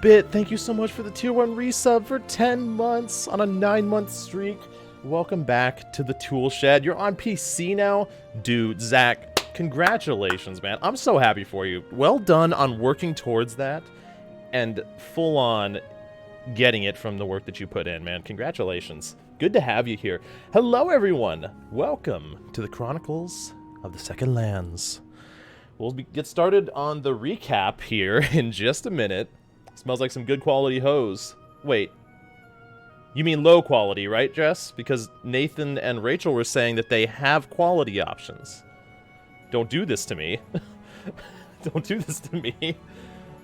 Bit, thank you so much for the tier 1 resub for 10 months on a 9-month streak. Welcome back to the Tool Shed. You're on PC now. Dude, Zach, congratulations, man. I'm so happy for you. Well done on working towards that and full on getting it from the work that you put in, man. Congratulations. Good to have you here. Hello, everyone. Welcome to the Chronicles of the Second Lands. We'll get started on the recap here in just a minute. Smells like some good quality hose. Wait. You mean low quality, right, Jess? Because Nathan and Rachel were saying that they have quality options. Don't do this to me. Don't do this to me.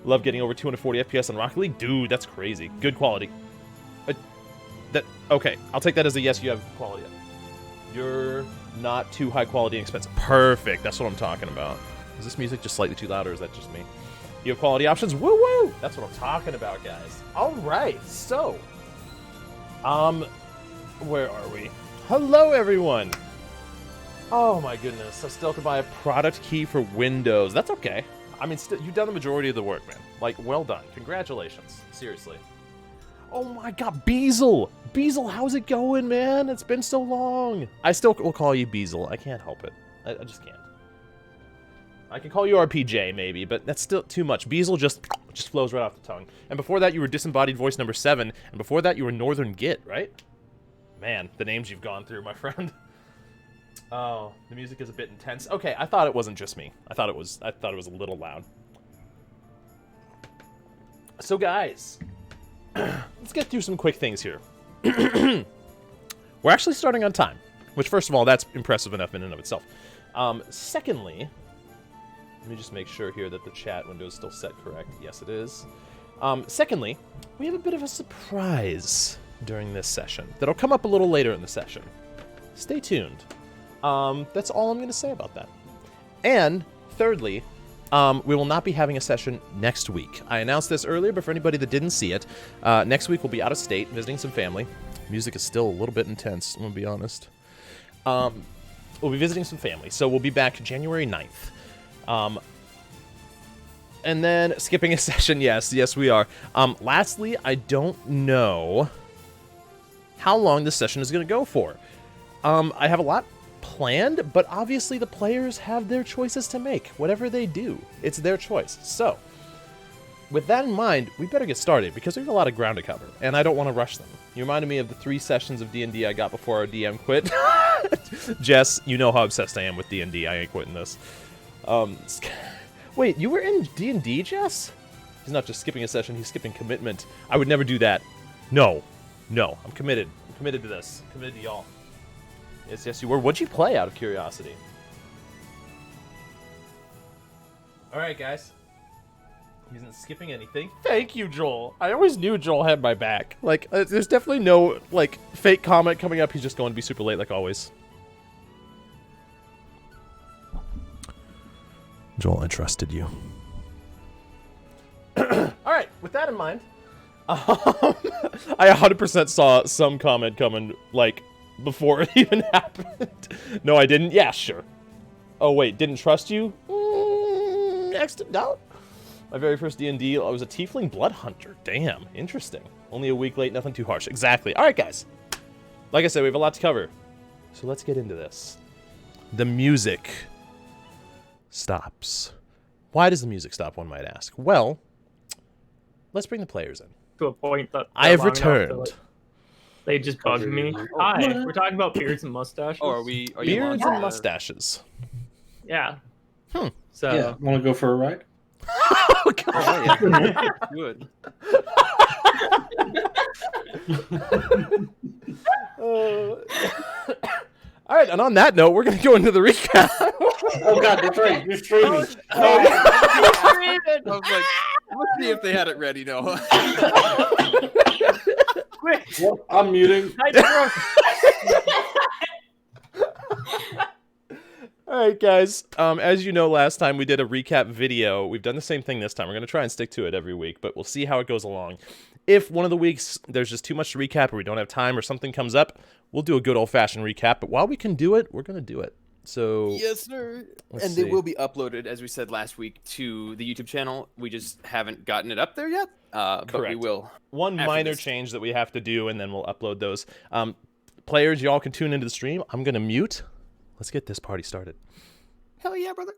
Love getting over 240 FPS on Rocket League. Dude, that's crazy. Good quality. Okay, I'll take that as a yes, you have quality. You're not too high quality and expensive. Perfect. That's what I'm talking about. Is this music just slightly too loud, or is that just me? You have quality options? Woo-woo! That's what I'm talking about, guys. All right, so... where are we? Hello, everyone! Oh, my goodness. I still have to buy a product key for Windows. That's okay. I mean, you've done the majority of the work, man. Like, well done. Congratulations. Seriously. Oh, my God. Beazle! Beazle, how's it going, man? It's been so long. I still will call you Beazle. I can't help it. I just can't. I can call you RPJ, maybe, but that's still too much. Beazle just flows right off the tongue. And before that, you were Disembodied Voice number 7, and before that, you were Northern Git, right? Man, the names you've gone through, my friend. Oh, the music is a bit intense. Okay, I thought it wasn't just me. I thought it was a little loud. So, guys, let's get through some quick things here. We're actually starting on time, which, first of all, that's impressive enough in and of itself. Secondly... Let me just make sure here that the chat window is still set correct. Yes, it is. Secondly, we have a bit of a surprise during this session that'll come up a little later in the session. Stay tuned. That's all I'm going to say about that. And thirdly, we will not be having a session next week. I announced this earlier, but for anybody that didn't see it, next week we'll be out of state visiting some family. Music is still a little bit intense, I'm going to be honest. We'll be visiting some family, so we'll be back January 9th. And then skipping a session, yes we are. Lastly, I don't know how long this session is going to go for. I have a lot planned, but obviously the players have their choices to make. Whatever they do, it's their choice. So, with that in mind, we better get started because we have a lot of ground to cover, and I don't want to rush them. You reminded me of the 3 sessions of D&D I got before our DM quit. Jess, you know how obsessed I am with D&D. I ain't quitting this. Wait, you were in D&D, Jess? He's not just skipping a session, he's skipping commitment. I would never do that. No, I'm committed. I'm committed to this. I'm committed to y'all. Yes, you were. What'd you play, out of curiosity? Alright, guys. He isn't skipping anything. Thank you, Joel. I always knew Joel had my back. Like, there's definitely no, like, fake comment coming up. He's just going to be super late, like always. Joel, I trusted you. Alright, with that in mind, I 100% saw some comment coming, like, before it even happened. No, I didn't? Yeah, sure. Oh, wait, didn't trust you? Next to doubt. My very first D&D, I was a Tiefling Blood Hunter. Damn, interesting. Only a week late, nothing too harsh. Exactly. Alright, guys. Like I said, we have a lot to cover. So let's get into this. The music stops. Why does the music stop, one might ask? Well, let's bring the players in. To a point that I have returned. They just bugged me. Hi, we're talking about beards and mustaches. Oh, are you beards and mustaches? Yeah. So yeah, want to go for a ride? Oh, God. Oh, yeah. Good. All right, and on that note, we're going to go into the recap. Oh, God, that's right. You're streaming. I was like, let's see if they had it ready. No. Quick. Well, I'm muting. All right, guys. As you know, last time we did a recap video. We've done the same thing this time. We're going to try and stick to it every week, but we'll see how it goes along. If one of the weeks there's just too much to recap or we don't have time or something comes up, we'll do a good old-fashioned recap. But while we can do it, we're going to do it. So yes, sir. let's And see. they will be uploaded, as we said last week, to the YouTube channel. We just haven't gotten it up there yet, but we Correct. will. One after minor this. change that we have to do, and then we'll upload those. Players, y'all can tune into the stream. I'm going to mute. Let's get this party started. Hell yeah, brother.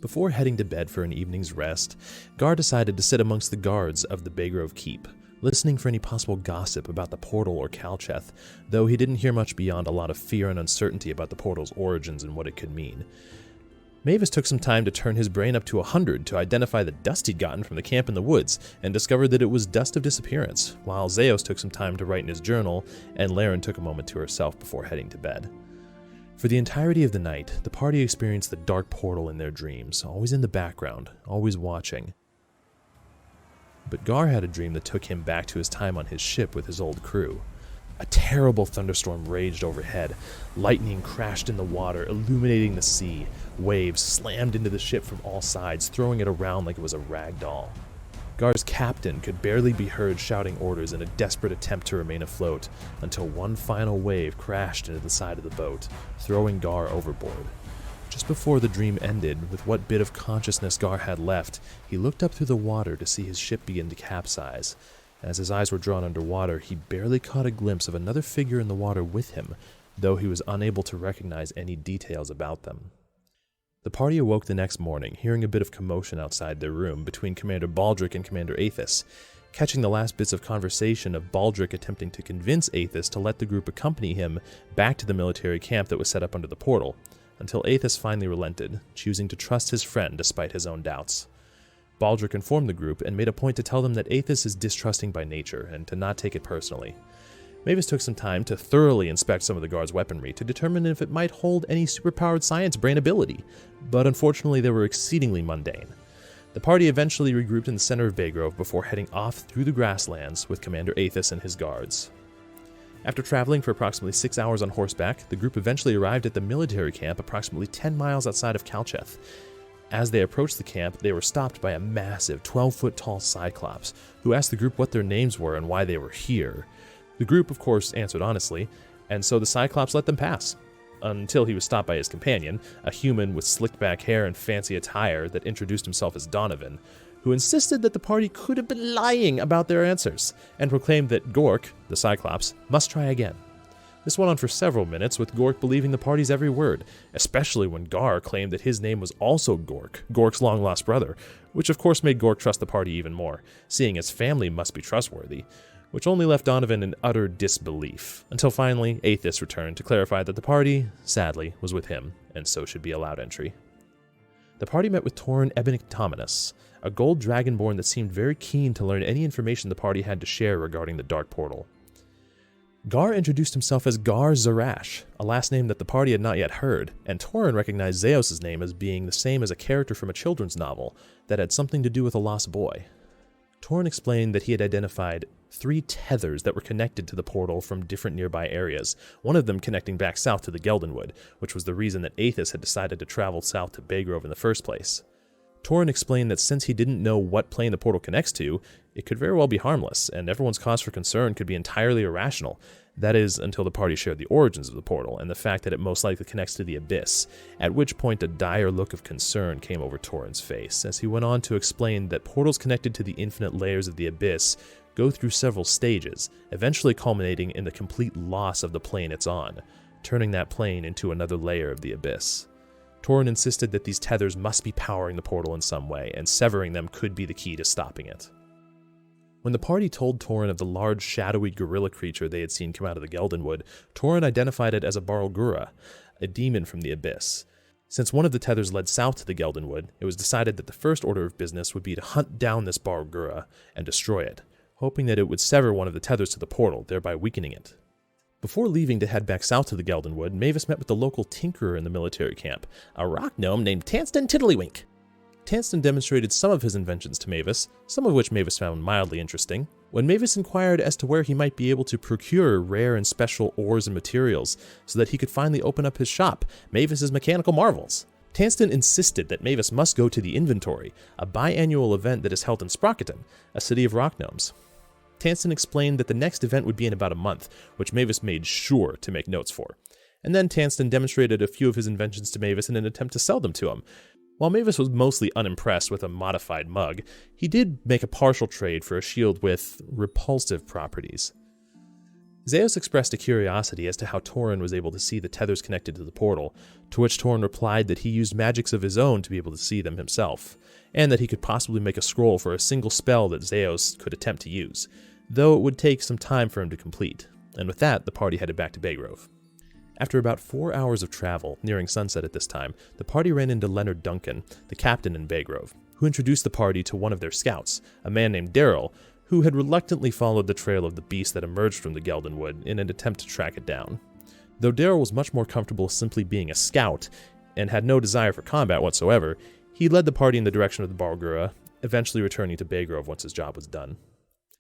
Before heading to bed for an evening's rest, Gar decided to sit amongst the guards of the Baygrove Keep, listening for any possible gossip about the portal or Calcheth, though he didn't hear much beyond a lot of fear and uncertainty about the portal's origins and what it could mean. Mavis took some time to turn his brain up to 100 to identify the dust he'd gotten from the camp in the woods, and discovered that it was dust of disappearance, while Zeos took some time to write in his journal, and Laren took a moment to herself before heading to bed. For the entirety of the night, the party experienced the dark portal in their dreams, always in the background, always watching. But Gar had a dream that took him back to his time on his ship with his old crew. A terrible thunderstorm raged overhead. Lightning crashed in the water, illuminating the sea. Waves slammed into the ship from all sides, throwing it around like it was a rag doll. Gar's captain could barely be heard shouting orders in a desperate attempt to remain afloat, until one final wave crashed into the side of the boat, throwing Gar overboard. Just before the dream ended, with what bit of consciousness Gar had left, he looked up through the water to see his ship begin to capsize. As his eyes were drawn underwater, he barely caught a glimpse of another figure in the water with him, though he was unable to recognize any details about them. The party awoke the next morning, hearing a bit of commotion outside their room between Commander Baldric and Commander Aethys, catching the last bits of conversation of Baldric attempting to convince Aethys to let the group accompany him back to the military camp that was set up under the portal, until Aethys finally relented, choosing to trust his friend despite his own doubts. Baldric informed the group and made a point to tell them that Aethys is distrusting by nature and to not take it personally. Mavis took some time to thoroughly inspect some of the guards' weaponry to determine if it might hold any superpowered science brain ability, but unfortunately they were exceedingly mundane. The party eventually regrouped in the center of Baygrove before heading off through the grasslands with Commander Aethys and his guards. After traveling for approximately 6 hours on horseback, the group eventually arrived at the military camp approximately 10 miles outside of Calcheth. As they approached the camp, they were stopped by a massive 12-foot-tall Cyclops, who asked the group what their names were and why they were here. The group, of course, answered honestly, and so the Cyclops let them pass, until he was stopped by his companion, a human with slicked-back hair and fancy attire that introduced himself as Donovan, who insisted that the party could have been lying about their answers, and proclaimed that Gork, the Cyclops, must try again. This went on for several minutes, with Gork believing the party's every word, especially when Gar claimed that his name was also Gork, Gork's long-lost brother, which of course made Gork trust the party even more, seeing his family must be trustworthy, which only left Donovan in utter disbelief, until finally Aethys returned to clarify that the party, sadly, was with him, and so should be allowed entry. The party met with Tauren Ebenectominus, a gold dragonborn that seemed very keen to learn any information the party had to share regarding the Dark Portal. Gar introduced himself as Gar Zarash, a last name that the party had not yet heard, and Tauren recognized Zeos' name as being the same as a character from a children's novel that had something to do with a lost boy. Tauren explained that he had identified 3 tethers that were connected to the portal from different nearby areas, one of them connecting back south to the Geldenwood, which was the reason that Aethys had decided to travel south to Baygrove in the first place. Tauren explained that since he didn't know what plane the portal connects to, it could very well be harmless, and everyone's cause for concern could be entirely irrational. That is, until the party shared the origins of the portal, and the fact that it most likely connects to the Abyss, at which point a dire look of concern came over Tauren's face, as he went on to explain that portals connected to the infinite layers of the Abyss go through several stages, eventually culminating in the complete loss of the plane it's on, turning that plane into another layer of the Abyss. Tauren insisted that these tethers must be powering the portal in some way, and severing them could be the key to stopping it. When the party told Tauren of the large, shadowy gorilla creature they had seen come out of the Geldenwood, Tauren identified it as a Barlgura, a demon from the Abyss. Since one of the tethers led south to the Geldenwood, it was decided that the first order of business would be to hunt down this Barlgura and destroy it, hoping that it would sever one of the tethers to the portal, thereby weakening it. Before leaving to head back south to the Geldenwood, Mavis met with the local tinkerer in the military camp, a rock gnome named Tanston Tiddlywink. Tanston demonstrated some of his inventions to Mavis, some of which Mavis found mildly interesting. When Mavis inquired as to where he might be able to procure rare and special ores and materials so that he could finally open up his shop, Mavis's Mechanical Marvels, Tanston insisted that Mavis must go to the Inventory, a biannual event that is held in Sprocketon, a city of rock gnomes. Tanston explained that the next event would be in about a month, which Mavis made sure to make notes for. And then Tanston demonstrated a few of his inventions to Mavis in an attempt to sell them to him. While Mavis was mostly unimpressed with a modified mug, he did make a partial trade for a shield with repulsive properties. Zeus expressed a curiosity as to how Tauren was able to see the tethers connected to the portal, to which Tauren replied that he used magics of his own to be able to see them himself, and that he could possibly make a scroll for a single spell that Zeus could attempt to use, though it would take some time for him to complete, and with that, the party headed back to Baygrove. After about 4 hours of travel, nearing sunset at this time, the party ran into Leonard Duncan, the captain in Baygrove, who introduced the party to one of their scouts, a man named Daryl, who had reluctantly followed the trail of the beast that emerged from the Geldenwood in an attempt to track it down. Though Daryl was much more comfortable simply being a scout, and had no desire for combat whatsoever, he led the party in the direction of the Bargura, eventually returning to Baygrove once his job was done.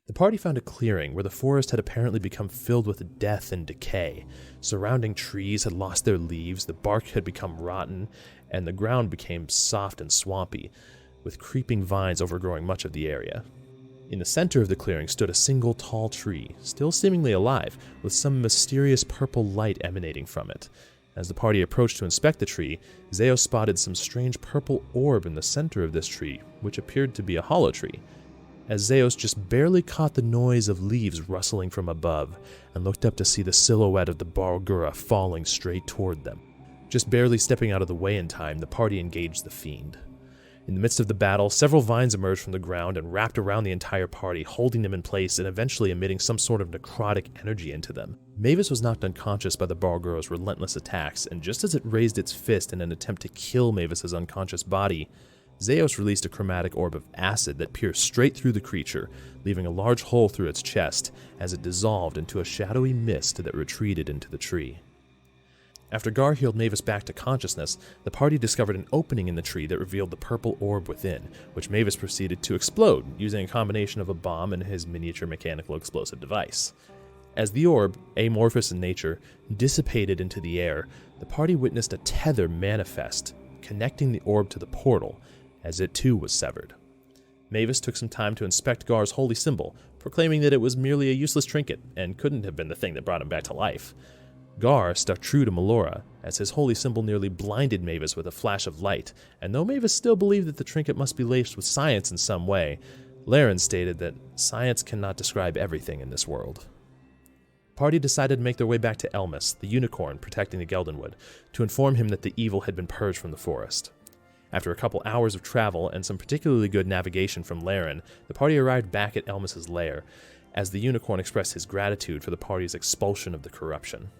The party found a clearing where the forest had apparently become filled with death and decay. Surrounding trees had lost their leaves, the bark had become rotten, and the ground became soft and swampy, with creeping vines overgrowing much of the area. In the center of the clearing stood a single tall tree, still seemingly alive, with some mysterious purple light emanating from it. As the party approached to inspect the tree, Zeus spotted some strange purple orb in the center of this tree, which appeared to be a hollow tree. As Zeus just barely caught the noise of leaves rustling from above, and looked up to see the silhouette of the Bargura falling straight toward them. Just barely stepping out of the way in time, the party engaged the fiend. In the midst of the battle, several vines emerged from the ground and wrapped around the entire party, holding them in place and eventually emitting some sort of necrotic energy into them. Mavis was knocked unconscious by the Bargura's relentless attacks, and just as it raised its fist in an attempt to kill Mavis's unconscious body, Zeus released a chromatic orb of acid that pierced straight through the creature, leaving a large hole through its chest as it dissolved into a shadowy mist that retreated into the tree. After Gar healed Mavis back to consciousness, the party discovered an opening in the tree that revealed the purple orb within, which Mavis proceeded to explode, using a combination of a bomb and his miniature mechanical explosive device. As the orb, amorphous in nature, dissipated into the air, the party witnessed a tether manifest, connecting the orb to the portal, as it too was severed. Mavis took some time to inspect Gar's holy symbol, proclaiming that it was merely a useless trinket, and couldn't have been the thing that brought him back to life. Gar stuck true to Melora, as his holy symbol nearly blinded Mavis with a flash of light, and though Mavis still believed that the trinket must be laced with science in some way, Laren stated that science cannot describe everything in this world. The party decided to make their way back to Elmas, the unicorn protecting the Geldenwood, to inform him that the evil had been purged from the forest. After a couple hours of travel and some particularly good navigation from Laren, the party arrived back at Elmas's lair, as the unicorn expressed his gratitude for the party's expulsion of the corruption.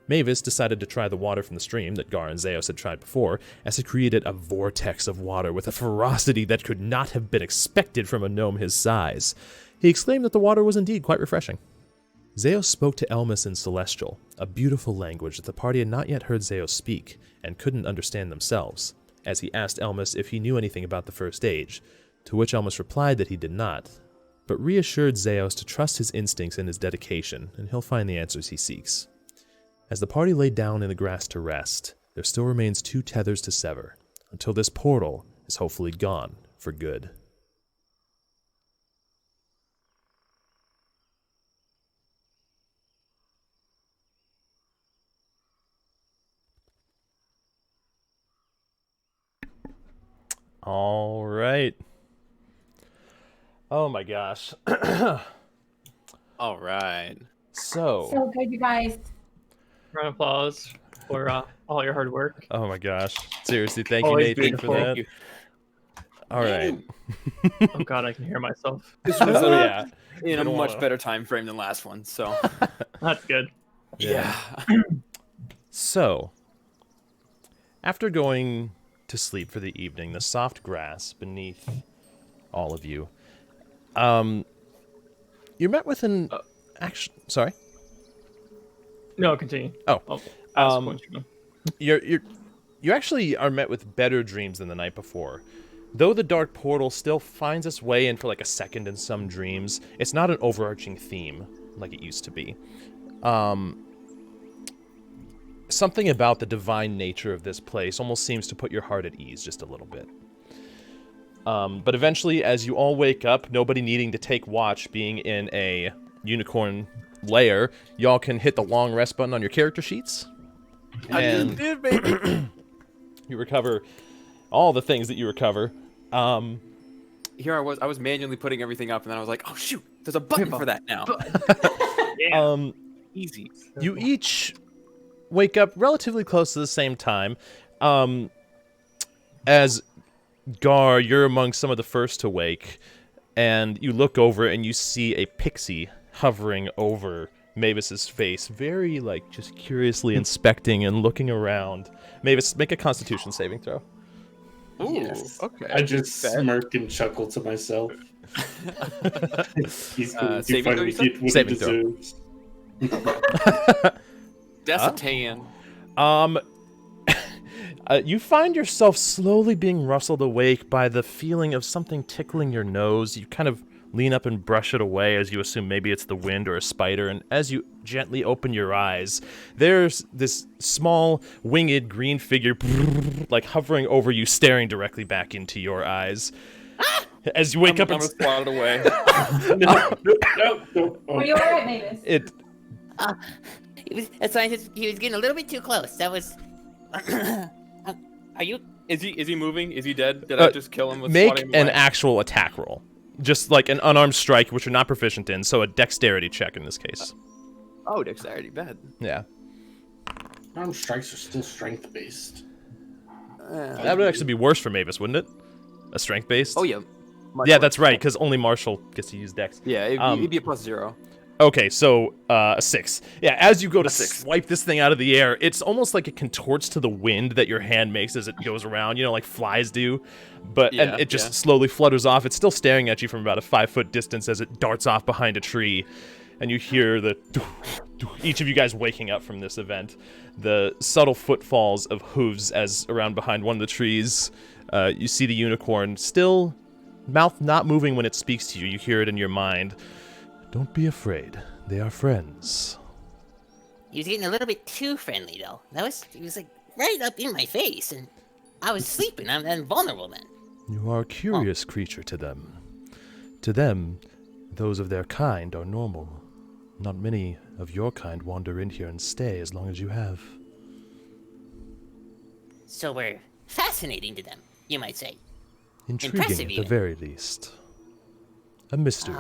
Mavis decided to try the water from the stream that Gar and Zeus had tried before, as it created a vortex of water with a ferocity that could not have been expected from a gnome his size. He exclaimed that the water was indeed quite refreshing. Zeus spoke to Elmas in Celestial, a beautiful language that the party had not yet heard Zeus speak, and couldn't understand themselves, as he asked Elmas if he knew anything about the First Age, to which Elmas replied that he did not, but reassured Zeus to trust his instincts and his dedication, and he'll find the answers he seeks. As the party lay down in the grass to rest, there still remains 2 tethers to sever, until this portal is hopefully gone for good. All right. Oh my gosh. All right. So good, you guys. Round of applause for all your hard work. Oh my gosh. Seriously, thank you, Always Nathan, beautiful. for that. Thank you. All right. Oh god, I can hear myself. This was Yeah. in a Don't much wanna- better time frame than last one, so That's good. yeah. So, after going to sleep for the evening, the soft grass beneath all of you, you're met with an action. Sorry. No, continue. Oh. I'll ask a question. You actually are met with better dreams than the night before. though the dark portal still finds its way in for like a second in some dreams, it's not an overarching theme like it used to be. Something about the divine nature of this place almost seems to put your heart at ease just a little bit. But eventually, as you all wake up, nobody needing to take watch, being in a unicorn lair, y'all can hit the long rest button on your character sheets. And I just did, baby. you recover all the things that you recover. Here I was manually putting everything up, and then I was like, oh shoot, there's a button for that now. Yeah. Easy. You each wake up relatively close to the same time. As Gar, you're among some of the first to wake, and you look over and you see a pixie hovering over Mavis's face, very, like, just curiously inspecting and looking around. Mavis, make a Constitution saving throw. Ooh, Yes. okay. I just smirk and chuckle to myself. He's going to saving finally throw, get what Saving he throw. deserves. That's a tan. You find yourself slowly being rustled awake by the feeling of something tickling your nose. You kind of lean up and brush it away as you assume maybe it's the wind or a spider, and as you gently open your eyes, there's this small, winged green figure like hovering over you, staring directly back into your eyes. As you wake up I'm and gonna swat it away. No. Are you alright, Mavis? He was getting a little bit too close. That was. Are you? Is he moving? Is he dead? Did I just kill him with make swatting him an away? actual attack roll. Just like an unarmed strike, which you're not proficient in, so a dexterity check in this case. Oh, dexterity, bad. Yeah. Arm strikes are still strength based. That would actually be worse for Mavis, wouldn't it? A strength based? Oh yeah. Much Yeah, worse. that's right, because only Marshall gets to use dex. Yeah, it'd be a +0. Okay, so a 6. Yeah, as you go to 6. swipe this thing out of the air, it's almost like it contorts to the wind that your hand makes as it goes around, you know, like flies do. But and it just slowly flutters off. It's still staring at you from about a 5-foot distance as it darts off behind a tree. And you hear the each of you guys waking up from this event. The subtle footfalls of hooves as around behind one of the trees. You see the unicorn still, mouth not moving when it speaks to you. You hear it in your mind. Don't be afraid. They are friends. He was getting a little bit too friendly, though. He was like right up in my face, and I was sleeping. I'm vulnerable then. You are a curious creature to them. To them, those of their kind are normal. Not many of your kind wander in here and stay as long as you have. So we're fascinating to them, you might say. Intriguing Impressive, at the even. very least. A mystery.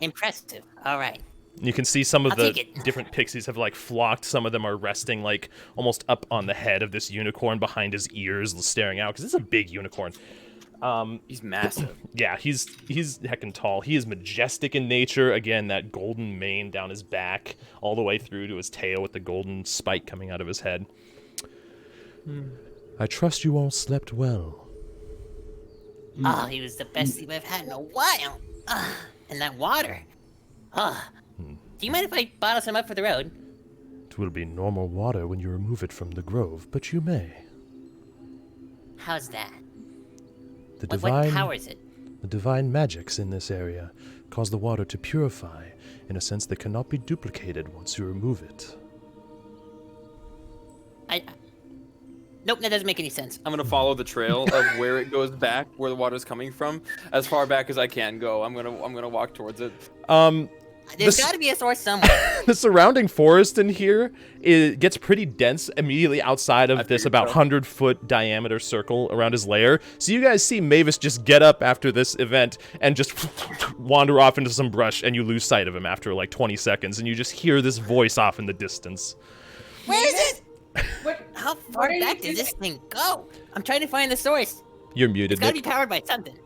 Impressive. All right. You can see some of I'll the take it. different pixies have like flocked. Some of them are resting like almost up on the head of this unicorn behind his ears, staring out, because it's a big unicorn. He's massive. Yeah, he's heckin' tall. He is majestic in nature. Again, that golden mane down his back, all the way through to his tail with the golden spike coming out of his head. I trust you all slept well. Oh, he was the best sleep I've had in a while. And that water. Do you mind if I bottle some up for the road? It will be normal water when you remove it from the grove, but you may. How's that? The What powers it? The divine magics in this area cause the water to purify in a sense that cannot be duplicated once you remove it. Nope, that doesn't make any sense. I'm gonna follow the trail of where it goes back, where the water's coming from, as far back as I can go. I'm gonna walk towards it. There's got to be a source somewhere. The surrounding forest in here, it gets pretty dense immediately outside of this about 100-foot diameter circle around his lair. So you guys see Mavis just get up after this event and just wander off into some brush, and you lose sight of him after like 20 seconds, and you just hear this voice off in the distance. Where is it? What? How far back does this thing go? I'm trying to find the source. You're muted, It's got to be Nick. powered by something.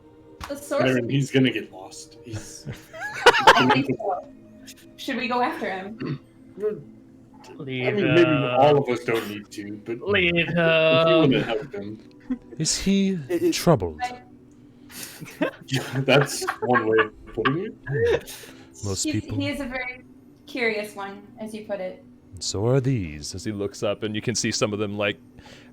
The source? Aaron, he's gonna get lost. I think so. Should we go after him? Leave I mean, maybe all of us don't need to, but Leave if you want to him. help him, Is he troubled? that's one way of putting it. Most He people. is a very curious one, as you put it. So are these. As he looks up, and you can see some of them like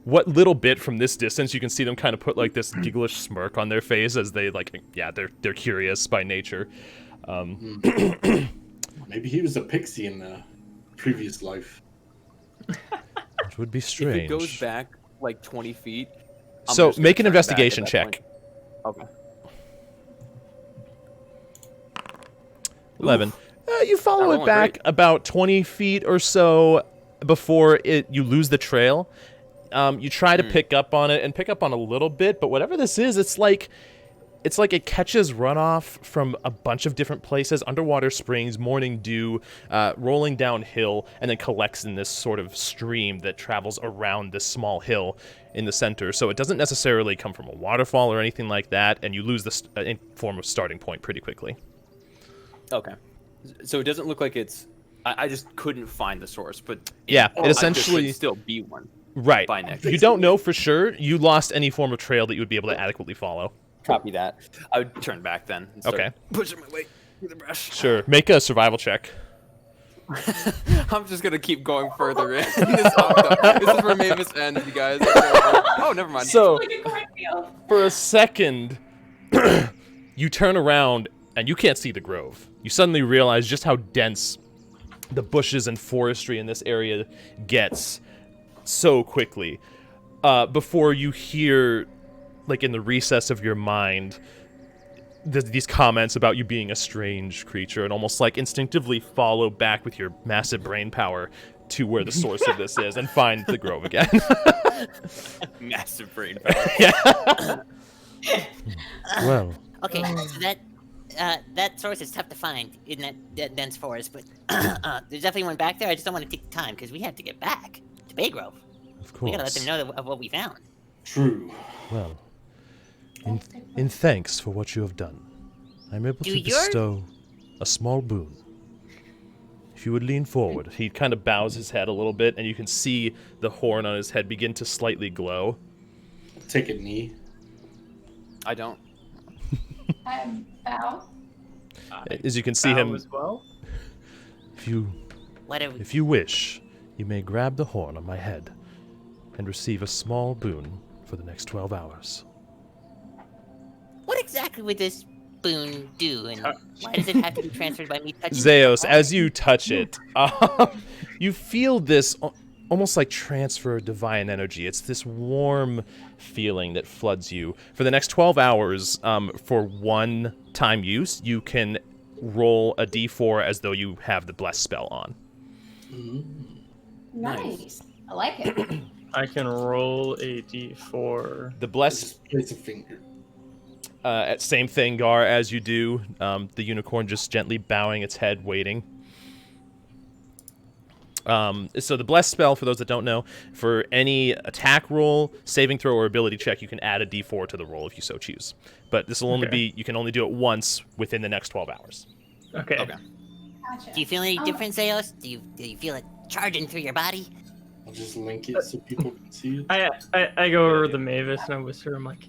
what little bit from this distance, you can see them kind of put like this gigglish smirk on their face as they like, yeah, they're curious by nature. Maybe he was a pixie in the previous life. Which would be strange. If it goes back like 20 feet. So make an investigation check. Okay. 11. You follow it back about 20 feet or so before you lose the trail. You try to pick up on it and pick up on a little bit, but whatever this is, it's like it catches runoff from a bunch of different places, underwater springs, morning dew, rolling downhill, and then collects in this sort of stream that travels around this small hill in the center. So it doesn't necessarily come from a waterfall or anything like that, and you lose the form of starting point pretty quickly. Okay. So it doesn't look like it's... I just couldn't find the source, but... Yeah, it essentially... There should still be one. Right. By next. You don't know for sure. You lost any form of trail that you would be able to adequately follow. Copy that. I would turn back then. And start Okay. Pushing my way through the brush. Sure. Make a survival check. I'm just gonna keep going further in. This is where Mavis ends, you guys. Oh, never mind. So, Like a cornfield. for a second, you turn around and you can't see the grove. You suddenly realize just how dense the bushes and forestry in this area gets so quickly. Before you hear, like in the recess of your mind, these comments about you being a strange creature, and almost like instinctively follow back with your massive brain power to where the source of this is and find the grove again. Massive brain power. Yeah. Well. Okay, so that source is tough to find in that dense forest, but there's definitely one back there. I just don't want to take the time because we have to get back to Bay Grove. Of course. We gotta let them know of what we found. True. Well, in thanks for what you have done, I'm able to bestow a small boon. If you would lean forward, he kind of bows his head a little bit, and you can see the horn on his head begin to slightly glow. Take a knee. I don't. I bow. As you can see him, as well. if you wish, you may grab the horn on my head and receive a small boon for the next 12 hours. What exactly would this boon do, and why does it have to be transferred by me touching Zeos, it? as you touch it, you feel this almost like transfer of divine energy. It's this warm feeling that floods you. For the next 12 hours, for one-time use, you can roll a d4 as though you have the bless spell on. Nice. I like it. I can roll a d4. The bless... Just place a finger. Same thing, Gar, as you do. The unicorn just gently bowing its head, waiting. So the bless spell, for those that don't know, for any attack roll, saving throw, or ability check, you can add a d4 to the roll if you so choose. But this will only be, you can only do it once within the next 12 hours. Okay. Gotcha. Do you feel any different, Zeos? Do you feel it charging through your body? I'll just link it so people can see it. I go over to the Mavis and I whisper, I'm like,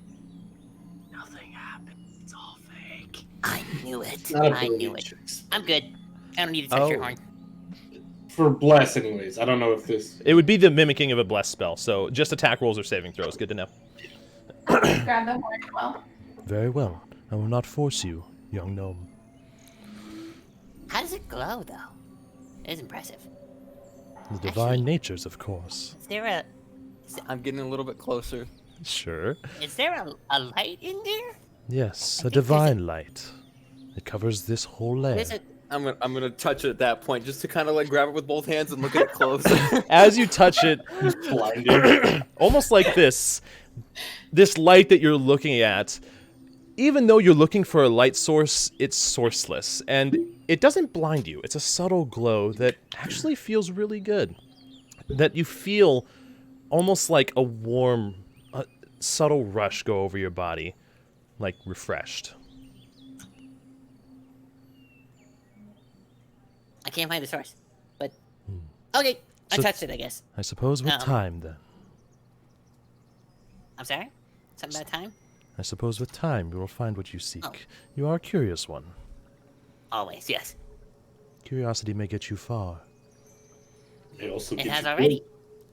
nothing happened. It's all fake. I knew it. Not I knew it. checks. I'm good. I don't need to touch your Oh. horn. For bless, anyways. I don't know if this. It would be the mimicking of a bless spell, so just attack rolls or saving throws. Good to know. Grab the horn as well. Very well. I will not force you, young gnome. How does it glow, though? It is impressive. The divine natures, of course. Is there I'm getting a little bit closer. Sure. a light in there? Yes, a think there's divine light. It covers this whole layer. There's a I'm gonna touch it at that point just to kind of like grab it with both hands and look at it close. As you touch it, Blinded. almost like this light that you're looking at, even though you're looking for a light source, it's sourceless, and it doesn't blind you. It's a subtle glow that actually feels really good. That you feel almost like a warm, subtle rush go over your body, like refreshed. I can't find the source, but okay, I So- touched it. I guess. I suppose with time, then. I'm sorry. Something about time? I suppose with time you will find what you seek. Oh. You are a curious one. Always, yes. Curiosity may get you far. It also It gives has you already.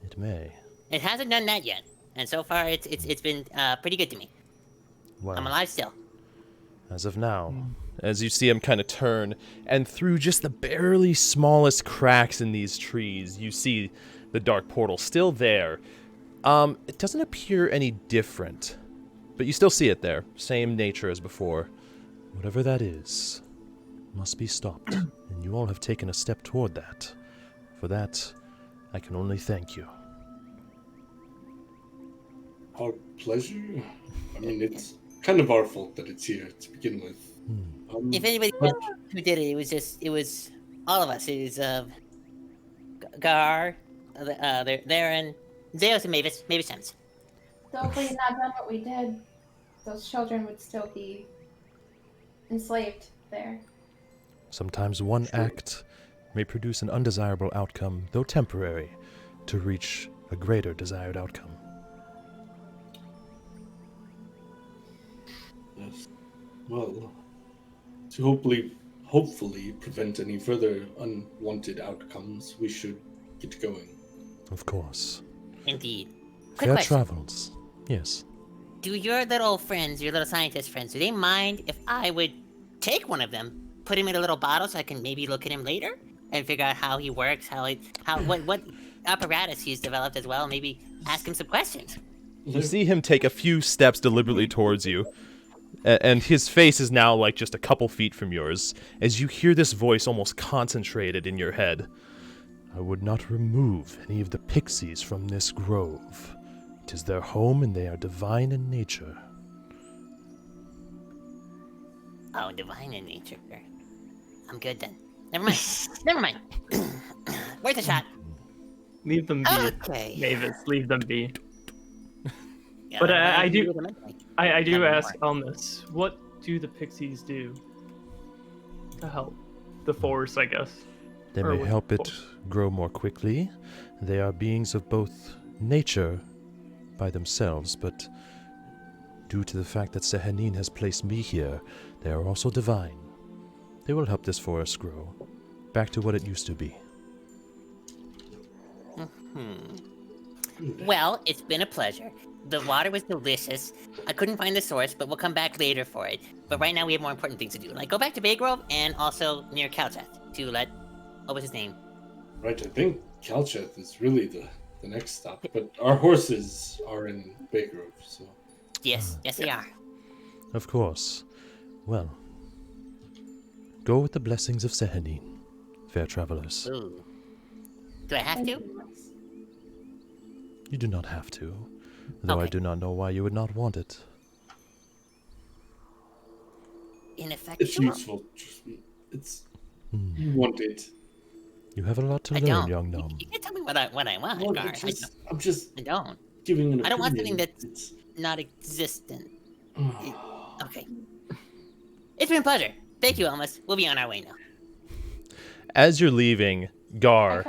It may. It hasn't done that yet. and so far it's been pretty good to me. Well, I'm alive still. as of now, as you see him kind of turn, and through just the barely smallest cracks in these trees, you see the dark portal still there. It doesn't appear any different, but you still see it there. Same nature as before. Whatever that is must be stopped, and you all have taken a step toward that. For that, I can only thank you. Our pleasure? I mean, it's kind of our fault that it's here to begin with. If anybody but- else who did it, it was all of us. It was Gar, there and Zeus and Mavis Sims. So if we had not done what we did, those children would still be enslaved there. Sometimes one act may produce an undesirable outcome, though temporary, to reach a greater desired outcome. Yes. Well, to hopefully prevent any further unwanted outcomes, we should get going. Of course. Indeed. Quick Fair question. travels. Yes. Do your little friends, your little scientist friends, do they mind if I would take one of them, put him in a little bottle so I can maybe look at him later and figure out how he works, what apparatus he's developed as well, maybe ask him some questions? You see him take a few steps deliberately towards you, and his face is now like just a couple feet from yours, as you hear this voice almost concentrated in your head. I would not remove any of the pixies from this grove. It is their home, and they are divine in nature. Oh, divine in nature. I'm good then. Never mind. Never mind. Worth a shot. Leave them be, Okay. Mavis. Leave them be. Yeah, But what I do you do- do with them anyway? I do Tell me ask Elmas, what do the pixies do to help the force, I guess? They Or may with help it force. grow more quickly. They are beings of both nature by themselves, but due to the fact that Sehanin has placed me here, they are also divine. They will help this forest grow back to what it used to be. Well, it's been a pleasure. The water was delicious. I couldn't find the source, but we'll come back later for it. But right now we have more important things to do, like go back to Bay Grove and also near Calcheth to let... What was his name? Right, I think Calcheth is really the next stop, but our horses are in Bay Grove, so... Yes, yes they are. Of course. Well, go with the blessings of Sehanin, fair travelers. Ooh. Do I have to? You do not have to, though I Okay. do not know why you would not want it. Ineffectual? It's useful, trust me. You want it. You have a lot to I learn, don't. young gnome. You can't tell me what I want, Well, Gar. I'm just I don't. giving an opinion. I don't want something that's It's- not existent. Okay. It's been a pleasure. Thank you, Elmas. We'll be on our way now. As you're leaving, Gar,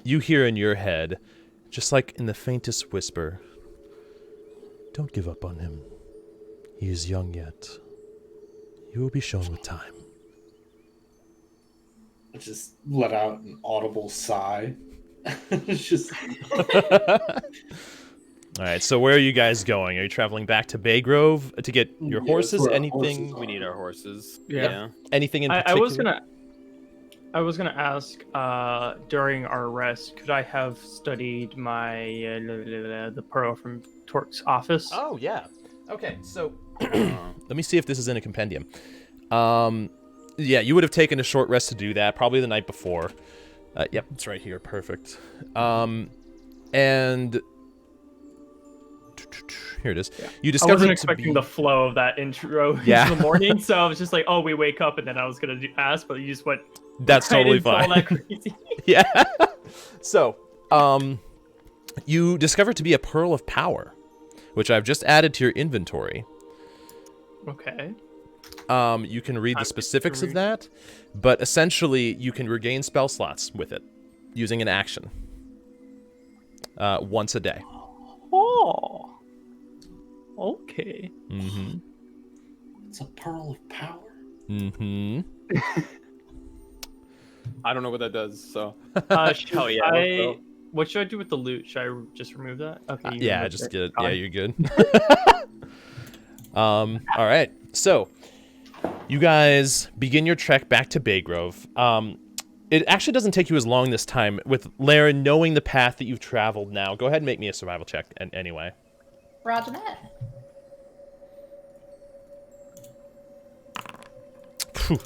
you hear in your head, just like in the faintest whisper, don't give up on him. He is young yet. You will be shown with time. I just let out an audible sigh. It's just... All right, so where are you guys going? Are you traveling back to Bay Grove to get your Yeah, horses? that's where our Anything? horses We need our horses. Yeah. Anything in I particular? was gonna ask during our rest, could I have studied my the pearl from Torque's office? Oh yeah. Okay, so let me see if this is in a compendium. Yeah, you would have taken a short rest to do that, probably the night before. Yep, it's right here. Perfect. And here it is. Yeah. You I discovered wasn't it to expecting be... the flow of that intro Yeah. in the morning, so I was just like, "Oh, we wake up," and then I was gonna ask, but you just went. That's right totally into all fine. that crazy. Yeah. So, you discover to be a pearl of power, which I've just added to your inventory. Okay. You can read the specifics of that, but essentially you can regain spell slots with it using an action once a day. Oh. Okay. Mm-hmm. It's a pearl of power. Mm-hmm. I don't know what that does, so. Should Oh, yeah, I What should I do with the loot? Should I just remove that? Okay. you Yeah, removed just it. get it. Fine. Yeah, you're good. All right. So, you guys begin your trek back to Baygrove. It actually doesn't take you as long this time, with Laren knowing the path that you've traveled now. Go ahead and make me a survival check anyway. Roger that.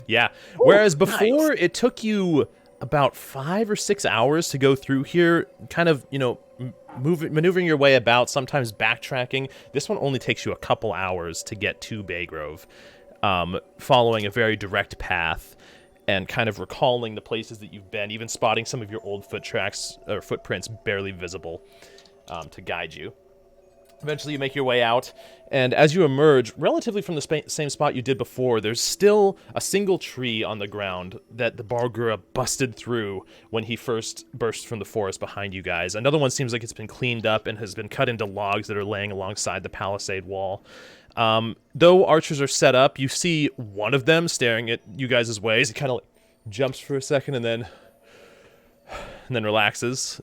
Yeah. Whereas before, it took you about 5 or 6 hours to go through here, kind of, you know, maneuvering your way about, sometimes backtracking. This one only takes you a couple hours to get to Baygrove, following a very direct path and kind of recalling the places that you've been, even spotting some of your old foot tracks or footprints barely visible to guide you. Eventually, you make your way out, and as you emerge, relatively from the same spot you did before, there's still a single tree on the ground that the Bargura busted through when he first burst from the forest behind you guys. Another one seems like it's been cleaned up and has been cut into logs that are laying alongside the palisade wall. Though archers are set up, you see one of them staring at you guys' ways. He kind of like jumps for a second and then relaxes.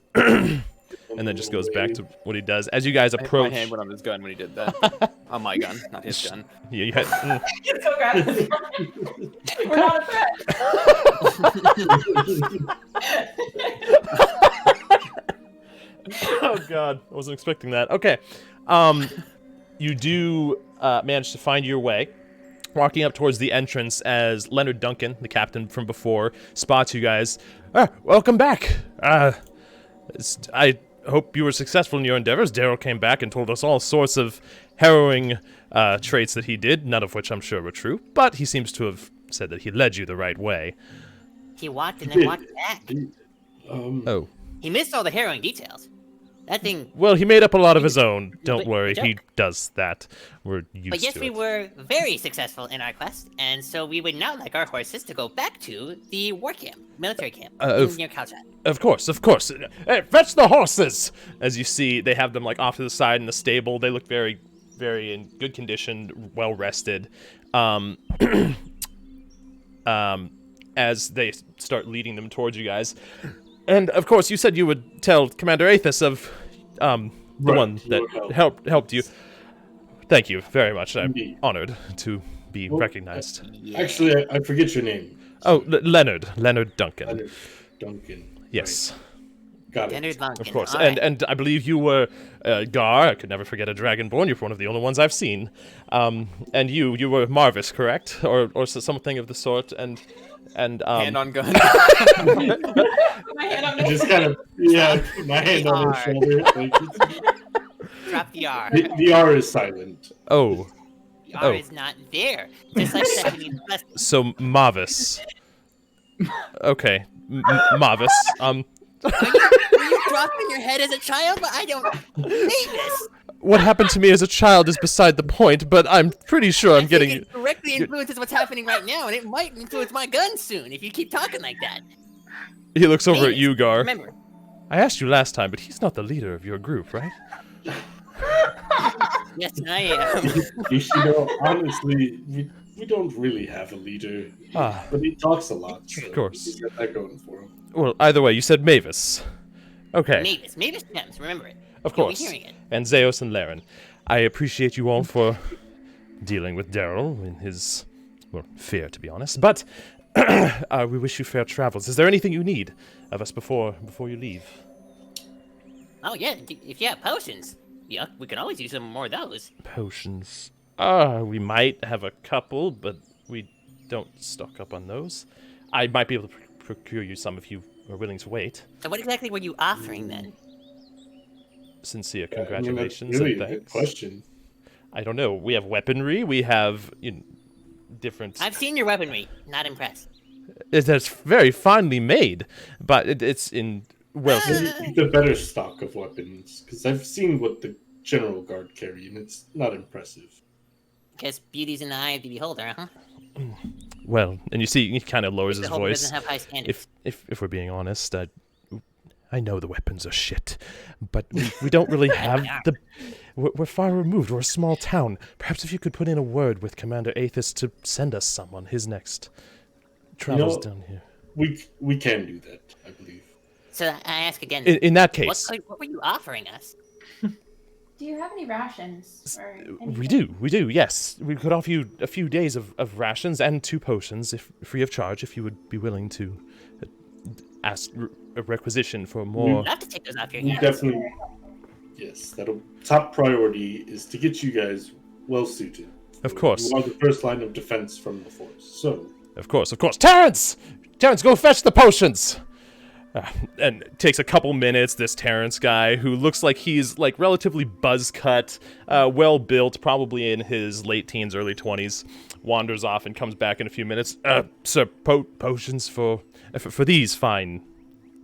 And then just goes back to what he does. As you guys approach... My hand went on his gun when he did that. On my gun, not his gun. Yeah, you had... It's so grab his gun. We're not a threat. Oh, God. I wasn't expecting that. Okay. You do manage to find your way, walking up towards the entrance as Leonard Duncan, the captain from before, spots you guys. Welcome back. I hope you were successful in your endeavors. Daryl came back and told us all sorts of harrowing traits that he did, none of which I'm sure were true, but he seems to have said that he led you the right way. He walked and then walked back. Oh. He missed all the harrowing details. That thing... Well, he made up a lot of his own. Don't worry, he does that. We're used But yes, to we it. were very successful in our quest, and so we would now like our horses to go back to the war camp, military camp, near Calcheth. Of course. Hey, fetch the horses! As you see, they have them like off to the side in the stable. They look very, very in good condition, well rested. As they start leading them towards you guys. And of course, you said you would tell Commander Athos of the one that helped you. Thank you very much. I'm honored to be recognized. Yeah. Actually, I forget your name. Oh, Leonard Duncan. Leonard Duncan. Yes. Right. Got it. Leonard Duncan. Of course, all right. and I believe you were Gar. I could never forget a Dragonborn. You're one of the only ones I've seen. And you were Marvis, correct, or something of the sort. And Hand on gun. My hand on I just kind of my hand on his shoulder. Like, Drop the R. the R is silent. oh, The R is not there. Just like Stephanie's blessed. so Marvis. Okay, Marvis. Were you dropping your head as a child? But I don't need this. What happened to me as a child is beside the point, but I'm pretty sure I'm getting. It directly influences what's happening right now, and it might influence my gun soon if you keep talking like that. He looks over at Mavis, you, Gar. Remember, I asked you last time, but he's not the leader of your group, right? yes, I am. Ishino, honestly, we don't really have a leader, but he talks a lot. So Of course. he's got that going for him. Well, either way, you said Mavis. Okay. Mavis Gems, remember it. Of You'll be course. hearing it. And Zeus and Laren. I appreciate you all for dealing with Daryl in his, well, fear, to be honest. But we wish you fair travels. Is there anything you need of us before you leave? Oh yeah, if you have potions, yeah, we can always use some more of those. Potions. We might have a couple, but we don't stock up on those. I might be able to procure you some if you are willing to wait. So what exactly were you offering then? Sincere I mean, that's congratulations really and a good thanks. question. I don't know. We have weaponry. We have different. I've seen your weaponry. Not impressed. That's very finely made, but it's in well. Maybe the better stock of weapons, because I've seen what the General Guard carry, and it's not impressive. Guess beauty's in the eye of the beholder, huh? Well, and you see, he kind of lowers The his beholder voice. doesn't have high standards. If we're being honest, I know the weapons are shit, but we don't really have the. We're far removed. We're a small town. Perhaps if you could put in a word with Commander Athos to send us someone his next travels down here. We can do that, I believe. So I ask again. In that case, What were you offering us? Do you have any rations? Or we do. Yes, we could offer you a few days of rations and 2 potions, if free of charge, if you would be willing to ask a requisition for more. I'd have to take those off your We hands. definitely. Yes, that'll top priority is to get you guys well suited. Of course. You are the first line of defense from the force. So. Of course. Terrence, go fetch the potions. And it takes a couple minutes. This Terrence guy, who looks like he's like relatively buzz cut, well built, probably in his late teens, early 20s, wanders off and comes back in a few minutes. Sir, potions for these fine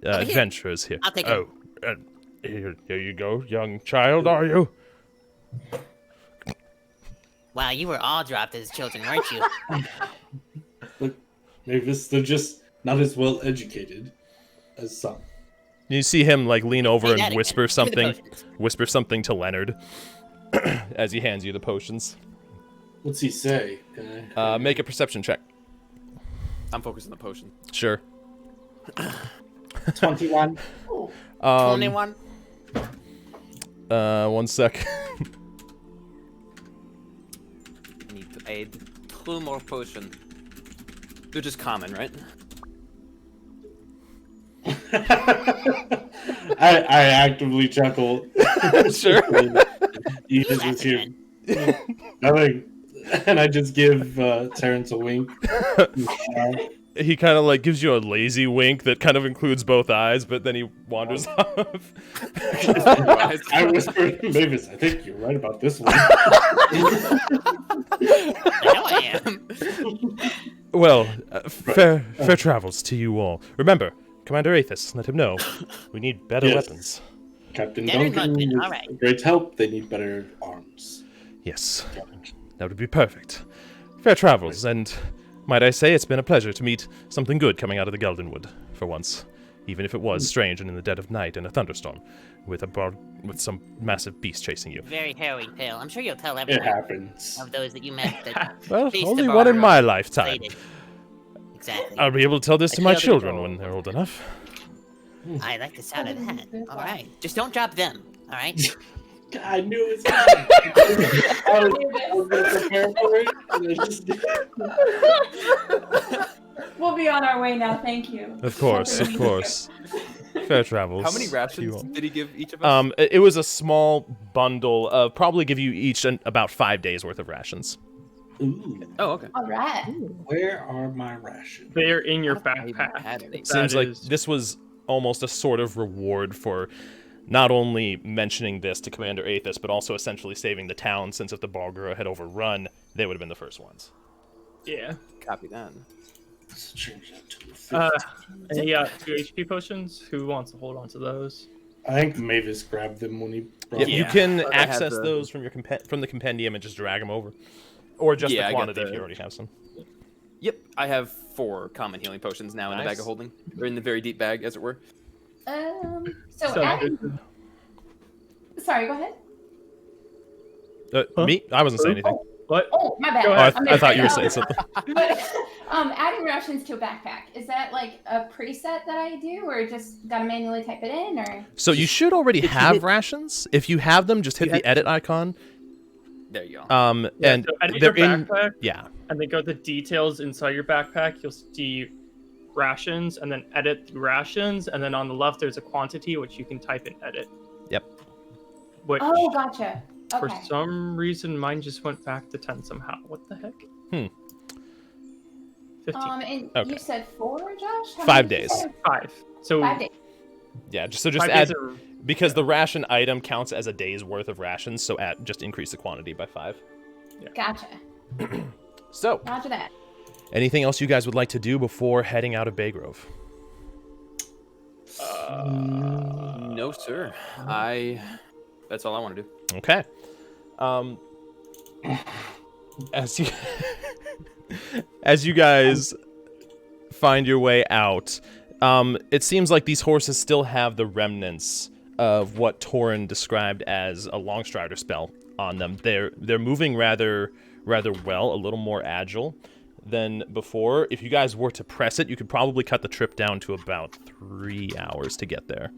adventurers here. I'll take Oh, here you go, young child. Are you? Wow, you were all dropped as children, weren't you? Look, Mavis, they're just not as well educated as some. You see him like lean over Say and that whisper again. Give me the something. potions. To Leonard as he hands you the potions. What's he say? Can I... Make a perception check. I'm focused on the potion. Sure. 21. 21. 1 sec. I need to add 2 more potion. They're just common, right? I actively chuckle. Sure. You just hear nothing, and I just give Terrence a wink. He kind of like gives you a lazy wink that kind of includes both eyes, but then he wanders off. I whispered to Mavis, I think you're right about this one. I know I am. Well, fair travels to you all. Remember, Commander Aethys, let him know. We need better Yes. weapons. Captain Better Duncan Duncan, is all right. a great help. They need better arms. Yes, that would be perfect. Fair travels, and might I say it's been a pleasure to meet something good coming out of the Geldenwood for once, even if it was strange and in the dead of night in a thunderstorm, with some massive beast chasing you. Very harrowing tale. I'm sure you'll tell It everyone happens. of those that you met that Well, faced only the one in bar my lifetime. slated. Exactly. I'll be able to tell this I to my feel the children control. when they're old enough. I like the sound of that. All right. Just don't drop them. All right. I knew it was coming. I was going to prepare for it, and I just did. We'll be on our way now. Thank you. Of course. Fair travels. How many to you rations all. did he give each of us? It was a small bundle of probably give you each about 5 days worth of rations. Ooh, Oh, okay. All right. where are my rations? They're in your I don't even backpack. have any. That Seems like is- this was almost a sort of reward for not only mentioning this to Commander Aethys, but also essentially saving the town, since if the Bargura had overrun, they would have been the first ones. Yeah. Copy that. Let's change that to 15. And you got 2 HP potions. Who wants to hold on to those? I think Mavis grabbed them when he brought Yeah, them. you can I had access the- those from your from the compendium and just drag them over, or just Yeah, I the got quantity if the- you already have some. Yep, I have 4 common healing potions now in the bag Nice. of holding. They're in the very deep bag, as it were. So So adding... this is- Sorry, go ahead. Huh? Me? I wasn't saying anything. What? Oh, my bad. Go Oh, ahead. I'm I thought gonna- you were saying something. But adding rations to a backpack, is that like a preset that I do, or just gotta manually type it in, or? So you should already If you have hit- rations. If you have them, just hit You the have- edit icon. There you go. Yeah, And so edit they're your in. backpack, Yeah. and then go to details inside your backpack. You'll see rations, and then edit the rations, and then on the left there's a quantity which you can type and edit. Yep. Which Oh, gotcha. for Okay. some reason mine just went back to 10 somehow. What the heck? 15. And Okay. you said 4, Josh? How 5 many did you days. say? 5. So 5 days. Yeah. Just just 5 add days are- because the ration item counts as a day's worth of rations. So just increase the quantity by 5. Gotcha. So, Roger that. anything else you guys would like to do before heading out of Baygrove? No, sir. That's all I want to do. Okay. As you guys find your way out, it seems like these horses still have the remnants of what Torin described as a Longstrider spell on them. They're moving rather well, a little more agile. than before. If you guys were to press it, you could probably cut the trip down to about 3 hours to get there.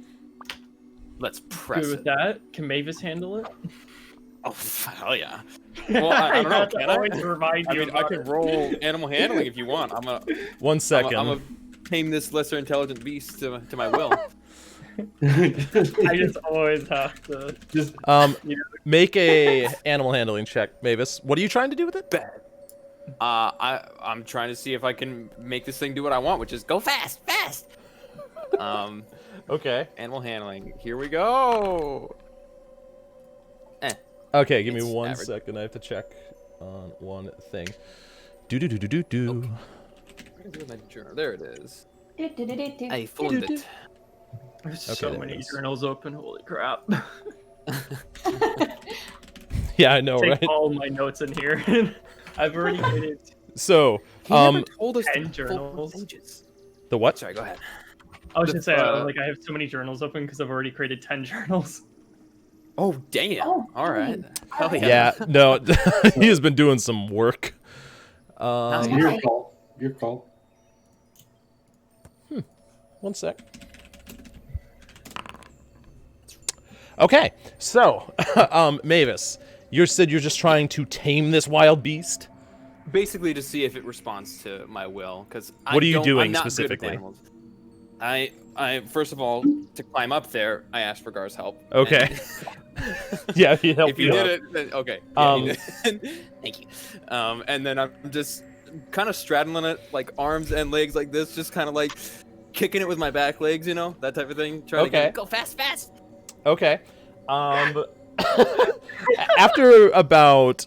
Let's press Good it. with that. Can Mavis handle it? Oh, hell yeah. Well, I don't know. have to Can I? always remind I you mean, I about can it. roll animal handling if you want. I'm a 1 second. I'm a tame this lesser intelligent beast to my will. I just always have to. Just Make a animal handling check, Mavis. What are you trying to do with it? I'm trying to see if I can make this thing do what I want, which is go fast. Okay. Animal handling. Here we go. Okay, give me It's 1 average. second. I have to check on one thing. Do. Where's my journal? There it is. Do-do-do-do-do. I found it. There's Okay, so there many it is. journals open. Holy crap! Yeah, I know, Take right? all my notes in here. I've already created So, He never told us 10 the full journals. pages. the what? Sorry, go ahead. I was The- just saying, uh, like, I have so many journals open because I've already created 10 journals. Oh damn! Oh, All right. dang. Hell yeah. Yeah, no, he has been doing some work. Nice. your Right. call. Your call. 1 sec. Okay, so, Mavis, you said you're just trying to tame this wild beast? Basically, to see if it responds to my will, because What are you doing I'm not good with specifically? animals. I first of all, to climb up there, I asked for Gar's help. Okay. and- Yeah, he helped if you you did out. it, then okay. Yeah, he did. Thank you. And then I'm just kind of straddling it, like arms and legs like this, just kind of like kicking it with my back legs, you know, that type of thing. Trying to Okay. get Go fast. Okay. After about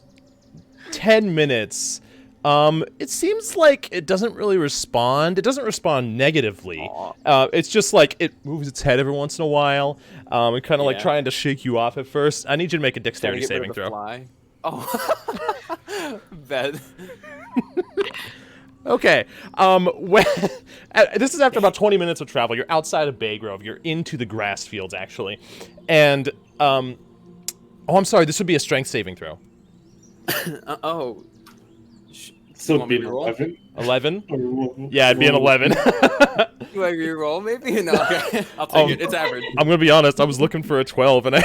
10 minutes, it seems like it doesn't really respond. It doesn't respond negatively. Aw. It's just like it moves its head every once in a while, and kind of like Yeah. trying to shake you off at first. I need you to make a trying to dexterity get rid saving of the throw. fly. Oh, bet. Okay. This is after about 20 minutes of travel. You're outside of Bay Grove. You're into the grass fields, actually. And, oh, I'm sorry. This would be a strength saving throw. Oh. So You want me it'd be to roll? 11. 11? Or what- Yeah, it'd be an what- 11. Do I re-roll maybe? No, okay. I'll take it. It's average. I'm going to be honest. I was looking for a 12, and I...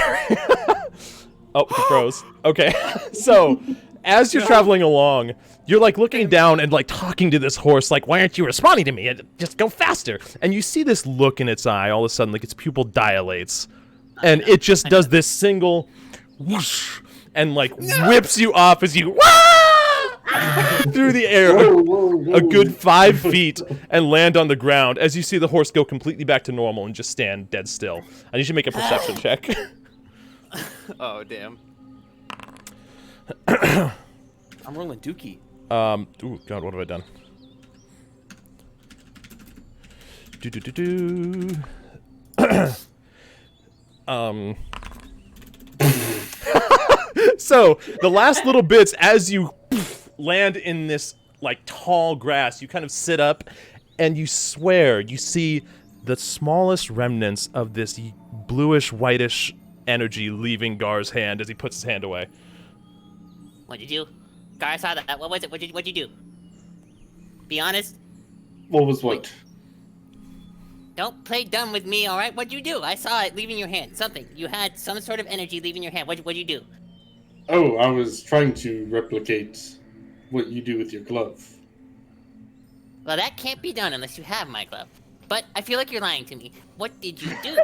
Oh, he froze. Okay. So, as you're traveling along, you're, like, looking down and, like, talking to this horse, like, why aren't you responding to me? Just go faster. And you see this look in its eye. All of a sudden, like, its pupil dilates. And it just does this single whoosh and, like, whips you off as you through the air a good 5 feet and land on the ground as you see the horse go completely back to normal and just stand dead still. I need you to make a perception check. Oh, damn. I'm rolling Dookie. Ooh, God, what have I done? So, the last little bits, as you land in this, like, tall grass, you kind of sit up, and you swear you see the smallest remnants of this bluish-whitish energy leaving Gar's hand as he puts his hand away. What'd you do? Gar, I saw that. What was it? What'd you do? Be honest. What was what? Don't play dumb with me, all right? What'd you do? I saw it leaving your hand. Something. You had some sort of energy leaving your hand. What'd you do? Oh, I was trying to replicate what you do with your glove. Well, that can't be done unless you have my glove. But I feel like you're lying to me. What did you do?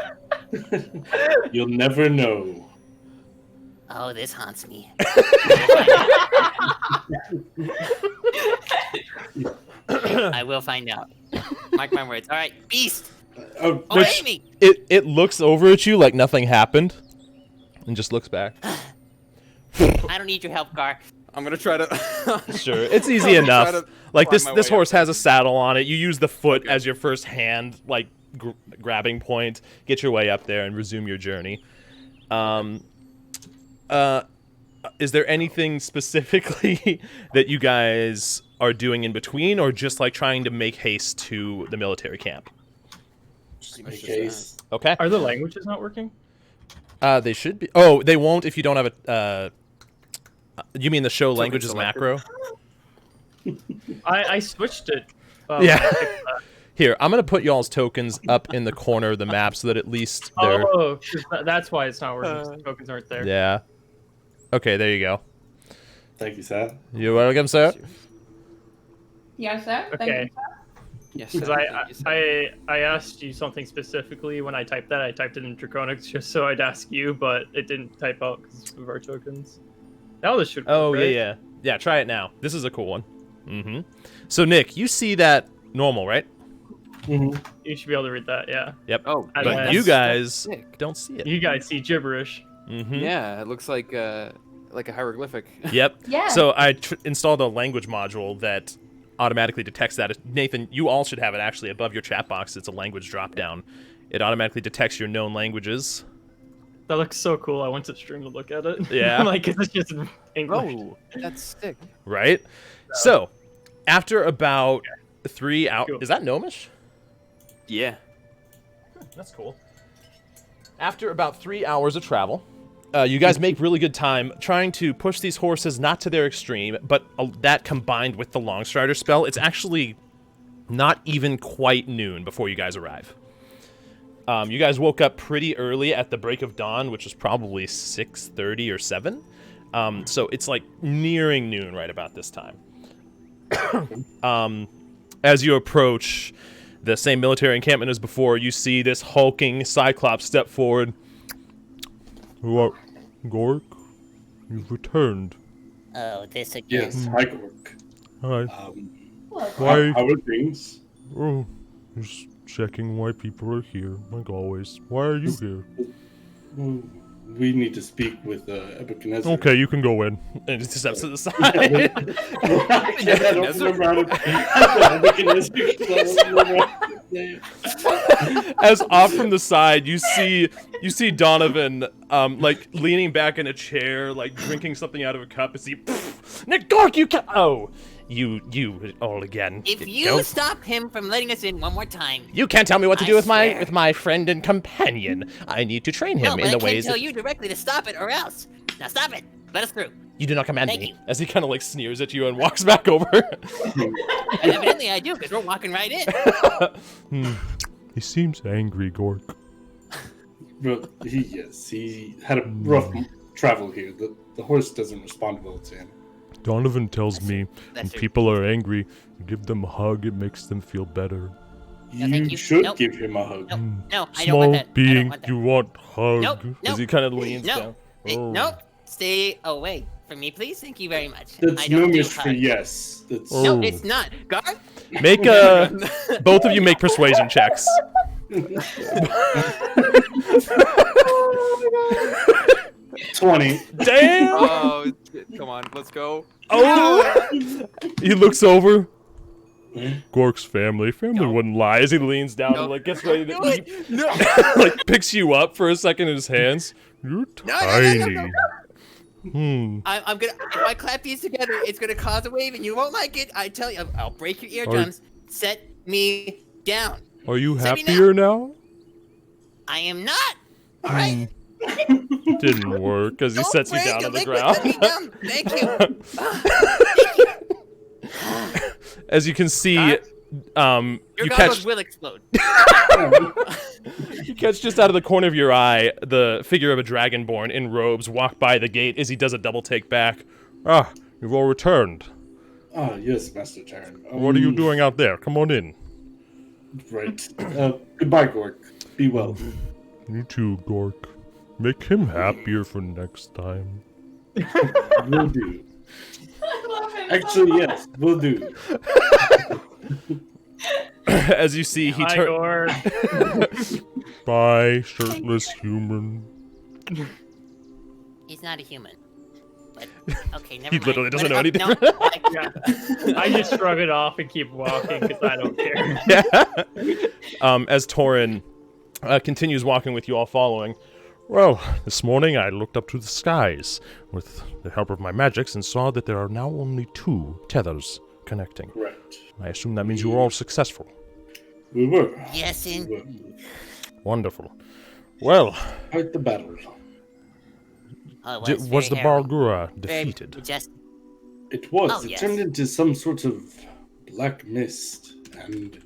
You'll never know. Oh, this haunts me. I will find out. Mark my words. All right, beast. Oh, Obey me. It looks over at you like nothing happened, and just looks back. I don't need your help, Gar. I'm gonna try to. Sure, it's easy I'm gonna try enough. to Like climb my this way horse up. has a saddle on it. You use the foot as your first hand, like grabbing point. Get your way up there and resume your journey. Is there anything specifically that you guys are doing in between, or just like trying to make haste to the military camp? just in case. Okay. Are the languages not working? They should be. Oh, they won't if you don't have a. You mean the show language is selector. macro? I switched it. Yeah. Here, I'm gonna put y'all's tokens up in the corner of the map so that at least they're. Oh, 'cause that's why it's not working. Tokens aren't there. Yeah. Okay, there you go. Thank you, sir. You're welcome, sir. Yes, sir. Thank Okay. you, sir. Yes, Because sir. Thank you, sir. I asked you something specifically when I typed that. I typed it in Draconics just so I'd ask you, but it didn't type out because of our tokens. Now this should work, Oh right? yeah. Yeah, try it now. This is a cool one. Mm-hmm. So Nick, you see that normal, right? Mm-hmm. You should be able to read that, yeah. Yep. Oh, But But that's- you guys sick. don't see it. You guys see gibberish. Mm-hmm. Yeah, it looks like a hieroglyphic. Yep. Yeah. So I installed a language module that automatically detects that. Nathan, you all should have it actually above your chat box. It's a language drop down. It automatically detects your known languages. That looks so cool. I went to stream to look at it. Yeah. Like, it's just in English. Oh, that's sick. Right? So, after about 3 hours... Cool. Is that gnomish? Yeah. That's cool. After about 3 hours of travel, you guys make really good time trying to push these horses not to their extreme, but that combined with the Longstrider spell, it's actually not even quite noon before you guys arrive. You guys woke up pretty early at the break of dawn, which was probably 6:30 or 7. So it's like nearing noon right about this time. As you approach the same military encampment as before, you see this hulking Cyclops step forward. What, Gork? You've returned. Oh, this again. Yes, hi, Gork. Hi. Look, Why? How are things? Oh, just checking why people are here, like always. Why are you here? Well, we need to speak with Nebuchadnezzar. Okay, you can go in. And he steps to the side. Yeah, don't move around. As off from the side, you see Donovan, like leaning back in a chair, like drinking something out of a cup. As he, Nick Gork, you can. Oh, you all again. If you Go. stop him from letting us in one more time. You can't tell me what to I do with swear. my friend and companion. I need to train No, him but in I the can't ways tell that you directly to stop it or else. Now stop it. Let us through. you do not command Thank me. you. As he kind of like sneers at you and walks back over. And evidently I do, because we're walking right in. He seems angry, Gork. But he had a rough travel here. The horse doesn't respond well to him. Donovan tells me when That's true. people are angry, you give them a hug, it makes them feel better. No, thank you. should Nope. give him a hug. No, I don't Small want that. I don't being, want that. you want hug. Nope, As nope, he kind of leans no. down. Hey, Oh. Nope. Stay away from me, please. Thank you very much. That's I don't do gnomish for hugs. yes. That's Oh. No, it's not. Garth? Make both of you make persuasion checks. 20. Damn! Oh, shit. Come on, let's go. Oh! He looks over. Hmm? Gork's family No. wouldn't lie. As he leans down No. and like gets ready to Do eat, it. No. like picks you up for a second in his hands. You're No, tiny. no. I'm gonna. If I clap these together, it's gonna cause a wave, and you won't like it. I tell you, I'll break your eardrums. Set me down. Are you Send me happier now? I am not. All right. Didn't work as he Don't sets you break down the on the liquid. ground. Let me down. Thank you. As you can see, Your you goggles catch will explode. you catch just out of the corner of your eye the figure of a dragonborn in robes walk by the gate as he does a double take back. Ah, you've all returned. Ah, yes, Master Terran. What are you doing out there? Come on in. Right. Goodbye, Gork. Be well. You too, Gork. Make him happier for next time. Will do. I love him Actually, so much. yes, will do. As you see, he Hi, turns. Gore. Bye, shirtless human. He's not a human. But okay, never He mind. literally doesn't But, know any no, different. Yeah. I just shrug it off and keep walking because I don't care. As Torin continues walking with you all following. Well, this morning I looked up to the skies with the help of my magics and saw that there are now only 2 tethers connecting. Correct. I assume that means you were all successful. We were. Yes, We in were. Wonderful. Well, Quite the battle. oh, it was very the harrowing. Bargura Very defeated? majestic. It was. Oh, It yes. turned into some sort of black mist and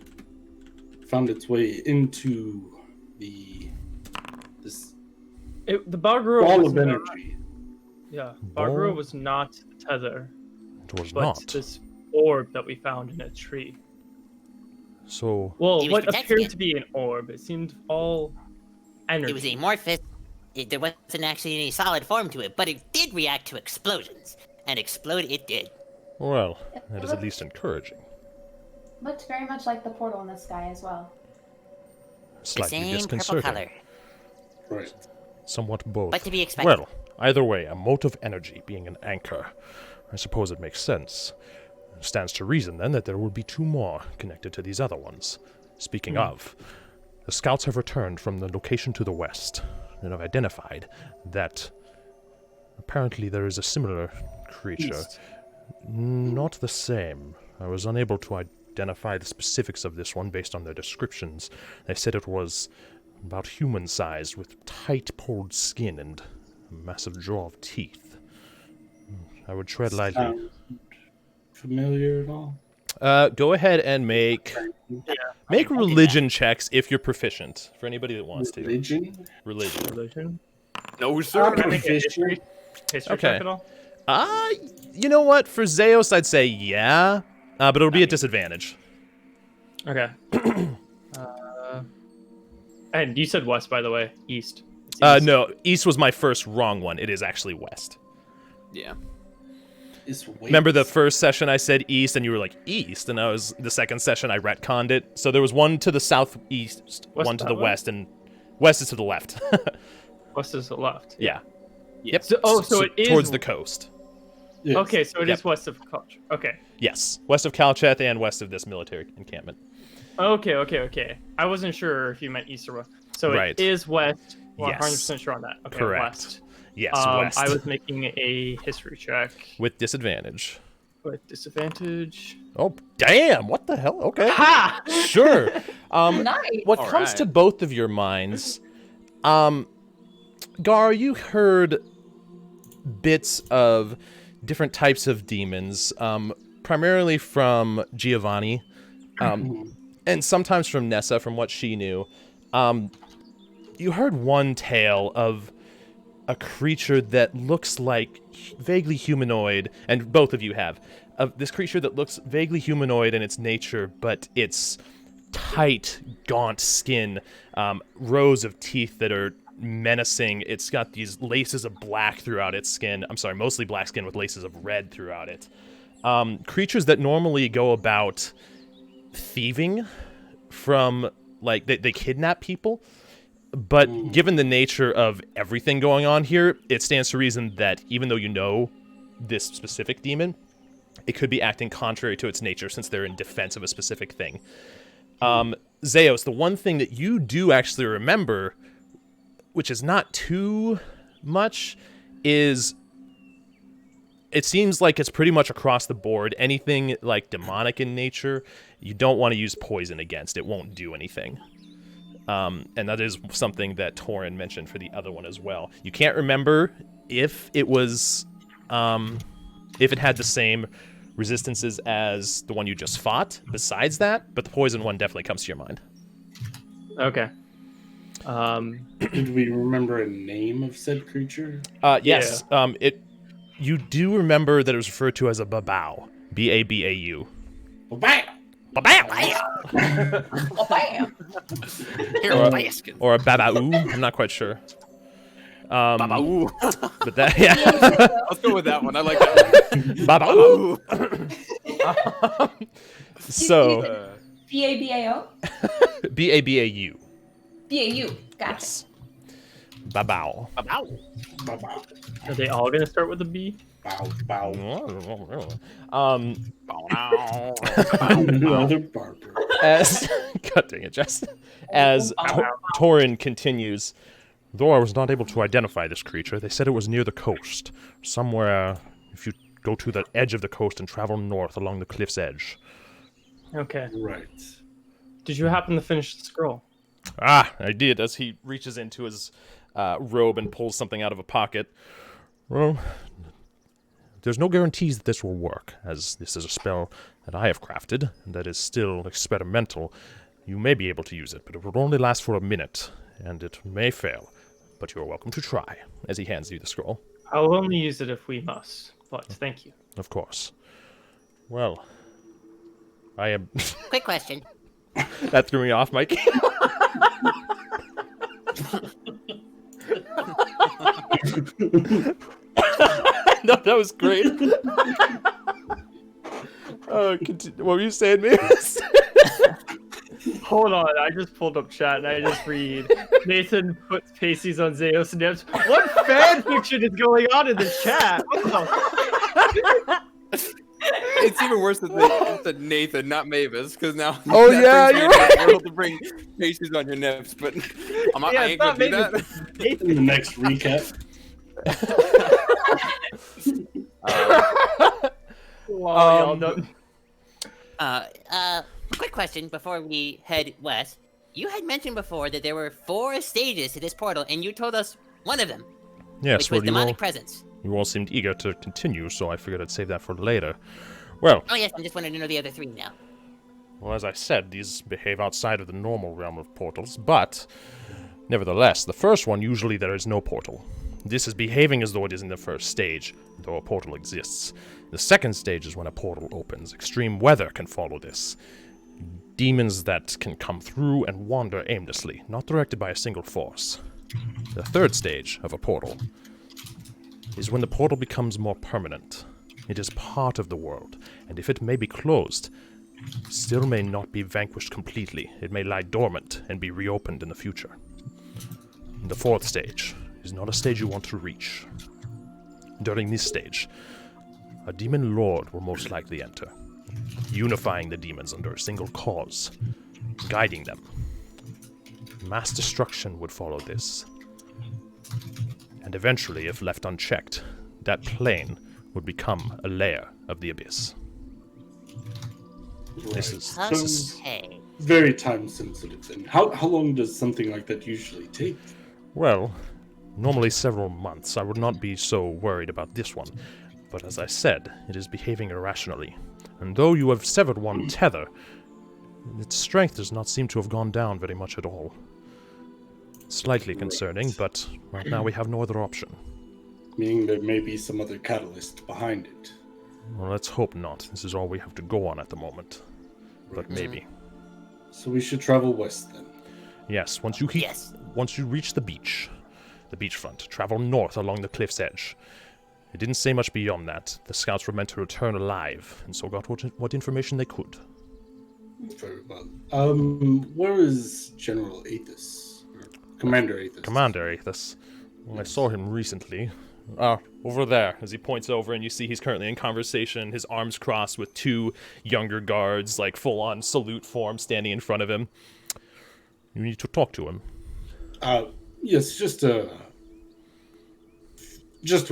found its way into this The Bagro ball was of not, energy. yeah, Ball? Bagro was not the tether, It was but not. this orb that we found in a tree. So, Well, He was what protecting appeared it. to be an orb. It seemed all energy. It was amorphous. There wasn't actually any solid form to it, but it did react to explosions. And explode it did. well, that is at least encouraging. Looked very much like the portal in the sky as well. The Slightly same purple disconcerting. color. Right. Somewhat both. But to be expected. Well, either way, a mote of energy being an anchor, I suppose it makes sense. It stands to reason, then, that there will be 2 more connected to these other ones. Speaking of, the scouts have returned from the location to the west, and have identified that apparently there is a similar creature. East. Not the same. I was unable to identify the specifics of this one based on their descriptions. They said it was about human-sized, with tight-pulled skin and a massive jaw of teeth. I would tread lightly. Sound familiar at all? Go ahead and make religion checks if you're proficient. For anybody that wants to. Religion? Religion. Religion. No, sir. Can I make a history Okay. check at all? You know what? For Zeos, I'd say yeah, but it'll be at disadvantage. Okay. And you said west, by the way. East. It's east. No, east was my first wrong one. It is actually west. Yeah. Is weight. Remember the first session I said east, and you were like, east? And the second session I retconned it. So there was one to the southeast, West one to that the way? west, and west is to the left. West is the left. Yeah. Yep. So it is towards the coast. Yes. Okay, so it is Yep. west of Calcheth. Okay. Yes, west of Calcheth and west of this military encampment. Okay. I wasn't sure if you meant east or west. So Right. it is west. Well, Yes. 100% sure on that. Okay, Correct. west. Yes, west. I was making a history check With disadvantage. with disadvantage. Oh, damn! What the hell? Okay. Ha! Sure. Nice. What All comes right. to both of your minds, Gar, you heard bits of different types of demons, primarily from Giovanni, and sometimes from Nessa, from what she knew. You heard one tale of a creature that looks like vaguely humanoid, and both of you have, of this creature that looks vaguely humanoid in its nature, but it's tight, gaunt skin, rows of teeth that are menacing. It's got these laces of black throughout its skin. I'm sorry, mostly black skin with laces of red throughout it. Creatures that normally go about thieving from, like, they kidnap people. But given the nature of everything going on here, it stands to reason that even though you know this specific demon, it could be acting contrary to its nature since they're in defense of a specific thing. Zeos, the one thing that you do actually remember, which is not too much, is it seems like it's pretty much across the board. Anything like demonic in nature, you don't want to use poison against. It won't do anything. And that is something that Torin mentioned for the other one as well. You can't remember if it was, if it had the same resistances as the one you just fought, besides that, but the poison one definitely comes to your mind. Okay. Did we remember a name of said creature? Yes, you do remember that it was referred to as a babau. B-A-B-A-U. Bam! Babau! Oh, bam. Or a babau, I'm not quite sure. Ooh. But that, yeah. Let's go with that one. I like that Babau! one. So, B-A-B-A-O? B-A-B-A-U. B-A-U. Gotcha. Yes. Babau. Bow, Are they all gonna start with a B? bow. Another barber. As God dang it, Jess. As Torin continues, though I was not able to identify this creature, they said it was near the coast, somewhere. If you go to the edge of the coast and travel north along the cliff's edge. Okay. Right. Did you happen to finish the scroll? Ah, I did. As he reaches into his robe and pulls something out of a pocket. Well, there's no guarantees that this will work, as this is a spell that I have crafted, and that is still experimental. You may be able to use it, but it will only last for a minute, and it may fail. But you are welcome to try, as he hands you the scroll. I'll only use it if we must, but thank you. Of course. Well, I am... Quick question. That threw me off, Mike. No, that was great. What were you saying, Mavis? Hold on, I just pulled up chat and I just read Nathan puts pasties on Zeus nips. What fan fiction is going on in the chat? What the It's even worse that they said Nathan, not Mavis, because now Oh, that yeah, brings me you're into right. the world to bring pasties on your nips, but I ain't gonna do that. In the next recap. Wow, y'all know. Quick question before we head west. You had mentioned before that there were 4 stages to this portal, and you told us one of them, Yes, which was well, demonic presence. you all seemed eager to continue, so I figured I'd save that for later. Well, Oh yes, I just wanted to know the other 3 now. as I said, these behave outside of the normal realm of portals, but nevertheless, the first one, usually there is no portal. This is behaving as though it is in the first stage, though a portal exists. The second stage is when a portal opens. Extreme weather can follow this. Demons that can come through and wander aimlessly, not directed by a single force. The third stage of a portal is when the portal becomes more permanent. It is part of the world, and if it may be closed, it still may not be vanquished completely. It may lie dormant and be reopened in the future. The fourth stage is not a stage you want to reach. During this stage, a demon lord will most likely enter, unifying the demons under a single cause, guiding them. Mass destruction would follow this. And eventually, if left unchecked, that plane would become a layer of the abyss. This is Okay. Very time sensitive then. How long does something like that usually take? well, normally several months. I would not be so worried about this one. But as I said, it is behaving irrationally. And though you have severed one tether, its strength does not seem to have gone down very much at all. Slightly concerning, but right now we have no other option. Meaning there may be some other catalyst behind it. Well, let's hope not. This is all we have to go on at the moment. But Right. maybe. So we should travel west then. Yes, once you reach the beachfront, travel north along the cliff's edge. It didn't say much beyond that. The scouts were meant to return alive, and so got what information they could. Very well. Where is General Aethys? Or Commander Aethys? Commander Aethys. Well, I saw him recently. Over there, as he points over, and you see he's currently in conversation, his arms crossed with 2 younger guards, like full-on salute form, standing in front of him. You need to talk to him. Yes, just a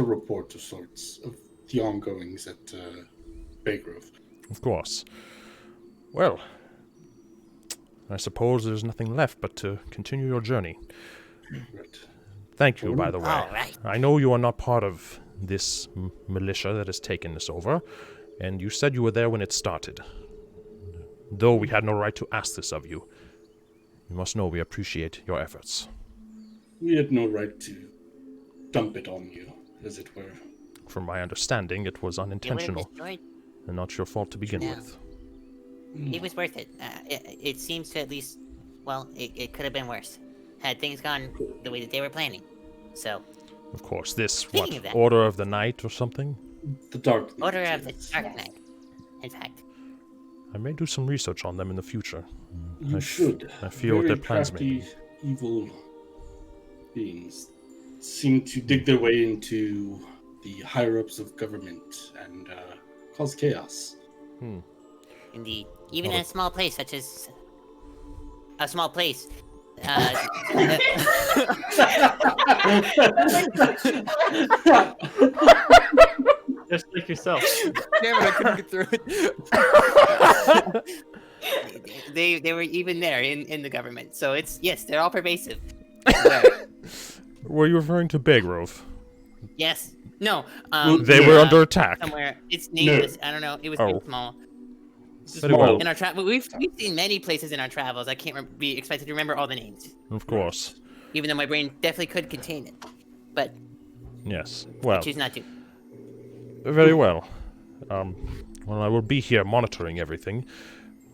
report of sorts of the ongoings at Baygrove. Of course. Well, I suppose there's nothing left but to continue your journey. Right. Thank you, by the way. All right. I know you are not part of this militia that has taken this over, and you said you were there when it started. Though we had no right to ask this of you, you must know we appreciate your efforts. We had no right to dump it on you, as it were. From my understanding, it was It would have unintentional destroyed. and not your fault to begin No. with. It was worth it. It seems to at least. Well, it could have been worse. Had things gone the way that they were planning. So, Of course, this, Speaking of that- Order of the Night or something? The Dark Knight, Order of the yes. Dark Yes. Knight. In fact, I may do some research on them in the future. You should. I feel what Very their plans may be. crafty, evil beings seem to dig their way into the higher-ups of government and cause chaos. indeed, even Well, in a small place such as a small place. Just like yourself. Damn it, I couldn't get through it. They were even there in the government. So yes, they're all pervasive. Were you referring to Baygrove? Yes. No. They were under attack. Somewhere. It's nameless. I don't know. It was pretty small. Very well. In our we've seen many places in our travels. I can't be expected to remember all the names. Of course. Even though my brain definitely could contain it, but Yes. Well. I choose not to. Very well. Well, I will be here monitoring everything.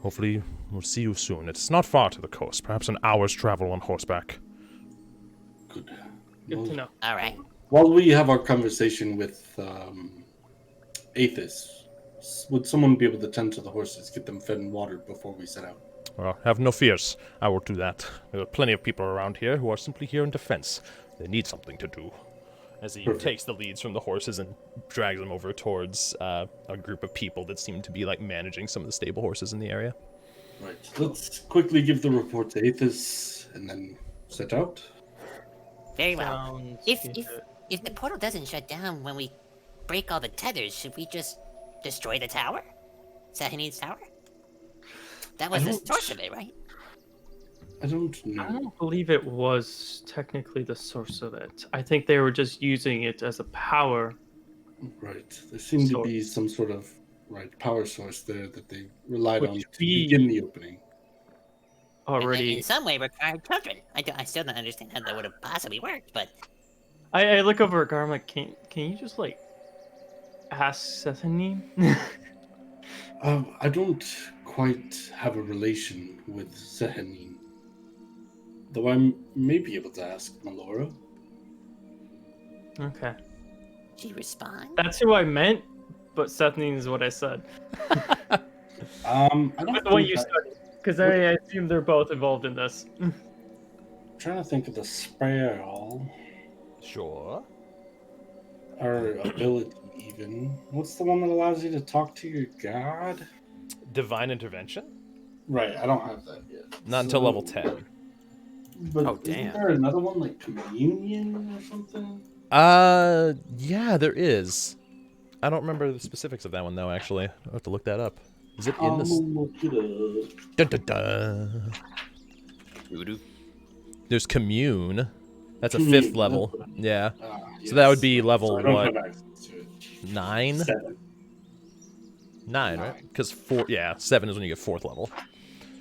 Hopefully, we'll see you soon. It's not far to the coast. Perhaps an hour's travel on horseback. Good. Good to know. All right. While we have our conversation with Aethys, would someone be able to tend to the horses, get them fed and watered before we set out? Well, have no fears. I will do that. There are plenty of people around here who are simply here in defense. They need something to do. As he takes the leads from the horses and drags them over towards a group of people that seem to be like managing some of the stable horses in the area. Right. Let's quickly give the report to Aethys and then set out. Very well. Sounds If good. if the portal doesn't shut down when we break all the tethers, should we just destroy the tower? Sahani's tower? That was the source of it, right? I don't I know. don't believe it was technically the source of it. I think they were just using it as a power. Right. There seemed to be some sort of power source there that they relied on to begin the opening. Already. In some way required children. I still don't understand how that would have possibly worked, but I look over at Gar, I'm like, can you just like ask Sethany? I don't quite have a relation with Sehanin. Though I may be able to ask Melora. Okay. she respond? That's who I meant, but Sethany is what I said. I don't With the way think you I- said it. Because I assume they're both involved in this. I'm trying to think of the spell Sure. or ability even. What's the one that allows you to talk to your god? Divine intervention? Right, I don't have that yet. Not until level 10. But Oh, isn't damn. there another one like communion or something? Yeah, there is. I don't remember the specifics of that one though. Actually, I'll have to look that up. Is it in this? Look it up. Dun, dun, dun. Voodoo. There's commune. That's a Commune, 5th level. that's what Yeah. Yes. So that would be level So I don't what? have access to it. 9? 7. 9, right? Because 7 is when you get 4th level.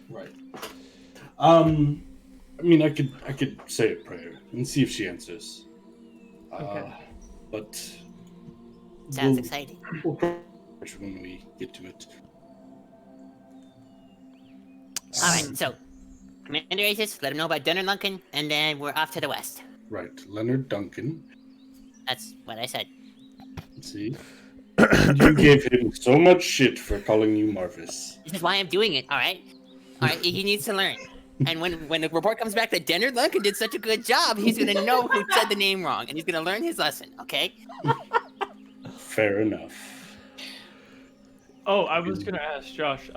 Right. I mean, I could say a prayer and see if she answers. Okay. But Sounds exciting. we'll cross when we get to it. All right, so Commander Aegis, let him know about Dunner Lunkin, and then we're off to the west. Right, Leonard Duncan. That's what I said. Let's see. You gave him so much shit for calling you Marvis. This is why I'm doing it. All right. He needs to learn. And when the report comes back that Dunner Lunkin did such a good job, he's gonna know who said the name wrong, and he's gonna learn his lesson. Okay. Fair enough. Oh, I was gonna ask Josh.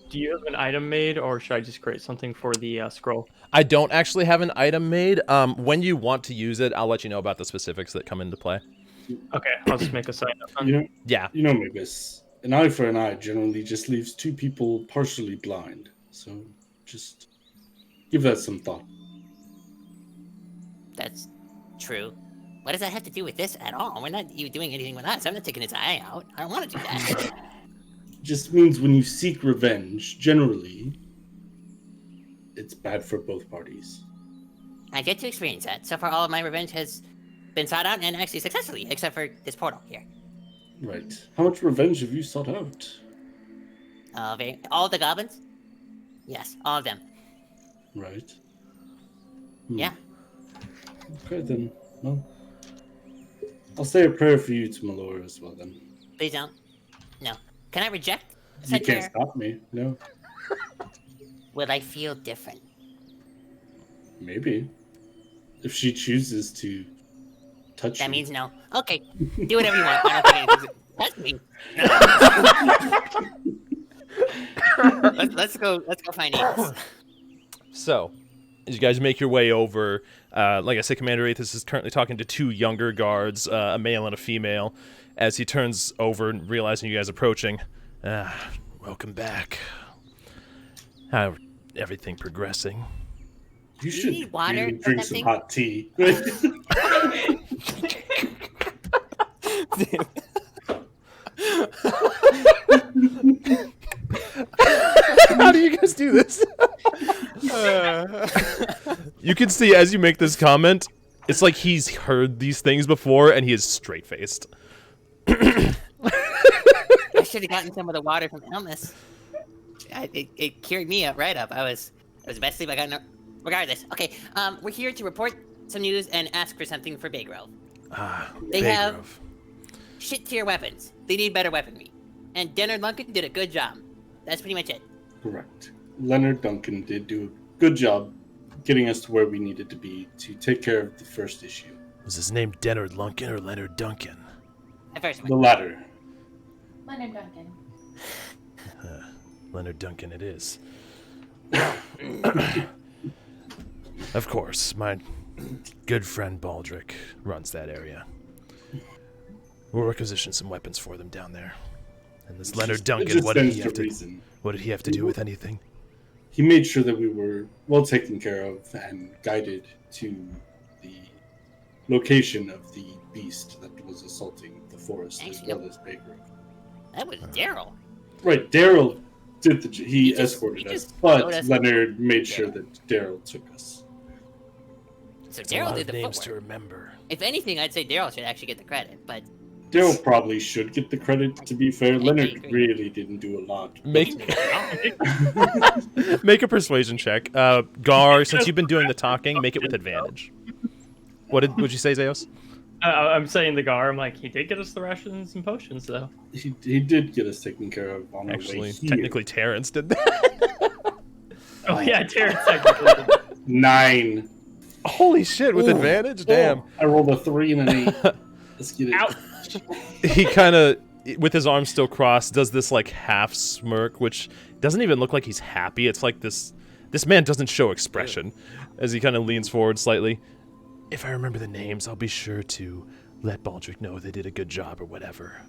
Do you have an item made, or should I just create something for the scroll? I don't actually have an item made. When you want to use it, I'll let you know about the specifics that come into play. Okay, I'll just make a sign up. Yeah. You know, Magus, an eye for an eye generally just leaves two people partially blind. So just give that some thought. That's true. What does that have to do with this at all? We're not you doing anything with us. I'm not taking his eye out. I don't want to do that. Just means when you seek revenge, generally, it's bad for both parties. I get to experience that. So far, all of my revenge has been sought out and actually successfully, except for this portal here. Right. How much revenge have you sought out? All the goblins? Yes, all of them. Right. Yeah. Okay then. Well, I'll say a prayer for you to Melora as well then. Please don't. No. Can I reject You said can't prayer? stop me. No. Will I feel different? Maybe. If she chooses to touch That you. means no. Okay, do whatever you want. I don't think anything's... That's me. Let's go find Aegis. So, as you guys make your way over, like I said, Commander Aethys is currently talking to 2 younger guards, a male and a female, as he turns over and realizing you guys approaching. Welcome back. How everything progressing? You should need water really or drink some something? hot tea. How do you guys do this? You can see as you make this comment, it's like he's heard these things before and he is straight-faced. I should have gotten some of the water from Elmas. It cured me up right up. I was the best sleep I got. Regardless, okay. We're here to report some news and ask for something for Baygrove. They have shit tier weapons. They need better weaponry. And Leonard Lunkin did a good job. That's pretty much it. Correct. Leonard Duncan did do a good job getting us to where we needed to be to take care of the first issue. Was his name Leonard Lunkin or Leonard Duncan? The first one. The latter. Leonard Duncan. Leonard Duncan it is. Of course, my good friend Baldric runs that area. We'll requisition some weapons for them down there. And this Leonard Duncan, what did he have to do with anything? He made sure that we were well taken care of and guided to the location of the beast that was assaulting the forest as well as Baygrove. That was Daryl. Right, Daryl did he just escorted us, showed but us Leonard made sure that Daryl took us. So It's a lot Daryl of did the names to footwork. remember. If anything, I'd say Daryl should actually get the credit, but Daryl probably should get the credit, to be fair. Leonard agree. really didn't do a lot. Make a persuasion check. Gar, since you've been doing the talking, make it with advantage. Would you say, Zeos? I'm saying the Gar. I'm like, he did get us the rations and potions, though. He did get us taken care of on our way Actually, here. technically Terrence did that. Oh yeah, Terrence technically. 9. Holy shit, with advantage? Damn. I rolled a 3 and an 8. Let's get it. Ouch. He kind of, with his arms still crossed, does this like half smirk, which doesn't even look like he's happy. It's like this man doesn't show expression as he kind of leans forward slightly. If I remember the names, I'll be sure to let Baldric know they did a good job or whatever.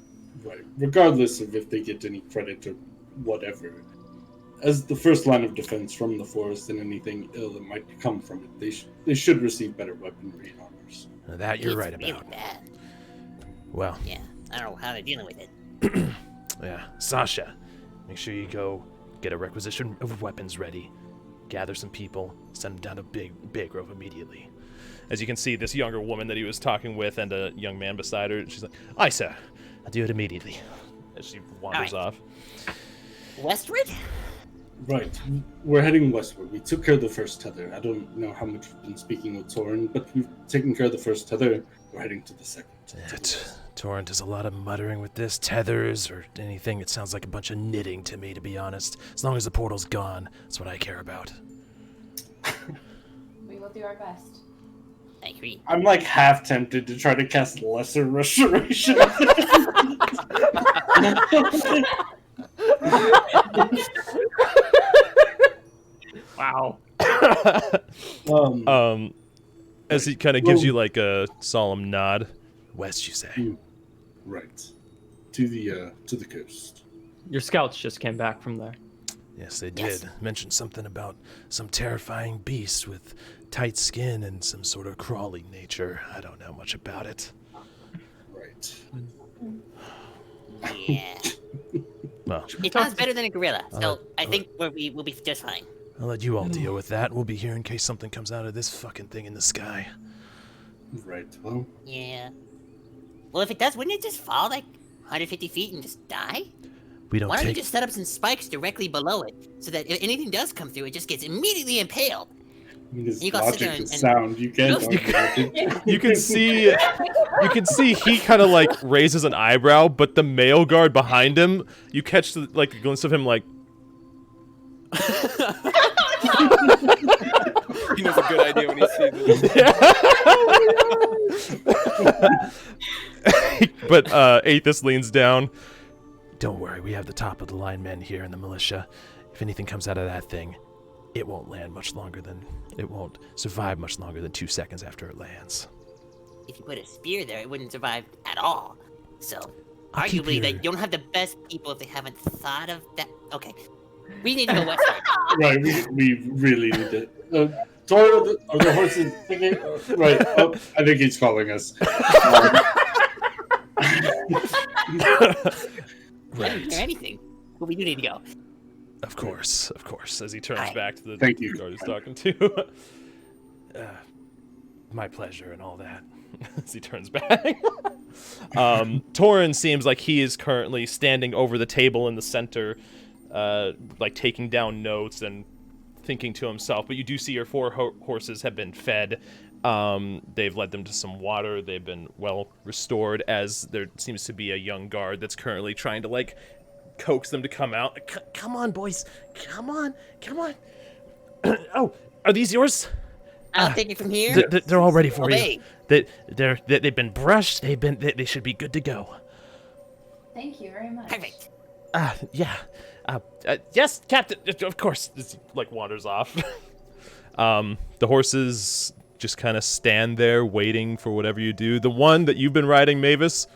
Right. Regardless of if they get any credit or whatever. As the first line of defense from the forest and anything ill that might come from it, they should receive better weaponry and armors. Now that you're it's right really about. bad. Well, Yeah, I don't know how they're dealing with it. yeah. Sasha, make sure you go get a requisition of weapons ready. Gather some people, send them down to Baygrove immediately. As you can see, this younger woman that he was talking with and a young man beside her, she's like, "Aye, sir. I'll do it immediately." As she wanders All right. off. Westward? Right. We're heading westward. We took care of the first tether. I don't know how much we've been speaking with Torin, but we've taken care of the first tether. We're heading to the second. Torrent does a lot of muttering with this. Tethers or anything. It sounds like a bunch of knitting to me, to be honest. As long as the portal's gone, that's what I care about. We will do our best. I agree. I'm like half tempted to try to cast Lesser Restoration. Wow. As he kind of gives you like a solemn nod. West, you say? Right. To the coast. Your scouts just came back from there. Yes, they did. Yes. Mentioned something about some terrifying beast with tight skin and some sort of crawly nature. I don't know much about it. Right. Yeah. Well, It sounds better than a gorilla, so I I'll- think we'll be just fine. I'll let you all deal with that. We'll be here in case something comes out of this fucking thing in the sky. Right. Well, Yeah. Well, if it does, wouldn't it just fall like 150 feet and just die? We don't Why don't you take... just set up some spikes directly below it, so that if anything does come through, it just gets immediately impaled? I mean, this You gotta sit there logic is and- sound. You can't. You argue with it. You can see he kind of like raises an eyebrow, but the male guard behind him, you catch the, like a glimpse of him like, He knows a good idea when he sees it. but Aethys leans down. Don't worry, we have the top of the line men here in the militia. If anything comes out of that thing, it won't survive much longer than 2 seconds after it lands. If you put a spear there, it wouldn't survive at all. So, I'll keep arguably, your- they don't have the best people if they haven't thought of that. Okay, we need to go westward. Right. We really need to. Tor, are the horses thinking? Right. Oh, I think he's calling us. I didn't hear anything, but we do need to go. Of course, as he turns Aye. back to the Thank you. guard he's talking to. My pleasure and all that. As he turns back. Torin seems like he is currently standing over the table in the center, like taking down notes and thinking to himself. But you do see your 4 horses have been fed. They've led them to some water. They've been well restored, as there seems to be a young guard that's currently trying to, like, coax them to come out. Come on, boys. Come on. Oh, are these yours? I'll take it from here. They're all ready for Obey. you. They've been brushed. They should be good to go. Thank you very much. Perfect. Yeah. Yes, Captain. Of course. This, like, wanders off. The horses just kind of stand there waiting for whatever you do. The one that you've been riding, Mavis,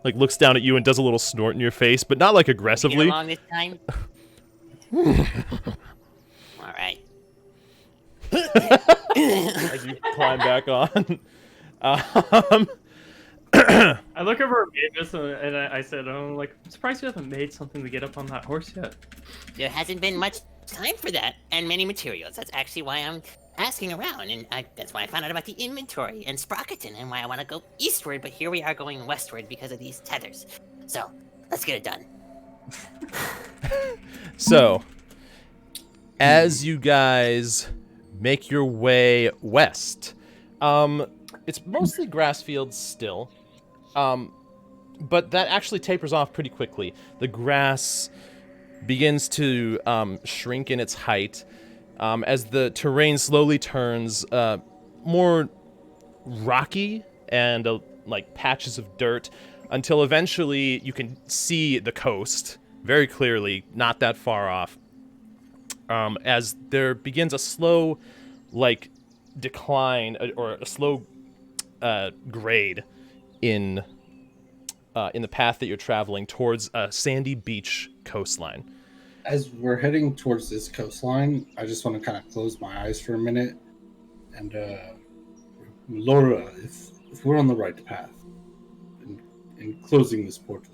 like, looks down at you and does a little snort in your face, but not like aggressively. Get along this time. All right. As you climb back on. I look over at Mavis and I said, I'm surprised you haven't made something to get up on that horse yet. There hasn't been much time for that, and many materials. That's actually why I'm asking around, and that's why I found out about the inventory and Sprocketon, and why I want to go eastward, but here we are going westward because of these tethers. So, let's get it done. So, as you guys make your way west, it's mostly grass fields still, but that actually tapers off pretty quickly. The grass begins to shrink in its height as the terrain slowly turns more rocky and like patches of dirt, until eventually you can see the coast very clearly, not that far off, as there begins a slow, like, decline or a slow grade in the path that you're traveling towards a sandy beach coastline. As we're heading towards this coastline, I just want to kind of close my eyes for a minute. And, Laura, if we're on the right path in closing this portal,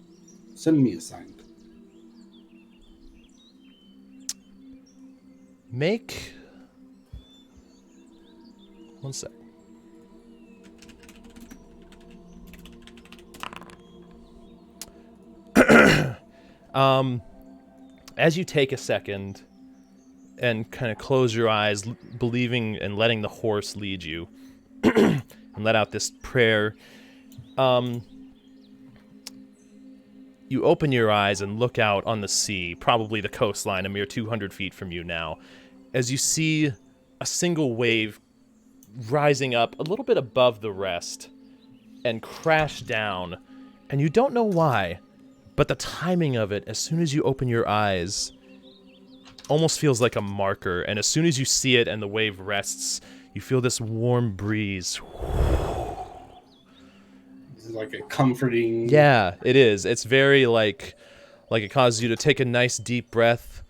send me a sign. Make... one sec. As you take a second and kind of close your eyes, believing and letting the horse lead you, and let out this prayer, you open your eyes and look out on the sea, probably the coastline, a mere 200 feet from you now, as you see a single wave rising up a little bit above the rest and crash down, and you don't know why, but the timing of it, as soon as you open your eyes, almost feels like a marker, and as soon as you see it and the wave rests, you feel this warm breeze. This is like a comforting... Yeah, it is. It's very like it causes you to take a nice deep breath.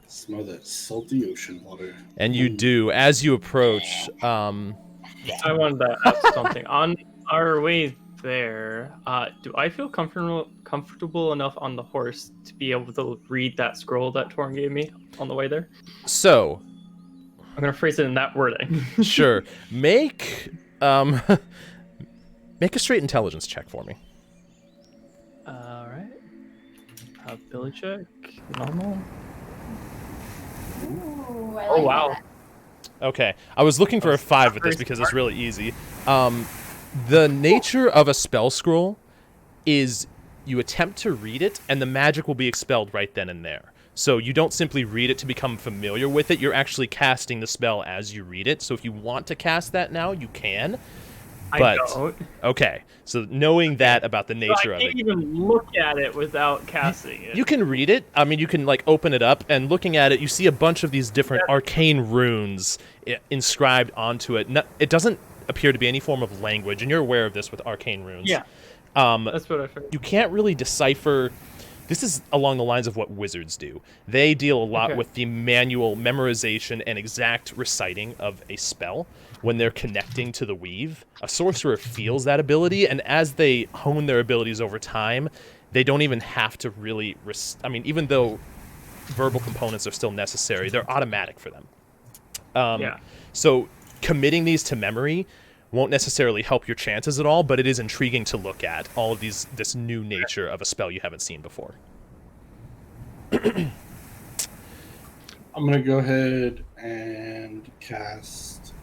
Smell that salty ocean water. And you do. As you approach, I wanted to ask something. On our way there, do I feel comfortable enough on the horse to be able to read that scroll that Torn gave me on the way there? So, I'm gonna phrase it in that wording. sure. Make make a straight intelligence check for me. All right. Ability check. Normal. Ooh, I Oh like wow. that. Okay. I was looking for a 5 with this because it's really easy. The nature of a spell scroll is you attempt to read it, and the magic will be expelled right then and there. So you don't simply read it to become familiar with it. You're actually casting the spell as you read it. So if you want to cast that now, you can. But, I don't. okay. So knowing that about the nature So I of can't it. even look at it without casting it. You can read it. I mean, you can, like, open it up, and looking at it, you see a bunch of these different arcane runes inscribed onto it. It doesn't appear to be any form of language, and you're aware of this with arcane runes. Yeah. That's what I figured. You can't really decipher This is along the lines of what wizards do. They deal a lot Okay. with the manual memorization and exact reciting of a spell when they're connecting to the weave. A sorcerer feels that ability, and as they hone their abilities over time, they don't even have to really... even though verbal components are still necessary, they're automatic for them. Yeah. So committing these to memory won't necessarily help your chances at all, but it is intriguing to look at all of this new nature of a spell you haven't seen before. I'm gonna go ahead and cast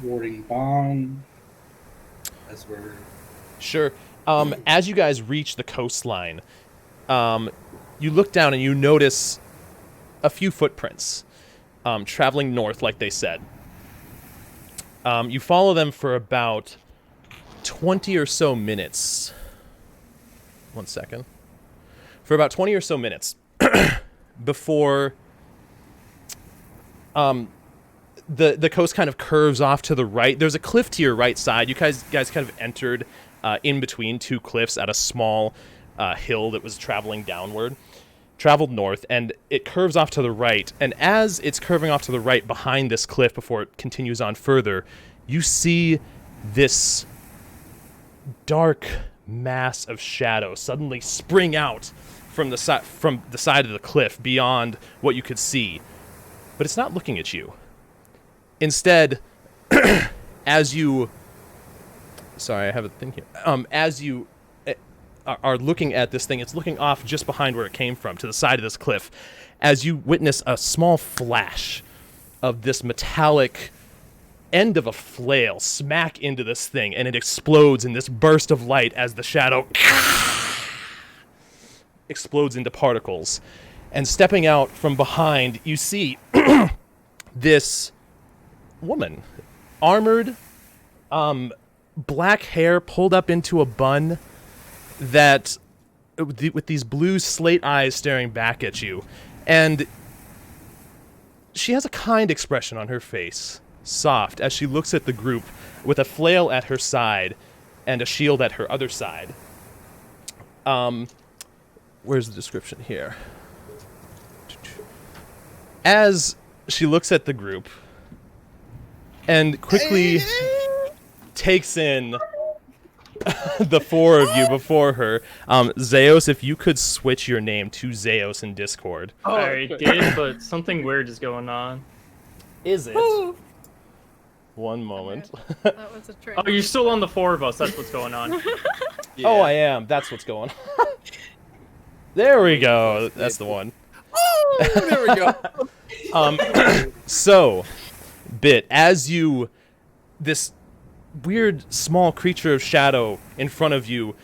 Warding Bond as we're... Sure. As you guys reach the coastline, you look down and you notice a few footprints traveling north, like they said. You follow them for about 20 or so minutes. One second. For about 20 or so minutes before the coast kind of curves off to the right. There's a cliff to your right side. You guys kind of entered in between two cliffs at a small hill that was traveled north, and it curves off to the right. And as it's curving off to the right behind this cliff before it continues on further, you see this dark mass of shadow suddenly spring out from the side of the cliff beyond what you could see. But it's not looking at you. Instead, as you... Sorry, I have a thing here. As you are looking at this thing, it's looking off just behind where it came from, to the side of this cliff, as you witness a small flash of this metallic end of a flail smack into this thing, and it explodes in this burst of light as the shadow explodes into particles. And stepping out from behind, you see this woman, armored, black hair pulled up into a bun, that with these blue slate eyes staring back at you, and she has a kind expression on her face, soft, as she looks at the group with a flail at her side and a shield at her other side. Where's the description here? As she looks at the group and quickly takes in the four of you before her. Zeos, if you could switch your name to Zeos in Discord. Oh, I did, but something weird is going on. Is it? One moment. That was a trick. Oh, you're still on the four of us. That's what's going on. Yeah. Oh, I am. That's what's going on. There we go. That's the one. There we go. So, Bit, as you... This weird small creature of shadow in front of you,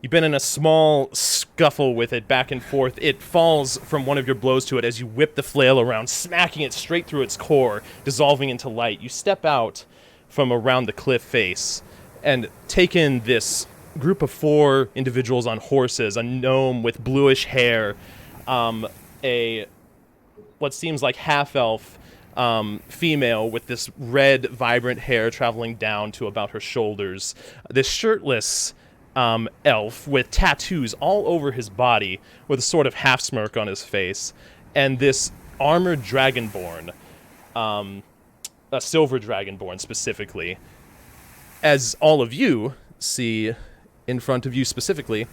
you've been in a small scuffle with it back and forth. It falls from one of your blows to it as you whip the flail around, smacking it straight through its core, dissolving into light. You step out from around the cliff face and take in this group of four individuals on horses, a gnome with bluish hair, a what seems like half-elf female with this red, vibrant hair traveling down to about her shoulders, this shirtless elf with tattoos all over his body with a sort of half smirk on his face, and this armored dragonborn, a silver dragonborn specifically. As all of you see in front of you specifically,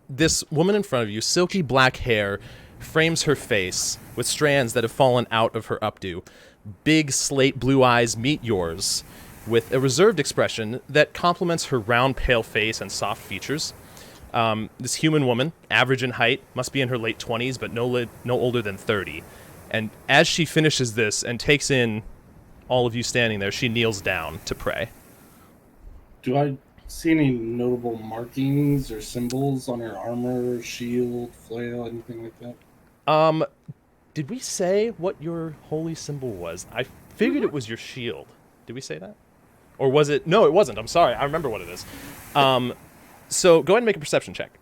this woman in front of you, silky black hair, frames her face with strands that have fallen out of her updo. Big slate blue eyes meet yours with a reserved expression that complements her round pale face and soft features. This human woman, average in height, must be in her late 20s, but no older than 30. And as she finishes this and takes in all of you standing there, she kneels down to pray. Do I see any notable markings or symbols on her armor, shield, flail, anything like that? Did we say what your holy symbol was? I figured it was your shield. Did we say that? Or was it? No, it wasn't. I'm sorry. I remember what it is. So go ahead and make a perception check.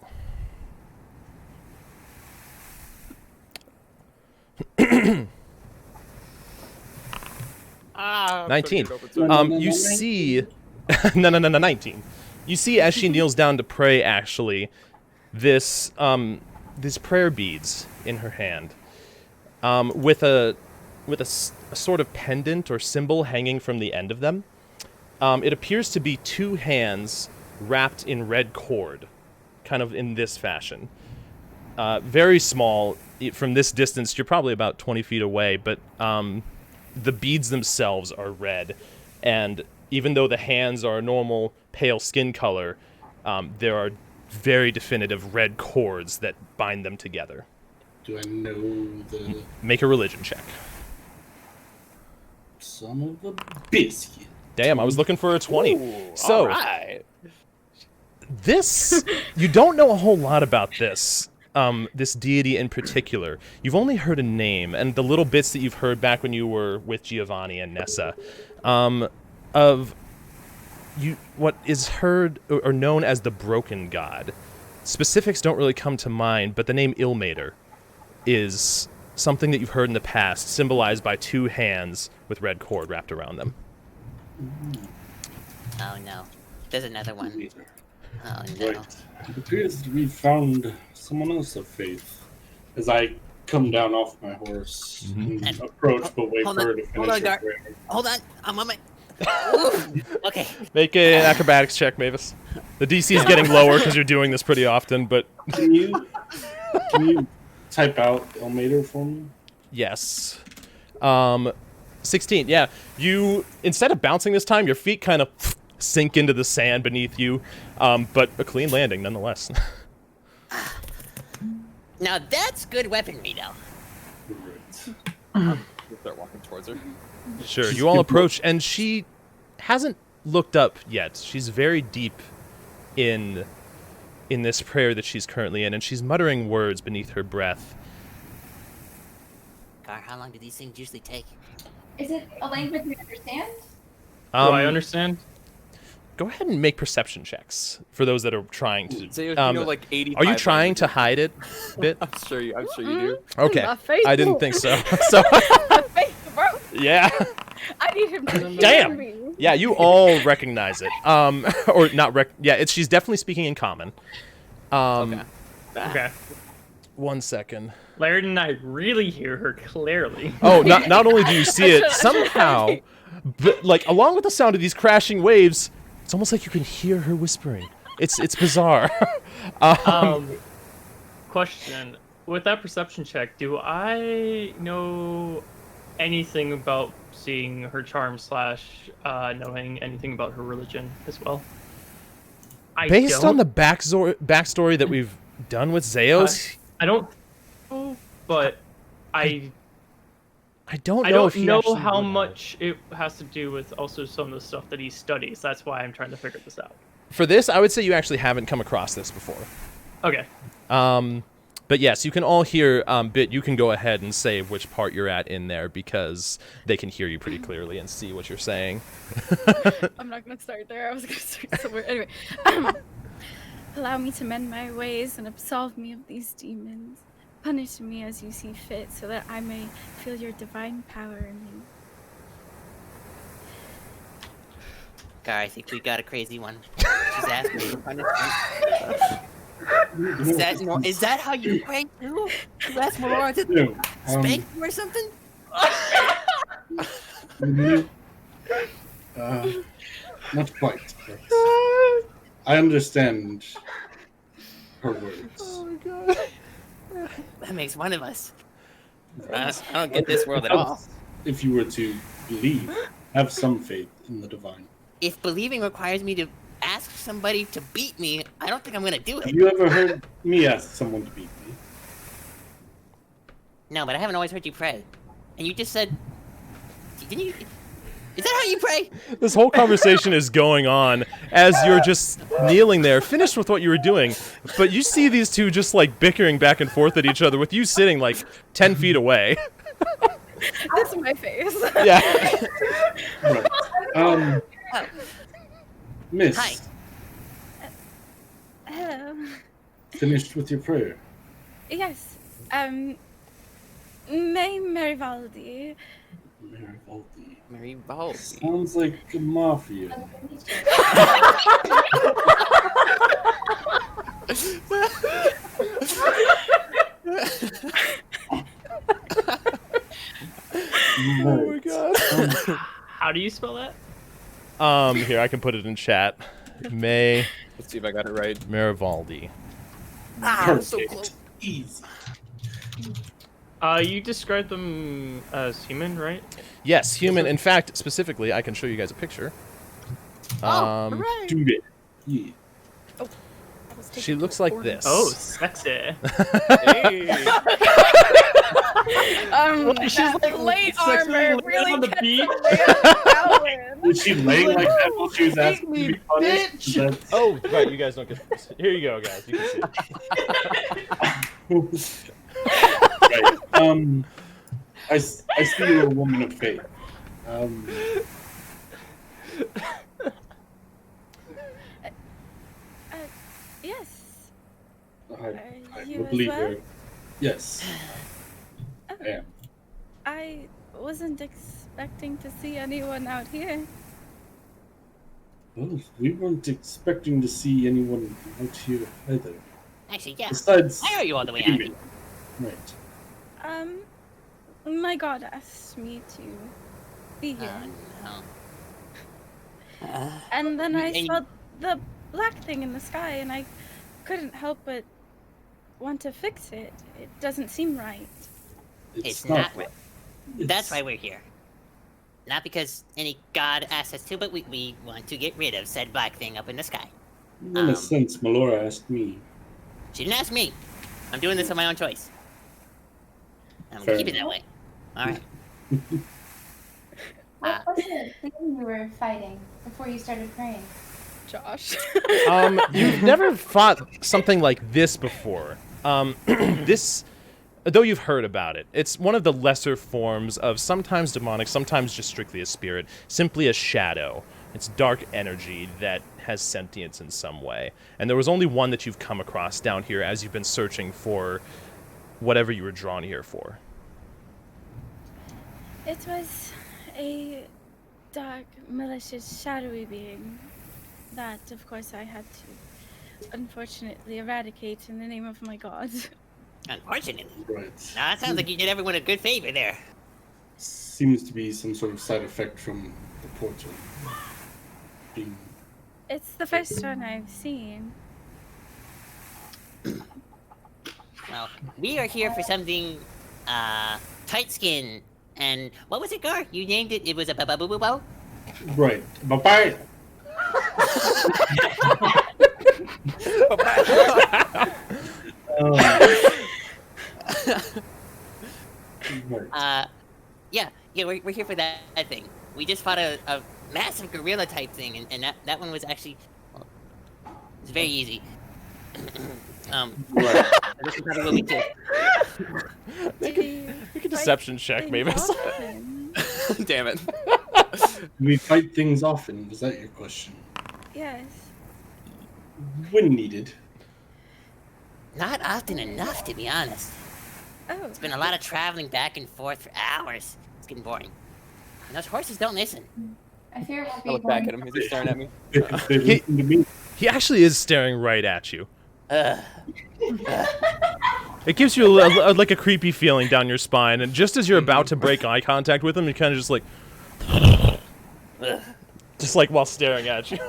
Ah, 19. No, You see... No, 19. You see as she kneels down to pray, actually, these prayer beads in her hand, with a sort of pendant or symbol hanging from the end of them. It appears to be two hands wrapped in red cord, kind of in this fashion. Very small. From this distance, you're probably about 20 feet away, but the beads themselves are red. And even though the hands are a normal pale skin color, there are very definitive red cords that bind them together. Do I know the Make a religion check. son of a biscuit? Damn, I was looking for a 20. Ooh, So, all right. this, you don't know a whole lot about this. This deity in particular. You've only heard a name, and the little bits that you've heard back when you were with Giovanni and Nessa, of what is heard or known as the Broken God. Specifics don't really come to mind, but the name Ilmater is something that you've heard in the past, symbolized by two hands with red cord wrapped around them. Oh no. There's another one. Oh no. Right. It appears that we found someone else of faith. As I come down off my horse and approach, but wait Hold for on, her to hold finish on, her Gar- prayer. Hold on. I'm on my. Ooh, okay. Make an acrobatics check, Mavis. The DC is getting lower because you're doing this pretty often, but Can you type out Elmater for me? yes. 16, yeah. You, instead of bouncing this time, your feet kind of sink into the sand beneath you, but a clean landing nonetheless. Now that's good weaponry, though. Right. We'll start walking towards her. Sure, you all approach, and she hasn't looked up yet. She's very deep in this prayer that she's currently in, and she's muttering words beneath her breath. Gar, how long do these things usually take? Is it a language we understand? Do I understand? Go ahead and make perception checks for those that are trying to. So you know, like 85 Are you trying to languages. hide it a bit? I'm sure you do. Okay, My face, I didn't think so. So, My face, bro. yeah. I need him to hear Damn. me. Yeah, you all recognize it. Or not yeah, she's definitely speaking in common. Okay. Okay. 1 second. Laird and I really hear her clearly. Oh, not only do you see it, I should somehow, hide. but, like, along with the sound of these crashing waves, it's almost like you can hear her whispering. It's bizarre. Question. With that perception check, do I know anything about seeing her charm / knowing anything about her religion as well? Based on the backstory that we've done with Zeos, I don't know, but I don't know. I don't if he know actually how would have. much it has to do with also some of the stuff that he studies. That's why I'm trying to figure this out. For this, I would say you actually haven't come across this before. Okay. But yes, you can all hear. Bit, you can go ahead and say which part you're at in there because they can hear you pretty clearly and see what you're saying. I'm not gonna start there. I was gonna start somewhere. Anyway, allow me to mend my ways and absolve me of these demons. Punish me as you see fit, so that I may feel your divine power in me. Gar, I think we got a crazy one. She's asking for punishment. Is that how you pray too? You ask Melora to No, spank you or something? not quite. But I understand her words. That makes one of us. I don't get this world at all. If you were to believe, have some faith in the divine. If believing requires me to ask somebody to beat me, I don't think I'm gonna do Have it. you ever heard me ask someone to beat me? No, but I haven't always heard you pray. And you just said, didn't you? Is that how you pray? This whole conversation is going on as you're just kneeling there, finished with what you were doing. But you see these two just like bickering back and forth at each other with you sitting like 10 feet away. This is my face. Yeah. Right. Miss, Hi. Hello. finished with your prayer. Yes. May Marivaldi. Marivaldi. Mary Balls. Sounds like a mafia. Oh my god. How do you spell that? Here, I can put it in chat. May Let's see if I got it right. Marivaldi. Perfect. Easy. You described them as human, right? Yes, human. In fact, specifically, I can show you guys a picture. Hooray! Do it. Yeah. She looks like this. Oh, sexy. Hey. She's That like plate sexily armor laying really on the gets beach. a man going. Was she laying like that while she was asking me, to be punished? bitch! Oh, right, you guys don't get this. Here you go, guys. You can see it. Right. I see you're a woman of faith. Yes. I you will as believe well? her. Yes, I am. I wasn't expecting to see anyone out here. Well, we weren't expecting to see anyone out here either. Actually, yeah. Besides, Why are you all the way out human. here? Right. My god asked me to be here. Oh, no. And then I and- saw the black thing in the sky, and I couldn't help but want to fix it. It doesn't seem right. It's not right. It's- That's why we're here. Not because any god asked us to, but we want to get rid of said black thing up in the sky. In a sense, Melora asked me. She didn't ask me. I'm doing this on my own choice. I'm Fair gonna keep it that way. Alright. What was the thing you were fighting before you started praying? Josh. You've never fought something like this before. This, though you've heard about it, it's one of the lesser forms of sometimes demonic, sometimes just strictly a spirit, simply a shadow. It's dark energy that has sentience in some way. And there was only one that you've come across down here as you've been searching for whatever you were drawn here for. It was a dark, malicious, shadowy being that, of course, I had to unfortunately eradicate in the name of my god. Unfortunately. Right. Now that sounds like you did everyone a good favor there. Seems to be some sort of side effect from the portal. Being It's the first one I've seen. Well, we are here for something, tight skin. And what was it, Gar? You named it. It was a ba-ba-boo-boo-bo? right. Bye-bye. Right. Yeah, we're here for that thing. We just fought a massive gorilla type thing, and that one was actually, well, it's very easy. Right. This is probably what we did. Make a deception check, maybe. Damn it. Do we fight things often? Was that your question? Yes. When needed. Not often enough, to be honest. Oh. It's been a lot of traveling back and forth for hours. It's getting boring. And those horses don't listen. I fear it won't I be look back boring. at him. Is he staring at me? They listen to me. He actually is staring right at you. Ugh. It gives you like a creepy feeling down your spine, and just as you're about to break eye contact with him, you kind of just like, just like while staring at you.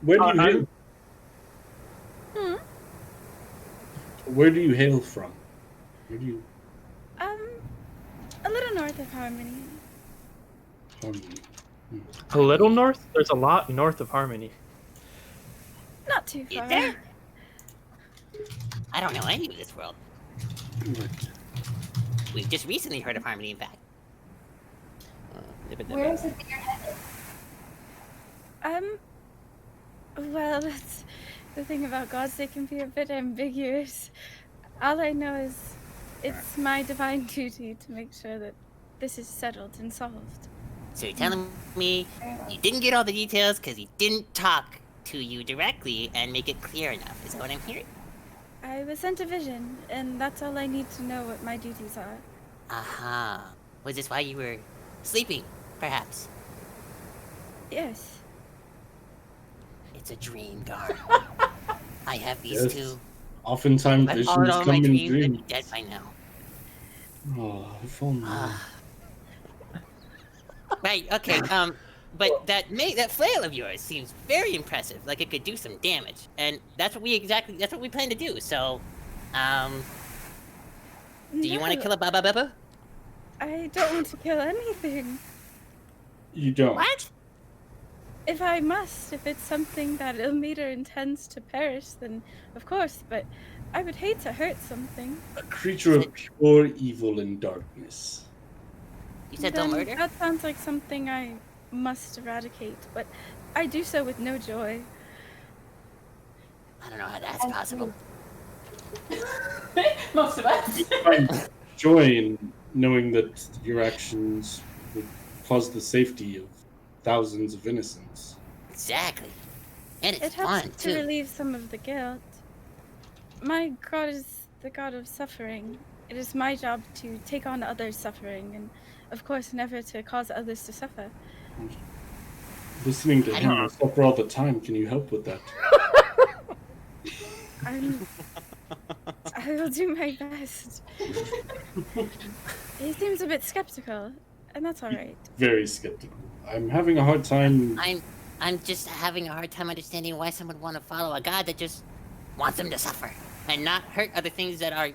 Where do you hail? Hmm? Where do you hail from? Where do you? A little north of Harmony. Harmony. A little north? There's a lot north of Harmony. Not too Is far. there? I don't know any of this world. Right. We've just recently heard of Harmony, in fact. Where is it that you're headed? Well, that's the thing about gods, they can be a bit ambiguous. All I know is it's my divine duty to make sure that this is settled and solved. So you're telling me you didn't get all the details because he didn't talk to you directly and make it clear enough. Is that what I'm hearing? I was sent a vision, and that's all I need to know what my duties are. Aha. Was this why you were sleeping, perhaps? Yes. It's a dream, Gar. I have these Yes. two. Oftentimes I visions followed all my come in dreams. They'd dreams. be dead by now. Oh, if only. Right. Okay. But that flail of yours seems very impressive. Like it could do some damage, and that's what we plan to do. So, do you want to No, kill a Baba Baba? I don't want to kill anything. You don't. What? If I must, if it's something that Ilmater intends to perish, then of course, but I would hate to hurt something. A creature of pure evil and darkness. You said Then don't murder? That sounds like something I must eradicate, but I do so with no joy. I don't know how that's possible. Most of us. You find joy in knowing that your actions would cause the safety of thousands of innocents. Exactly. And it's It helps fun to too. relieve some of the guilt. My god is the god of suffering. It is my job to take on others' suffering, and of course, never to cause others to suffer. Listening to him, I suffer all the time. Can you help with that? I will do my best. He seems a bit skeptical, and that's all right. Very skeptical. I'm having a hard time. I'm just having a hard time understanding why someone would want to follow a god that just wants them to suffer and not hurt other things that are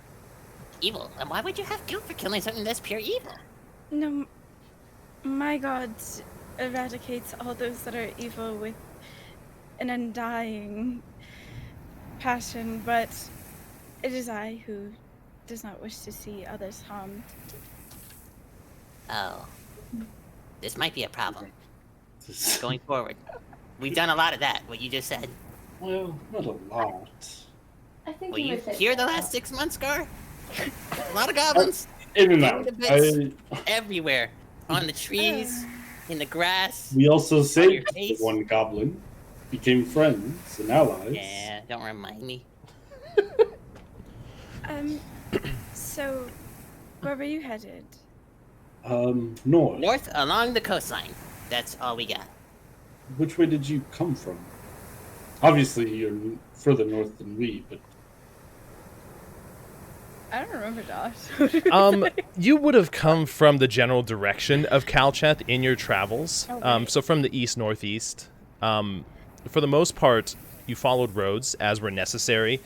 evil. And why would you have guilt for killing something that's pure evil? No, my god eradicates all those that are evil with an undying passion, but it is I who does not wish to see others harmed. Oh. This might be a problem going forward. We've done a lot of that, what you just said. Well, not a lot. I think Were he you would fit here the that. last 6 months, Gar? A lot of goblins In and out. Bits. everywhere. On the trees, in the grass. We also your saved the face. one goblin, became friends and allies. Yeah, don't remind me. So, where were you headed? North. North along the coastline. That's all we got. Which way did you come from? Obviously, you're further north than we, but I don't remember, Josh. You would have come from the general direction of Calcheth in your travels. right. So from the east-northeast. For the most part, you followed roads as were necessary.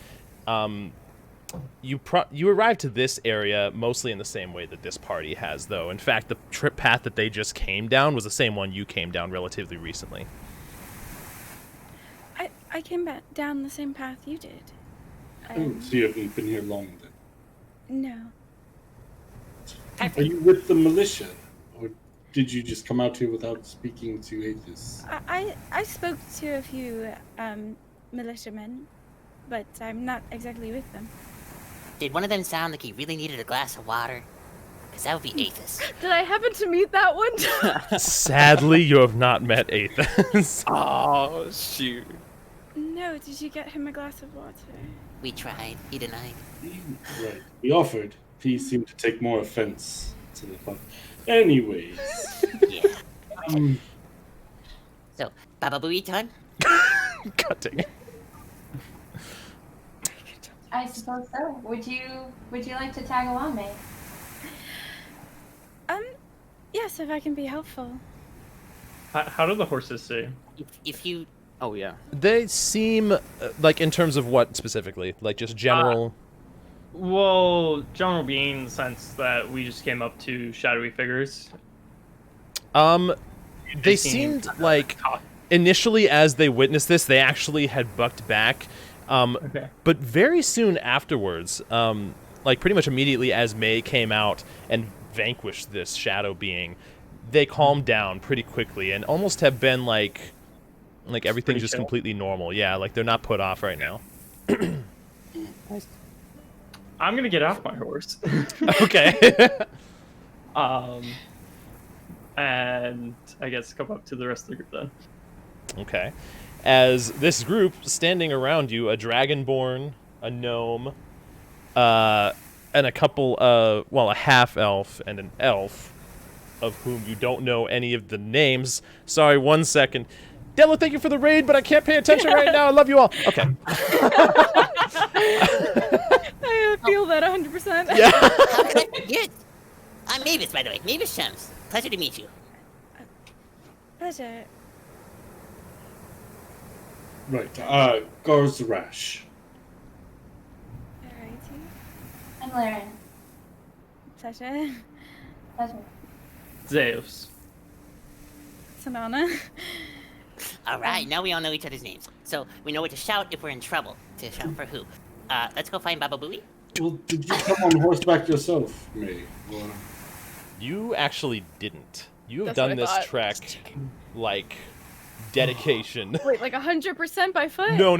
You arrived to this area mostly in the same way that this party has, though. In fact, the trip path that they just came down was the same one you came down relatively recently. I came back down the same path you did. so you haven't been here long then. No. Are you with the militia? Or did you just come out here without speaking to Athos? I spoke to a few militiamen, but I'm not exactly with them. Did one of them sound like he really needed a glass of water? Because that would be Athos. Did I happen to meet that one? Sadly, you have not met Athos. Oh, shoot. No, did you get him a glass of water? We tried. He denied. Right. We offered. He seemed to take more offense to the thought. Anyways. Yeah. um, So, Baba Booey time? Cutting. I suppose so. Would you like to tag along, May? Yes, if I can be helpful. How do the horses see? If you... Oh, yeah. They seem, like, in terms of what specifically? Like, just general... Well, general being in the sense that we just came up to shadowy figures. They seemed like, initially as they witnessed this, they actually had bucked back. Okay. But very soon afterwards, like pretty much immediately as May came out and vanquished this shadow being, they calmed down pretty quickly and almost have been like everything's pretty just chill. completely normal. Yeah, like they're not put off right now. I'm gonna get off my horse. Okay. And I guess come up to the rest of the group then. Okay. As this group standing around you, a dragonborn, a gnome, and a couple a half elf and an elf, of whom you don't know any of the names. Sorry, 1 second. Della, thank you for the raid, but I can't pay attention right now. I love you all. Okay. I feel that 100%. Yeah. How can I forget? I'm Mavis, by the way. Mavis Shums. Pleasure to meet you. Pleasure. Right. Gar's Rash. Alrighty. I'm Laren. Pleasure. Pleasure. Zeus. Sanana. All right, now we all know each other's names. So we know what to shout if we're in trouble. To shout for who. Let's go find Baba Booey. Well, did you come on horseback yourself, May? Or... You actually didn't. You have That's what done I this thought. trek like dedication. Wait, like 100% by foot? No.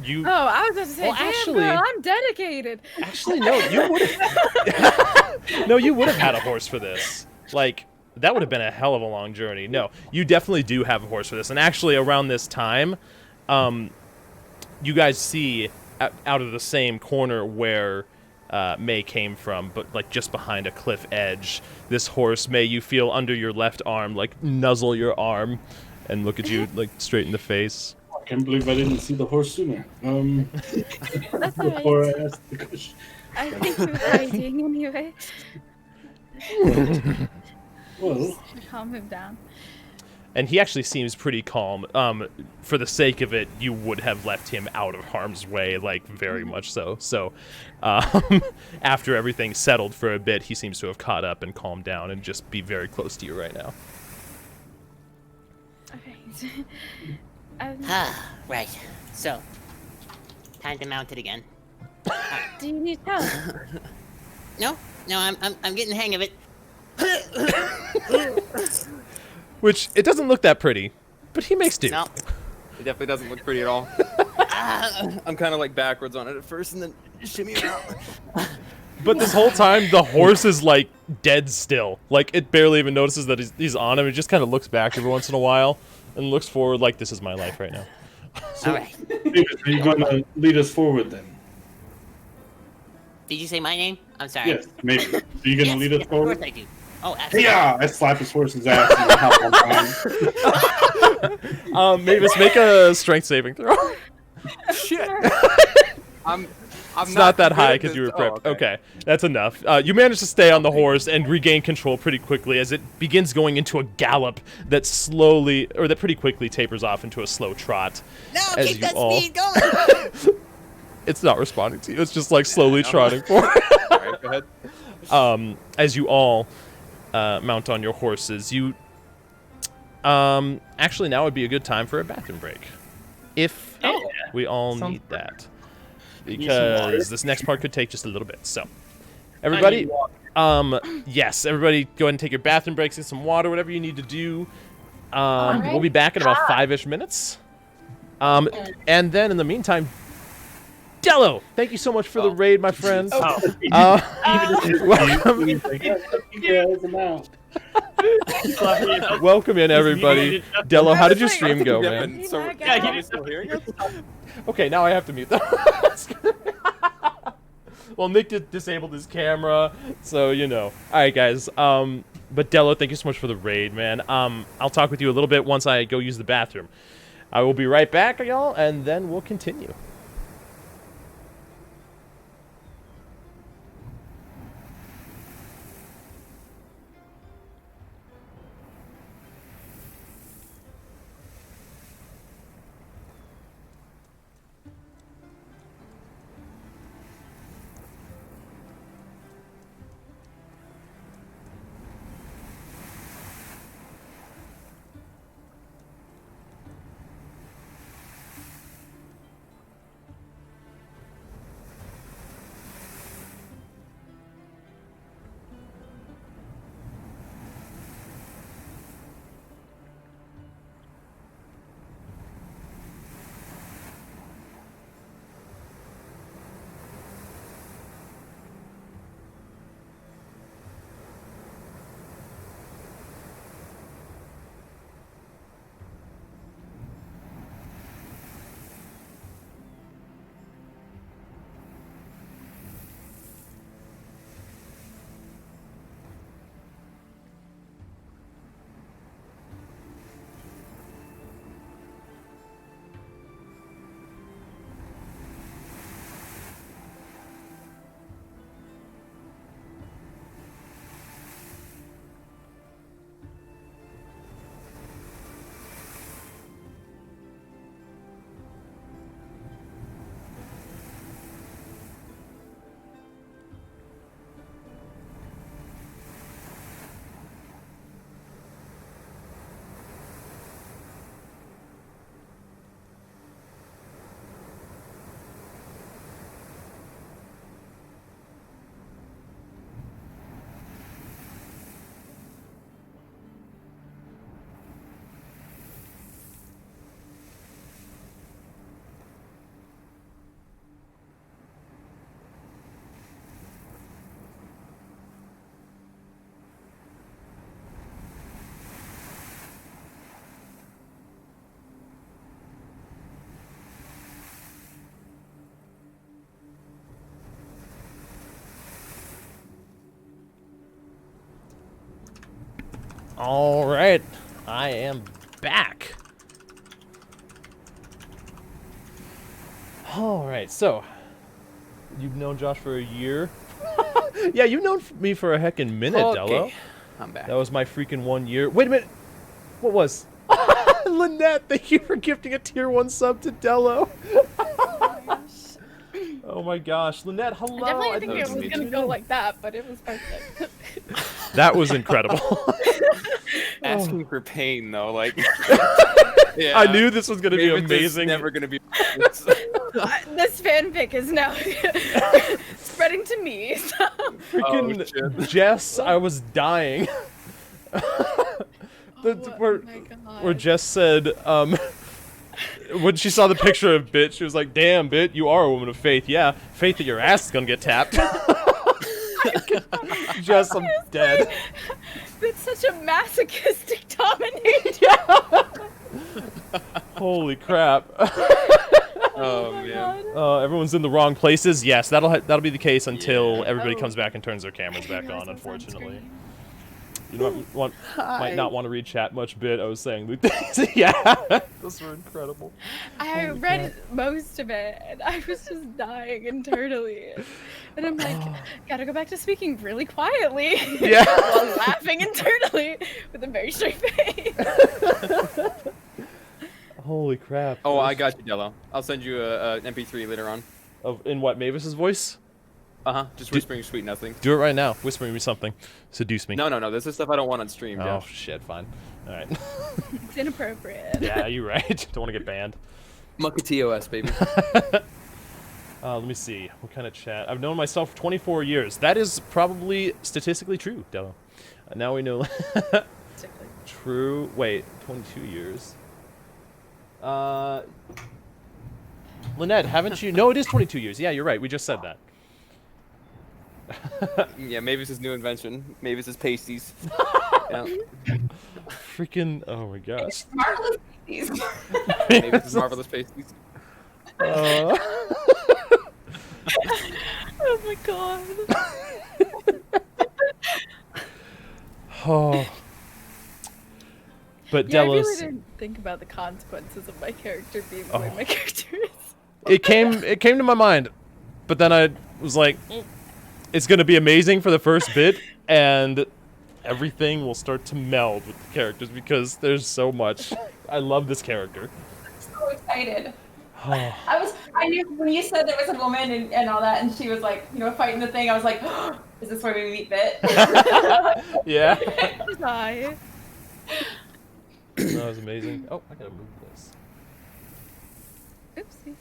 You Oh, I was about to say, Well, damn, actually- girl, I'm dedicated. actually no. You would have. No, you would have had a horse for this. Like that would have been a hell of a long journey. No, you definitely do have a horse for this. And actually, around this time, you guys see out of the same corner where May came from, but like just behind a cliff edge, this horse, May, you feel under your left arm, like nuzzle your arm and look at you like straight in the face. I can't believe I didn't see the horse sooner. That's Before alright. I asked the question. I think we were hiding anyway. Well, Calm him down. And he actually seems pretty calm. For the sake of it, you would have left him out of harm's way, like very much so. So, after everything settled for a bit, he seems to have caught up and calmed down and just be very close to you right now. Okay. Right. So, time to mount it again. Do you need help? No, I'm getting the hang of it. Which, it doesn't look that pretty, but he makes do. No. It definitely doesn't look pretty at all. I'm kind of like backwards on it at first and then shimmy around. But this whole time, the horse is like dead still. Like, it barely even notices that he's on him. It just kind of looks back every once in a while and looks forward like, this is my life right now. All right. David, are you going to lead us forward then? Did you say my name? I'm sorry. Yes, maybe. Are you going to lead us Of course forward? I do. Oh, absolutely. Yeah, I slap his horse's ass and hop on behind. Mavis, make a strength saving throw. Shit. I'm It's not that good high at because you were this- prepped. oh, Okay, that's enough. You manage to stay on the horse and regain control pretty quickly as it begins going into a gallop that pretty quickly tapers off into a slow trot. No, As keep you that all- speed going. It's not responding to you. It's just like slowly Yeah, trotting forward. All right, go ahead. As you all mount on your horses, you actually now would be a good time for a bathroom break, if we all Sounds need that, Need some water. because this next part could take just a little bit. So, everybody, yes, everybody, go ahead and take your bathroom breaks, get some water, whatever you need to do. Alright. We'll be back in about 5-ish minutes. And then in the meantime, Dello, thank you so much for the raid, my friend. Oh. Welcome. Yeah, I'm out. Welcome in, everybody. Dello, how did your stream go, Yeah, man? and so, Yeah, he are you did- still hearing us? Okay, now I have to mute them. Well, Nick disabled his camera, so you know. All right, guys. But Dello, thank you so much for the raid, man. I'll talk with you a little bit once I go use the bathroom. I will be right back, y'all, and then we'll continue. All right, I am back. All right, so you've known Josh for a year. Yeah, you've known me for a heckin' minute, Dello. I'm back. That was my freaking 1 year. Wait a minute. What was? Lynette, thank you for gifting a tier 1 sub to Dello. Oh my gosh, Lynette, hello. I definitely I didn't thought think it was gonna go like that, but it was perfect. that was incredible. Asking for pain though, like. Yeah. I knew this was gonna be Maybe this is amazing. never gonna be. This fanfic is now spreading to me. So. Freaking Jess, I was dying. Where Jess said, when she saw the picture of Bit, she was like, "Damn, Bit, you are a woman of faith. Yeah, faith that your ass is gonna get tapped." Jess, I'm dead. It's such a masochistic dominator. Holy crap. Oh man. Everyone's in the wrong places. Yes, that'll be the case until everybody Oh. comes back and turns their cameras back realize on, that's on unfortunately. screen. You know, might not want to read chat much, Bit. I was saying, yeah, those were incredible. I read most of it, and I was just dying internally. And I'm like, gotta go back to speaking really quietly. Yeah. While laughing internally with a very straight face. Holy crap. Oh, I got you, Dello. I'll send you a MP3 later on. In what, Mavis's voice? Just whispering sweet nothing. Do it right now. Whisper me something. Seduce me. No. This is stuff I don't want on stream, Oh, Josh. shit, fine. Alright. It's inappropriate. Yeah, you're right. Don't want to get banned. Mucka TOS, baby. Let me see. What kind of chat? I've known myself for 24 years. That is probably statistically true, Dello. Now we know. True. Wait, 22 years. Lynette, haven't you? No, it is 22 years. Yeah, you're right. We just said that. Yeah, Mavis' new invention. Mavis' pasties. Yeah. Freaking. Oh my gosh. Marvelous babies. Mavis' marvelous pasties. Oh my god. Oh. But Yeah, I Delos. really didn't think about the consequences of my character being the way my character is. It came to my mind, but then I was like, it's gonna be amazing for the first bit, and everything will start to meld with the characters because there's so much. I love this character. So excited. I knew when you said there was a woman and all that, and she was like, fighting the thing. I was like, is this where we meet Bit? Yeah. Hi. That was amazing. Oh, I gotta move this. Oopsie.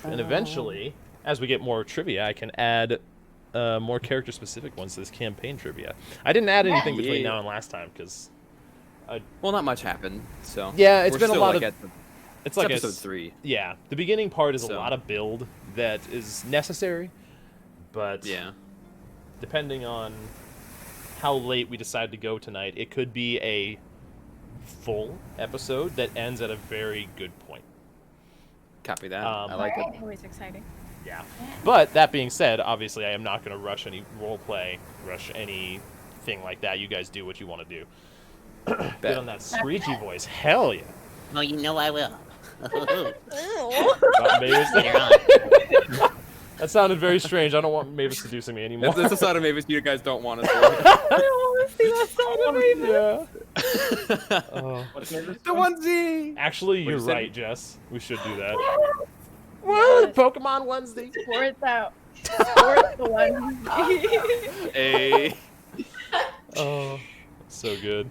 And eventually, as we get more trivia, I can add more character-specific ones to this campaign trivia. I didn't add anything between now and last time because, Well, not much happened, so. yeah, it's we're been a still, lot like, of. at the- It's like episode 3. Yeah, the beginning part is a So. lot of build that is necessary, but Yeah. depending on how late we decide to go tonight, it could be a full episode that ends at a very good point. Copy that. Um, I like it. Always exciting. Yeah. But that being said, obviously I am not going to rush any roleplay, rush anything like that. You guys do what you want to do. Get on that screechy voice. Hell yeah. Oh, you know I will. Mavis. You're on. That sounded very strange. I don't want Mavis seducing me anymore. That's the side of Mavis you guys don't want to see. I don't want to see that side of me. Yeah. Oh. The onesie! Actually, you're you said? right, Jess. We should do that. Woo! Pokemon Wednesday. Support that. Support the one. Hey. Oh, so good.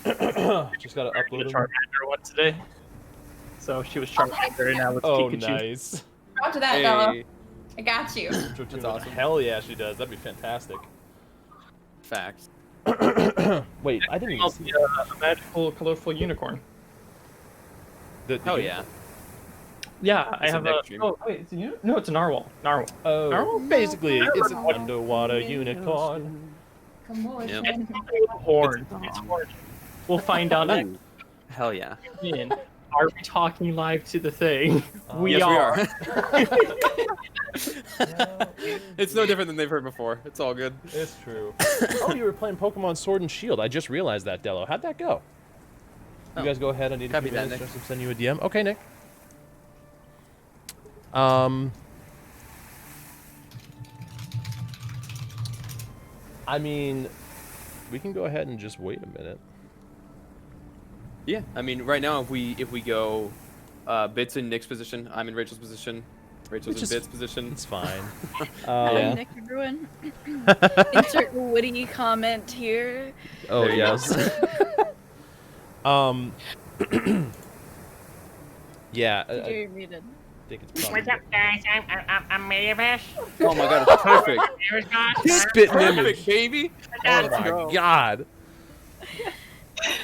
Just gotta upload them. Charmander one today. So she was Charmander and now it's Oh, Pikachu. nice. After that, Bella, Hey. I got you. That's awesome. Hell yeah, she does. That'd be fantastic. Facts. Wait, I didn't even I'll see be a magical, colorful unicorn. the Hell game. yeah. Yeah, I It's a have next a. stream. Oh wait, it's a unicorn? No, it's a narwhal. Narwhal. Oh, Narwhal? basically, it's an Narwhal. underwater unicorn. Come on. Yep. It's horn. It's horn. We'll find out next. Ooh. Hell yeah. in. Are we talking live to the thing? We Yes, are. we are. It's no different than they've heard before. It's all good. It's true. Oh, you were playing Pokemon Sword and Shield. I just realized that, Dello. How'd that go? You Oh. guys go ahead. I need a Copy few that, minutes Nick. just to send you a DM. Okay, Nick. I mean, we can go ahead and just wait a minute. Yeah, I mean, right now, if we go, Bits in Nick's position, I'm in Rachel's position, Rachel's Which in is- Bits' position. It's fine. Yeah. Nick, everyone. Insert witty comment here. Oh, There you go. yes. Yeah, I You're muted. think it's probably... What's up, guys? I'm Mavis. Oh my god, it's perfect. Here's God. Spit image. Perfect, baby. Oh Let's my go. god.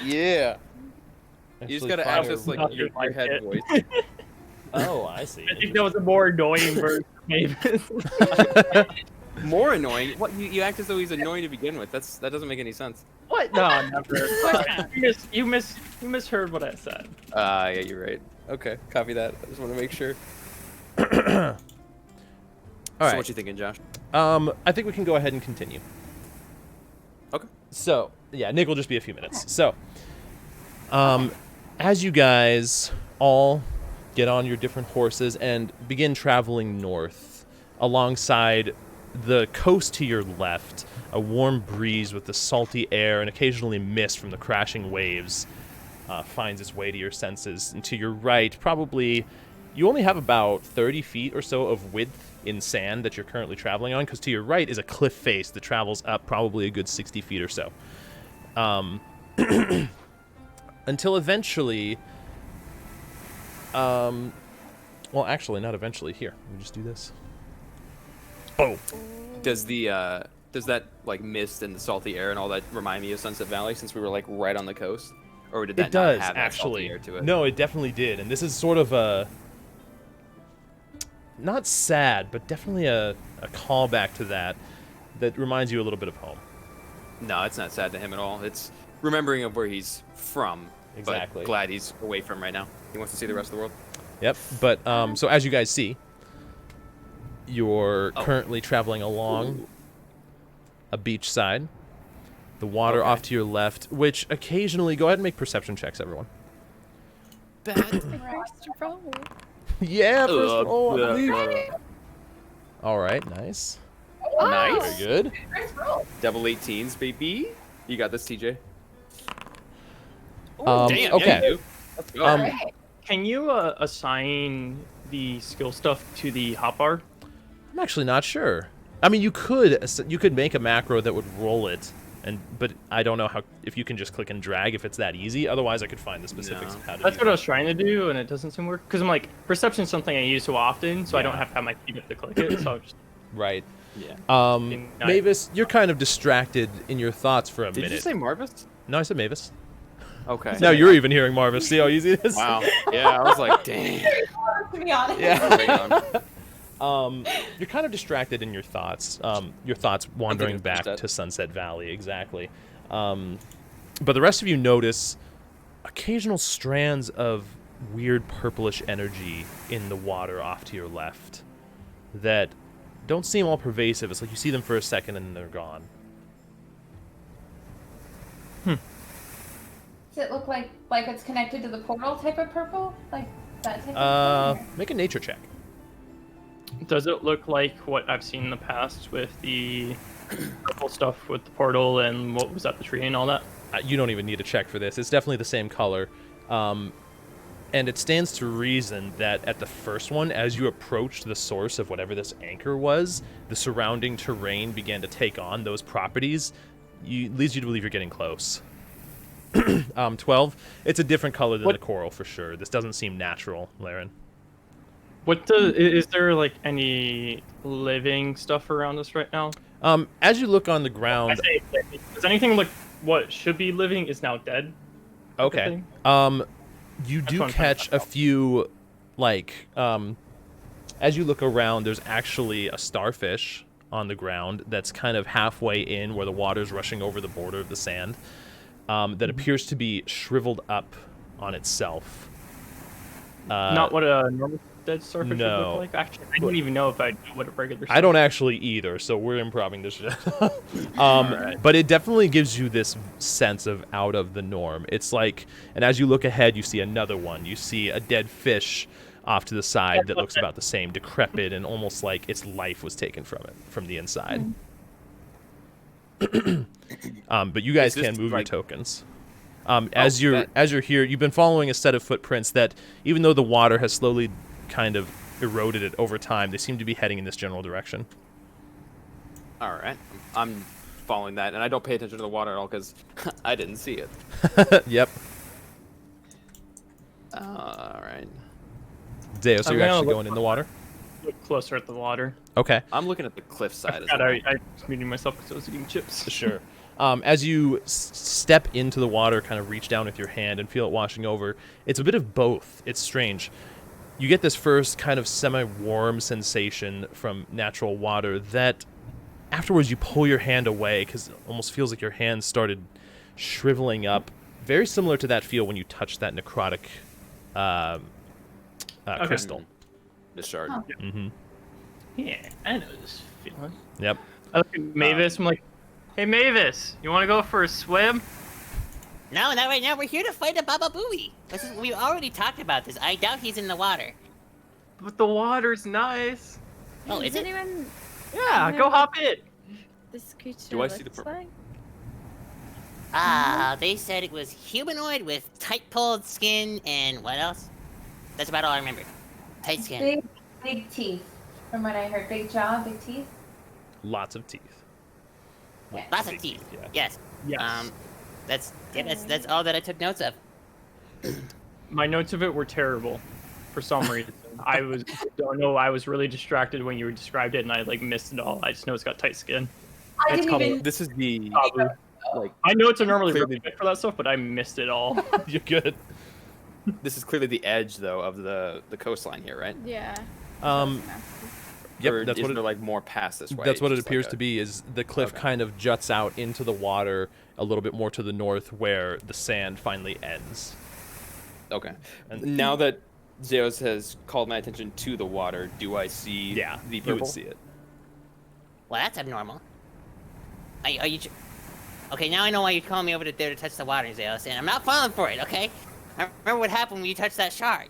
Yeah. You Actually, just gotta fire- access like Nothing your like head it. voice. Oh, I see. I think that was a more annoying version of Mavis. More annoying. What you act as though he's annoying to begin with. That doesn't make any sense. What? No, never. You misheard what I said. Yeah, you're right. Okay, copy that. I just want to make sure. All So right. what you thinking, Josh? I think we can go ahead and continue. Okay. So, yeah, Nick will just be a few minutes. So, as you guys all get on your different horses and begin traveling north, alongside the coast to your left, a warm breeze with the salty air and occasionally mist from the crashing waves finds its way to your senses. And to your right, probably, you only have about 30 feet or so of width in sand that you're currently traveling on, because to your right is a cliff face that travels up probably a good 60 feet or so. Until eventually, well, actually, not eventually. Here, let me just do this. Boom. Does that like mist and the salty air and all that remind me of Sunset Valley, since we were like right on the coast? Or did that It does, not have that salty actually. air to it? No, it definitely did. And this is sort of a, not sad, but definitely a callback to that reminds you a little bit of home. No, it's not sad to him at all. It's remembering of where he's from. Exactly. But glad he's away from right now. He wants to see the rest of the world. Yep. But so as you guys see, you're Oh. currently traveling along a beach side. The water Okay. off to your left, which occasionally, go ahead and make perception checks, everyone. Bad. First roll. Yeah, first roll, I believe. uh, All right, nice. Nice. Very good. First roll. Double 18s, baby. You got this, TJ. Okay. Yeah, you do. Let's go. Um, Alright. Can you assign the skill stuff to the hotbar? I'm actually not sure. I mean, you could make a macro that would roll it, but I don't know if you can just click and drag if it's that easy. Otherwise, I could find the specifics No. of how to That's do what I that. was trying to do, and it doesn't seem to work. Because I'm like, perception is something I use so often, so I don't Yeah. have to have my keyboard to click it. So I'm just Right. Yeah. Mavis, you're kind of distracted in your thoughts for a Did minute. you say Marvis? No, I said Mavis. Okay. Now you're even hearing Marvis. See how easy it is? Wow. Yeah, I was like, dang. To be honest. Yeah. Hang on. You're kind of distracted in your thoughts. Your thoughts wandering of back Sunset. to Sunset Valley, exactly. But the rest of you notice occasional strands of weird purplish energy in the water off to your left that don't seem all pervasive. It's like you see them for a second and then they're gone. Does it look like it's connected to the portal type of purple? Like that type of thing? Make a nature check. Does it look like what I've seen in the past with the purple stuff with the portal and what was that, the tree and all that? You don't even need a check for this. It's definitely the same color. And it stands to reason that at the first one, as you approached the source of whatever this anchor was, the surrounding terrain began to take on those properties. Leads you to believe you're getting close. 12. It's a different color than What- the coral for sure. This doesn't seem natural, Laren. Is there like any living stuff around us right now? As you look on the I ground, say, does anything look what should be living is now dead? okay. thing? You do what I'm trying to catch a find out. few, like, as you look around, there's actually a starfish on the ground that's kind of halfway in where the water's rushing over the border of the sand, that appears to be shriveled up on itself. Not what a normal dead starfish would no. look like? Actually, I don't even know if I know what a regular I don't starfish actually either, so we're improving this shit. Alright. But it definitely gives you this sense of out of the norm. It's like, and as you look ahead, you see another one. You see a dead fish off to the side that looks about the same, decrepit, and almost like its life was taken from it, from the inside. But you guys can move your tokens. As you're here, you've been following a set of footprints that, even though the water has slowly kind of eroded it over time, they seem to be heading in this general direction. All right, I'm following that, and I don't pay attention to the water at all because I didn't see it. Yep. All right. Zeo, so I'm you're gonna actually look going in the water? look closer at the water. Okay. I'm looking at the cliff side as God, well. I was muting myself because I was eating chips. Sure. As you step into the water, kind of reach down with your hand and feel it washing over, it's a bit of both. It's strange. You get this first kind of semi-warm sensation from natural water that afterwards you pull your hand away because it almost feels like your hand started shriveling up. Very similar to that feel when you touch that necrotic crystal. The shard. Oh. Mm-hmm. Yeah, I know this feeling. Yep. I look at Mavis. I'm like, hey Mavis, you want to go for a swim? No, not right now. We're here to fight a Baba Booey. We already talked about this. I doubt he's in the water. But the water's nice. Oh, is Does it? anyone Yeah, know go what hop in. this creature Do I see the looks purple? like? They said it was humanoid with tight-pulled skin and what else? That's about all I remember. Tight skin. Big teeth, from what I heard. Big jaw, big teeth. Lots of teeth. Lots of teeth. Yeah. Yes. Yes. That's all that I took notes of. My notes of it were terrible, for some reason. I was really distracted when you described it, and I like missed it all. I just know it's got tight skin. I It's didn't called- even. This is the like. I know it's normally Clearly- really good for that stuff, but I missed it all. You're good. This is clearly the edge, though, of the coastline here, right? Yeah. Yep, Or that's is what there like more past this way? That's what it Just like appears a- to be. Is the cliff Okay. kind of juts out into the water a little bit more to the north, where the sand finally ends. Okay. And- Now that Zeus has called my attention to the water, do I see Yeah, the you purple? would see it. Well, that's abnormal. Are you? Okay, now I know why you're calling me over there to touch the water, Zeus, and I'm not falling for it. Okay. I remember what happened when you touched that shard.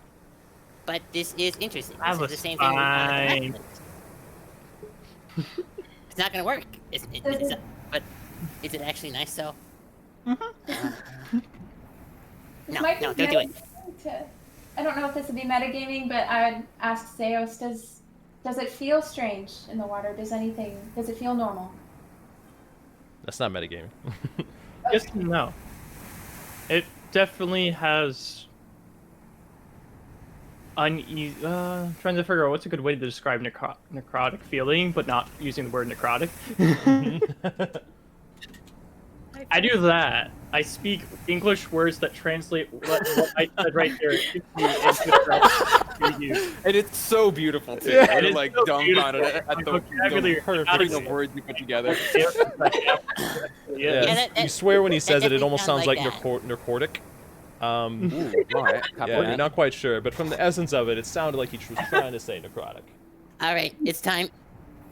But this is interesting. That This is was the same thing. fine. It's not gonna work. But is it actually nice though? This No, might be no, don't do it. I don't know if this would be metagaming, but I'd ask Zeus, does it feel strange in the water? Does it feel normal? That's not metagaming. Yes and no. It definitely has uneasy. Trying to figure out what's a good way to describe necrotic feeling, but not using the word necrotic. I do that. I speak English words that translate what I said right there into you. And it's so beautiful too. Yeah, You're it is like so dumbfounded beautiful. at My the vocabulary perfect is- words you put together. Yeah, Yeah, you swear when he says it, it definitely almost sounds sounds like like narcotic. Ooh, all right. Copy Yeah, that. not quite sure, but from the essence of it, it sounded like he was trying to say necrotic. All right, it's time.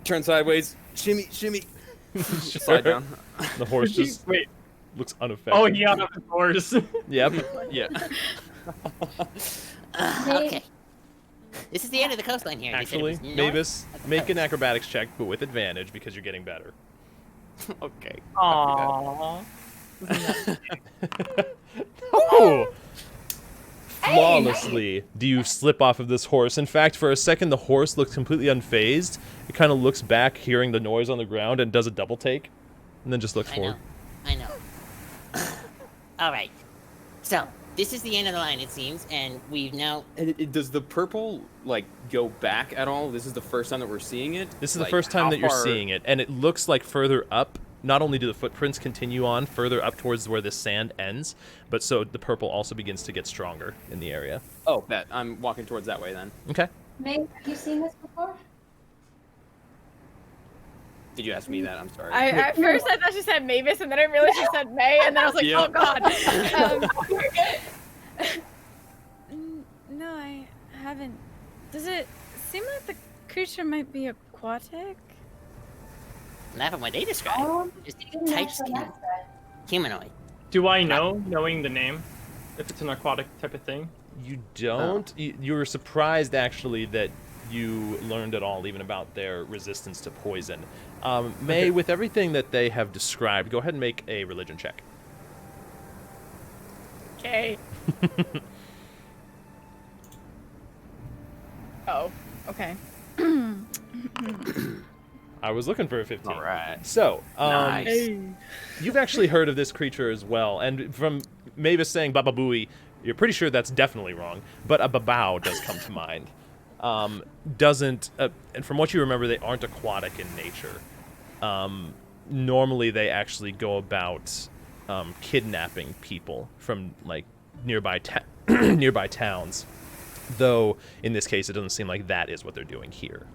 Turn sideways. Shimmy, shimmy. Sure. Slide down. The horse just Wait. looks unaffected. Oh, yeah, of course. Yep. Yeah. Okay. This is the end of the coastline here. They said it Actually, was north Mavis, of the make coast. an acrobatics check, but with advantage because you're getting better. Okay. Aww. Oh! Flawlessly do you slip off of this horse. In fact, for a second, the horse looks completely unfazed. It kind of looks back, hearing the noise on the ground, and does a double take, and then just looks forward. I know. All right. So this is the end of the line, it seems, and we've now. And does the purple like go back at all? This is the first time that we're seeing it. This is the Like, first time how that you're far- seeing it, and it looks like further up. Not only do the footprints continue on further up towards where this sand ends, but so the purple also begins to get stronger in the area. Oh, bet. I'm walking towards that way then. Okay. May, have you seen this before? Did you ask me that? I'm sorry. At first I thought she said Mavis, and then I realized she said May, and then I was like, Yeah. oh god. No, haven't. Does it seem like the creature might be aquatic? Not from what they describe. Just tight skin. Humanoid. Do I know, knowing the name, if it's an aquatic type of thing? You don't. You were surprised, actually, that you learned at all, even about their resistance to poison. May, with everything that they have described, go ahead and make a religion check. Okay. Oh, okay. I was looking for a 15. All right. So, Nice. you've actually heard of this creature as well, and from Mavis saying Baba Booey, you're pretty sure that's definitely wrong, but a babao does come to mind. And from what you remember, they aren't aquatic in nature. Normally, they actually go about kidnapping people from like nearby towns. Though in this case, it doesn't seem like that is what they're doing here.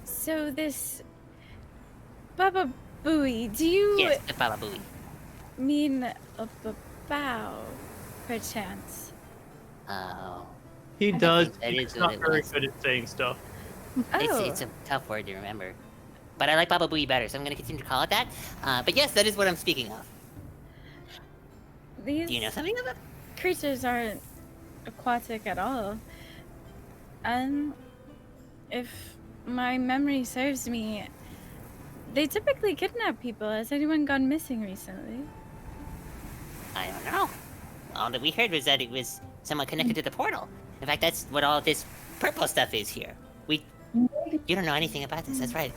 So this Baba Booey, do you Yes, the Baba Booey. mean a babao, perchance? Oh. He does. that He's is what not it very was. good at saying stuff. Oh, It's a tough word to remember. But I like Baba Booey better, so I'm going to continue to call it that. But yes, that is what I'm speaking of. these Do you know something of it? creatures aren't aquatic at all. And if my memory serves me, they typically kidnap people. Has anyone gone missing recently? I don't know. All that we heard was that it was somewhat connected to the portal. In fact, that's what all this purple stuff is here. You don't know anything about this. That's right.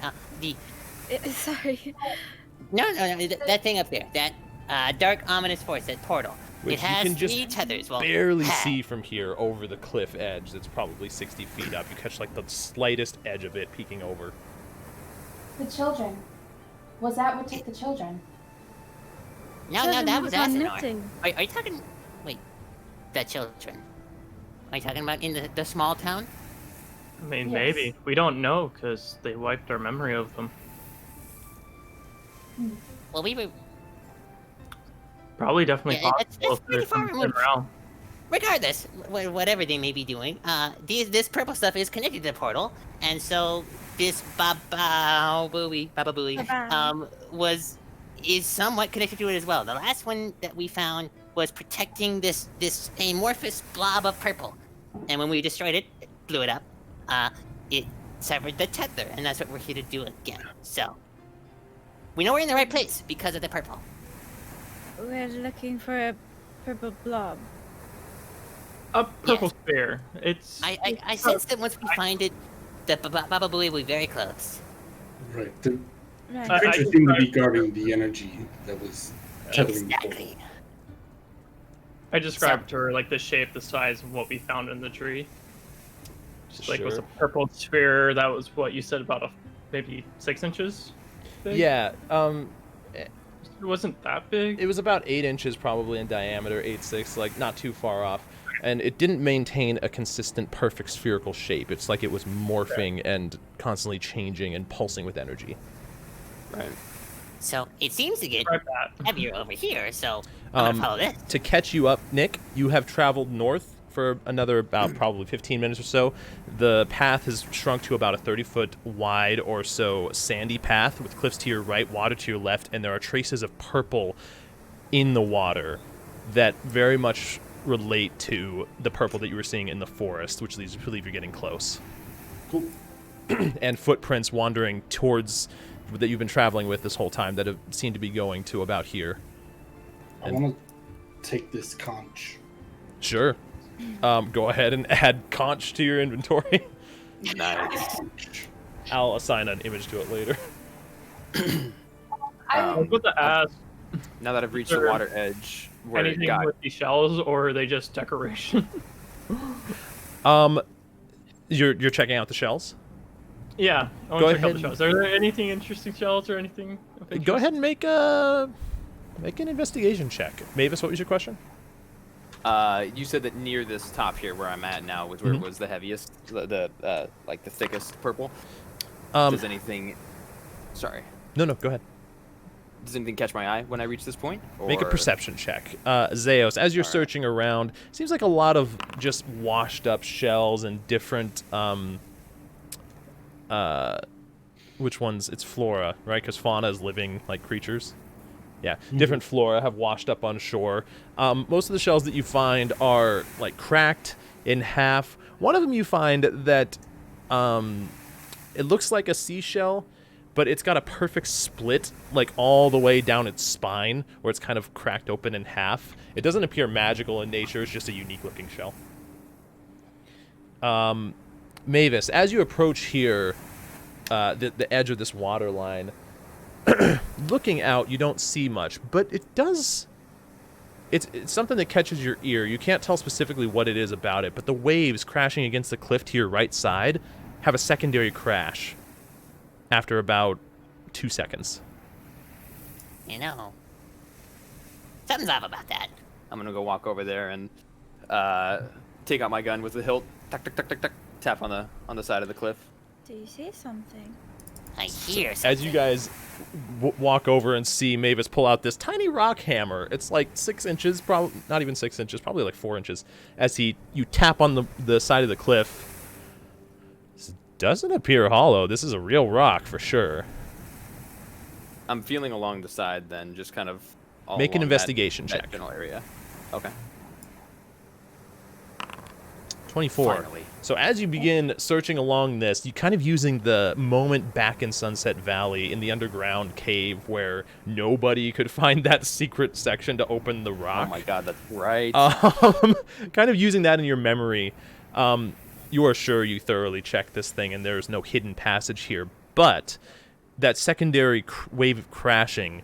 Sorry. No, that thing up there, that dark ominous force, that portal. Which it has you can just three tethers. Well, barely see from here over the cliff edge. That's probably 60 feet up. You catch like the slightest edge of it peeking over. The children. Was that what took the children? No, Children that have was gone Asinor. missing. Are you talking? Wait, the children. Are you talking about in the small town? I mean, Yes. maybe. We don't know, because they wiped our memory of them. Well, we were. Probably definitely Yeah, possible that's pretty if they're far from removed. around. Regardless, whatever they may be doing, this purple stuff is connected to the portal, and so this Baba Booey, Babao. is somewhat connected to it as well. The last one that we found was protecting this amorphous blob of purple, and when we destroyed it, blew it up, it severed the tether, and that's what we're here to do again. So we know we're in the right place because of the purple. We're looking for a purple blob. A purple sphere. It's. I sense that once we find it, the Baba Booey will be very close. Right. The Right. creature seemed to be guarding the energy that was tethering the portal. Exactly. I described to her like the shape, the size of what we found in the tree. Just like it was a Sure. purple sphere. That was what you said about maybe 6 inches. Big? Yeah, It wasn't that big. it was about 8 inches probably in diameter, 8'6", like not too far off. And it didn't maintain a consistent, perfect spherical shape. It's like it was morphing and constantly changing and pulsing with energy. Right. So it seems to get Describe that. heavier over here. So I'm gonna follow this. To catch you up, Nick, you have traveled north for another about probably 15 minutes or so. The path has shrunk to about a 30-foot wide or so sandy path with cliffs to your right, water to your left, and there are traces of purple in the water that very much relate to the purple that you were seeing in the forest, which leads you to believe you're getting close. Cool. And footprints wandering towards that you've been traveling with this whole time that have seemed to be going to about here. I want to take this conch. Sure. Go ahead and add conch to your inventory. Nice. I'll assign an image to it later. I was about to ask Now that I've reached Is the there water edge where it anything got with these shells, or are they just decoration? You're checking out the shells? Yeah, I Go want to check out ahead the shells. Are there anything interesting shells or anything? Of Go interest? ahead and make an investigation check. Mavis, what was your question? you said that near this top here where I'm at now was where it was the heaviest, the like the thickest purple. Does anything? Sorry. No, go ahead. does anything catch my eye when I reach this point? Make a Or- perception check. Zeos, as you're searching around, seems like a lot of just washed up shells and different, which ones? It's flora, right? Because fauna is living, like, creatures. Yeah, different flora have washed up on shore. Most of the shells that you find are, like, cracked in half. One of them you find that it looks like a seashell, but it's got a perfect split, like, all the way down its spine, where it's kind of cracked open in half. It doesn't appear magical in nature. It's just a unique-looking shell. Mavis, as you approach here, the edge of this water line, looking out, you don't see much, but it does... It's something that catches your ear. You can't tell specifically what it is about it, but the waves crashing against the cliff to your right side have a secondary crash after about 2 seconds. You know, something's off about that. I'm gonna go walk over there and take out my gun with the hilt. Tuck, tuck, tuck, tuck, tuck, tap on the side of the cliff. Do you see something? I hear something. As you guys walk over and see Mavis pull out this tiny rock hammer, it's like 6 inches, probably not even 6 inches, probably like 4 inches. As you tap on the side of the cliff, this doesn't appear hollow. This is a real rock for sure. I'm feeling along the side, then just kind of all Make an along investigation that check. general area. Okay. 24. Finally. So as you begin searching along this, you kind of using the moment back in Sunset Valley in the underground cave where nobody could find that secret section to open the rock. Oh my god, that's right. Kind of using that in your memory. You are sure you thoroughly checked this thing and there's no hidden passage here, but that secondary wave of crashing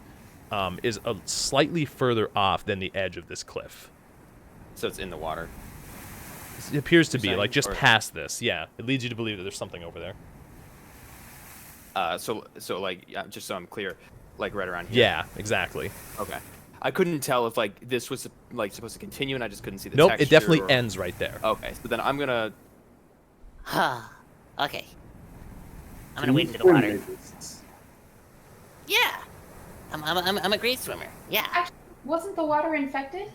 is slightly further off than the edge of this cliff. So it's in the water. It appears to be, Saying, like, just or- past this. Yeah, it leads you to believe that there's something over there. So like, just so I'm clear, like right around here. Yeah, exactly. Okay. I couldn't tell if like this was like supposed to continue, and I just couldn't see the Nope, texture. it definitely or... ends right there. Okay, so then I'm gonna. Okay. I'm gonna wade into the water. Yeah. I'm a great swimmer. Yeah. Actually, wasn't the water infected?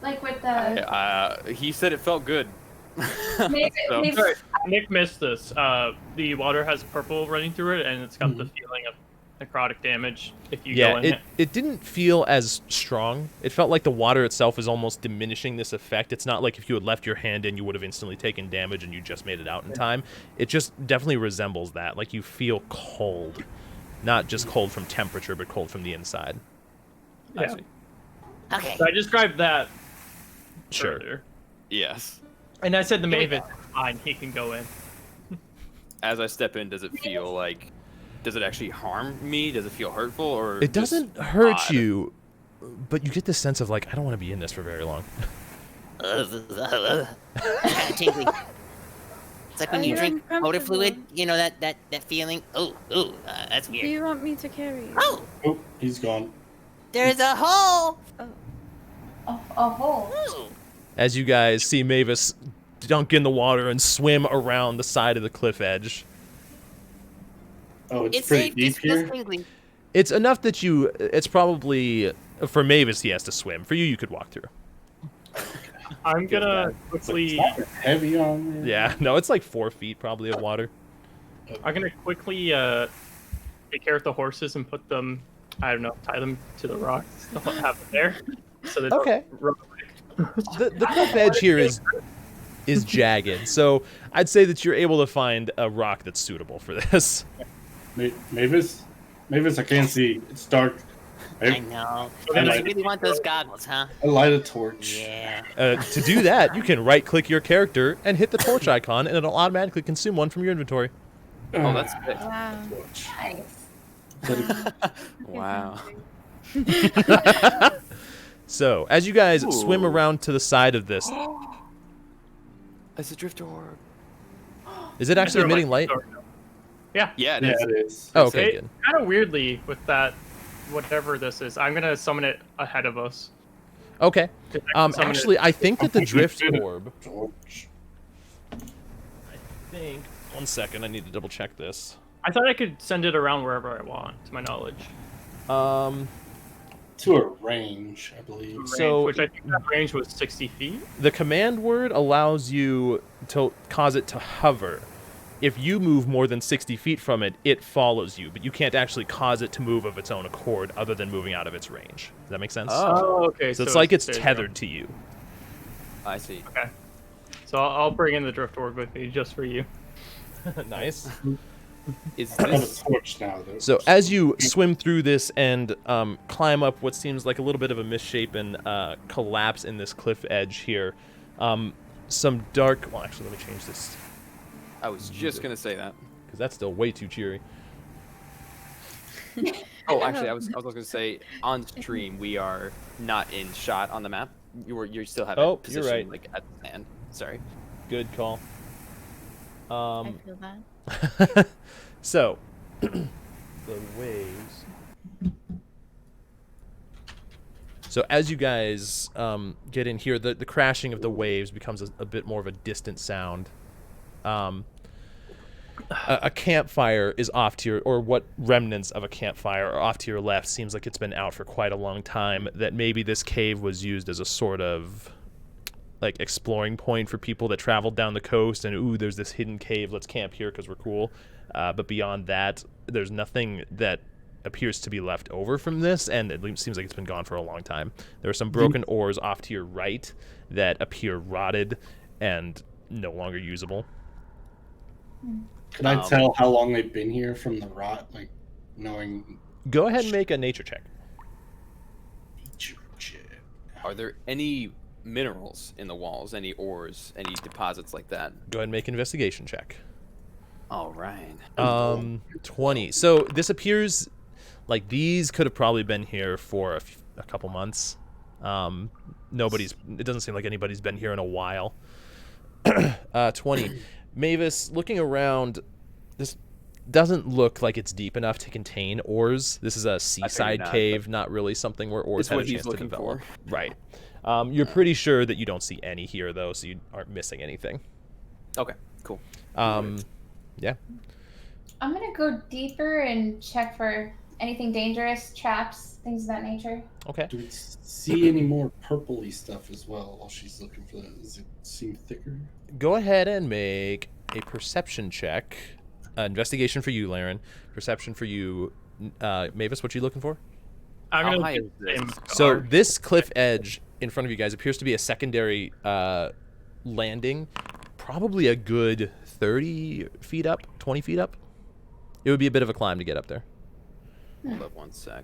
Like with the... He said it felt good. Maybe, So- maybe, Sorry, Nick missed this. The water has purple running through it, and it's got the feeling of necrotic damage if you go Yeah, in it. it didn't feel as strong. It felt like the water itself is almost diminishing this effect. It's not like if you had left your hand in, you would have instantly taken damage and you just made it out in time. It just definitely resembles that. Like you feel cold. Not just cold from temperature, but cold from the inside. Yeah. I see. Okay. So I described that Sure. further. Yes. And I said the Mavis, fine, he can go in. As I step in, does it feel like? Does it actually harm me? Does it feel hurtful, or It just doesn't hurt odd? you, but you get this sense of like, I don't want to be in this for very long. Kind of tingly. It's like when Are you you drink motor uncomfortable? fluid. You know that feeling. That's Do weird. you want me to carry you? Oh, Oh, he's gone. there's a hole. a hole. Ooh. As you guys see Mavis dunk in the water and swim around the side of the cliff edge. Oh, it's It's pretty safe. deep Just feels here. tingly. It's enough that it's probably, for Mavis, he has to swim. For you can walk through. I'm gonna It's quickly, heavy on there. Yeah, no, it's like 4 feet probably of water. take care of the horses and put them, I don't know, tie them to the rocks. I'll have them there. So they Okay. don't run away. The cliff edge here is jagged, so I'd say that you're able to find a rock that's suitable for this. Mavis, I can't see. It's dark. I know. then You I- really want those goggles, huh? I light a torch. Yeah. To do that, you can right-click your character and hit the torch icon, and it'll automatically consume one from your inventory. Oh, that's good. Wow. Torch. Nice. Wow. So, as you guys Ooh. swim around to the side of this, It's a drift orb. is it actually They're emitting like- light? Yeah. Yeah, it Yeah, is. it is. Oh, okay, good. Kind of weirdly with that, whatever this is, I'm gonna summon it ahead of us. Okay. 'Cause I can summon Actually, it. I think that the drift orb... Torch. I think... One second, I need to double check this. I thought I could send it around wherever I want, to my knowledge. To a range, I believe. Range, So- which I think that range was 60 feet. The command word allows you to cause it to hover. If you move more than 60 feet from it, it follows you, but you can't actually cause it to move of its own accord other than moving out of its range. Does that make sense? Oh, okay. So it's like it's there you go. tethered to you. I see. Okay. So I'll bring in the drift orb with me just for you. Nice. Is I have a this torch now, though. So as you swim through this and climb up what seems like a little bit of a misshapen collapse in this cliff edge here, some dark... Well, actually, let me change this, I was just gonna say that. because that's still way too cheery. Oh, actually, I was gonna say on stream we are not in shot on the map. You still have Oh, it you're positioned right. like at the sand. Sorry. Good call. I feel that. So, the waves. So as you guys get in here, the crashing of the waves becomes a bit more of a distant sound. A campfire is off to your, or what remnants of a campfire are off to your left. Seems like it's been out for quite a long time. That maybe this cave was used as a sort of like exploring point for people that traveled down the coast and, ooh, there's this hidden cave, let's camp here because we're cool. But beyond that, there's nothing that appears to be left over from this, and it seems like it's been gone for a long time. There are some broken ores off to your right that appear rotted and no longer usable. Can I tell how long they've been here from the rot? Like, knowing... Go ahead and make a nature check. Are there any minerals in the walls? Any ores? Any deposits like that? Go ahead and make an investigation check. All right. 20. So this appears like these could have probably been here for a couple months. It doesn't seem like anybody's been here in a while. 20. Mavis, looking around, this doesn't look like it's deep enough to contain ores. This is a seaside cave, not really something where ores It's have what a he's chance to looking develop. for. Right. You're pretty sure that you don't see any here, though, so you aren't missing anything. Okay. Cool. Yeah. I'm gonna go deeper and check for anything dangerous, traps, things of that nature. Okay. Do we see any more purpley stuff as well while she's looking for that? Does it seem thicker? Go ahead and make a perception check. Investigation for you, Laren. Perception for you, Mavis. What you looking for? I'm How gonna high do is the this? same So guard. this cliff edge in front of you guys appears to be a secondary landing, probably a good 30 feet up, 20 feet up. It would be a bit of a climb to get up there. Hold up 1 sec.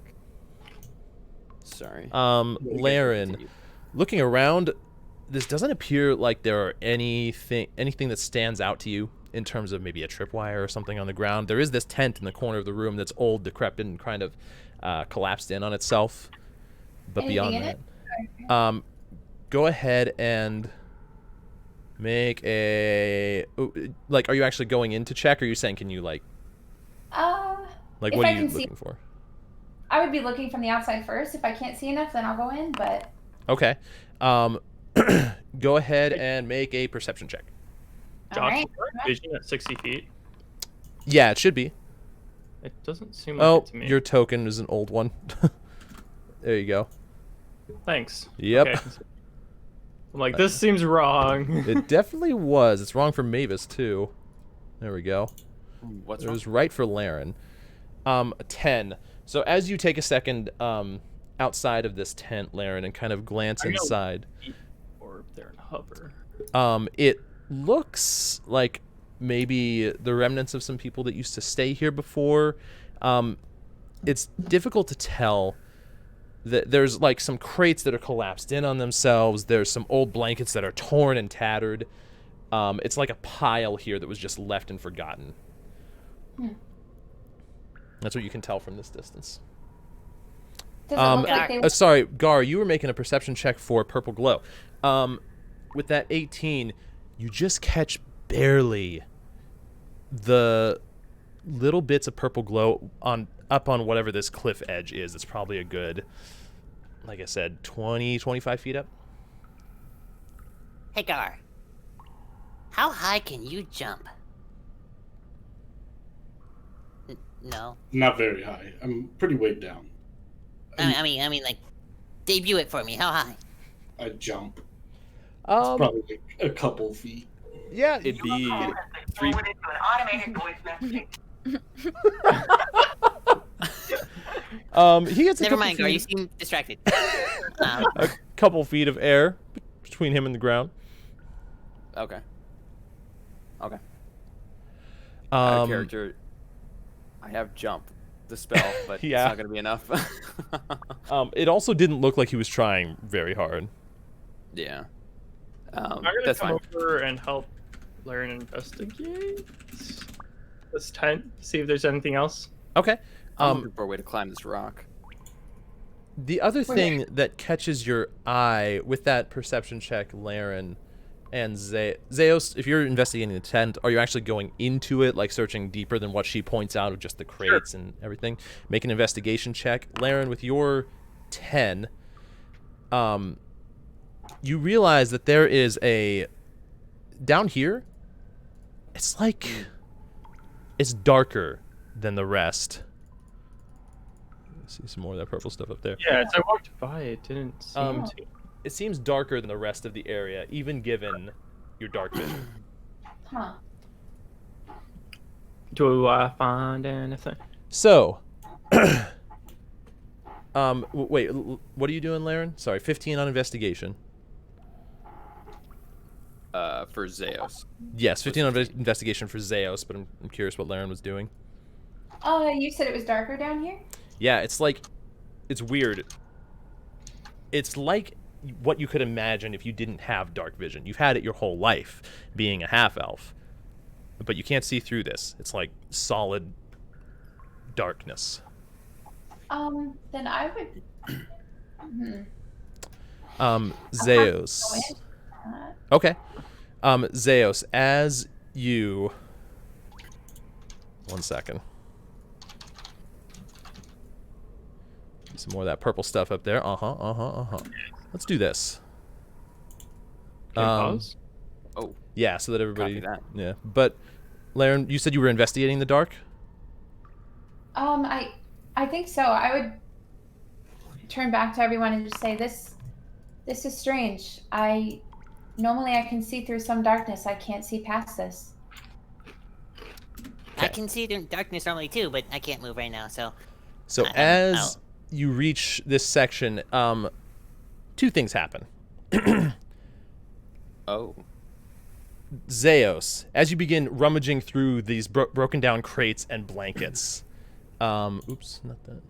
Sorry. Laren, looking around, this doesn't appear like there are anything that stands out to you in terms of maybe a tripwire or something on the ground. There is this tent in the corner of the room that's old, decrepit, and kind of collapsed in on itself. But Anything beyond in that, go ahead and make a like. Are you actually going in to check? Or are you saying, can you like If what I are you can see- looking for? I would be looking from the outside first. If I can't see enough, then I'll go in, but Okay. Go ahead and make a perception check. Josh, alright. is there vision at 60 feet? Yeah, it should be. It doesn't seem like Oh, it to me. your token is an old one. There you go. Thanks. Yep. Okay. I'm like, this seems wrong. It definitely was. It's wrong for Mavis, too. There we go. What's It wrong? was right for Laren. 10. So as you take a second outside of this tent, Laren, and kind of glance I'm gonna- inside, Or there and hover. it looks like maybe the remnants of some people that used to stay here before. It's difficult to tell. There's like some crates that are collapsed in on themselves. There's some old blankets that are torn and tattered. It's like a pile here that was just left and forgotten. That's what you can tell from this distance. does it look like they Sorry, Gar, you were making a perception check for purple glow. With that 18, you just catch barely the little bits of purple glow up on whatever this cliff edge is. It's probably a good, like I said, 20, 25 feet up. Hey, Gar. How high can you jump? No. Not very high. I'm pretty weighed down. I mean, like, debut it for me. How high? A jump. It's Um, probably like a couple feet. yeah, It'd be three. Forwarded to an automated voice messaging. he gets a Never couple mind, Gar. You feet, seem distracted. a couple feet of air between him and the ground. Okay. Okay. Out of Um, character. I have jump, the spell, but Yeah. it's not gonna be enough. it also didn't look like he was trying very hard. Yeah. I'm gonna That's come fine. over and help Laren investigate this tent, see if there's anything else. Okay. I'm looking for a way to climb this rock. The other thing that catches your eye with that perception check, Laren and Zeos, if you're investigating the tent, are you actually going into it, like searching deeper than what she points out of just the crates and everything? Make an investigation check. Laren, with your 10, you realize that there is a... Down here, it's like... It's darker than the rest. See some more of that purple stuff up there. Yeah, as I walked by, it didn't seem to. It seems darker than the rest of the area, even given your dark vision. Huh. Do I find anything? So, wait, what are you doing, Laren? Sorry, 15 on investigation. For Zeos. Yes, 15 on investigation for Zeos, but I'm curious what Laren was doing. You said it was darker down here? Yeah, it's like, it's weird. It's like what you could imagine if you didn't have dark vision. You've had it your whole life, being a half-elf. But you can't see through this. It's like solid darkness. Then I would... Zeos. Okay. Zeos, as you... One second. Some more of that purple stuff up there. Let's do this. Can I pause? Oh, Yeah, so that everybody... Copy that. Yeah, but... Laren, you said you were investigating the dark? I think so. I would turn back to everyone and just say, this is strange. Normally I can see through some darkness. I can't see past this. I can see the darkness normally too, but I can't move right now, so... So as you reach this section, two things happen. oh. Zeos, as you begin rummaging through these broken down crates and blankets, oops, not that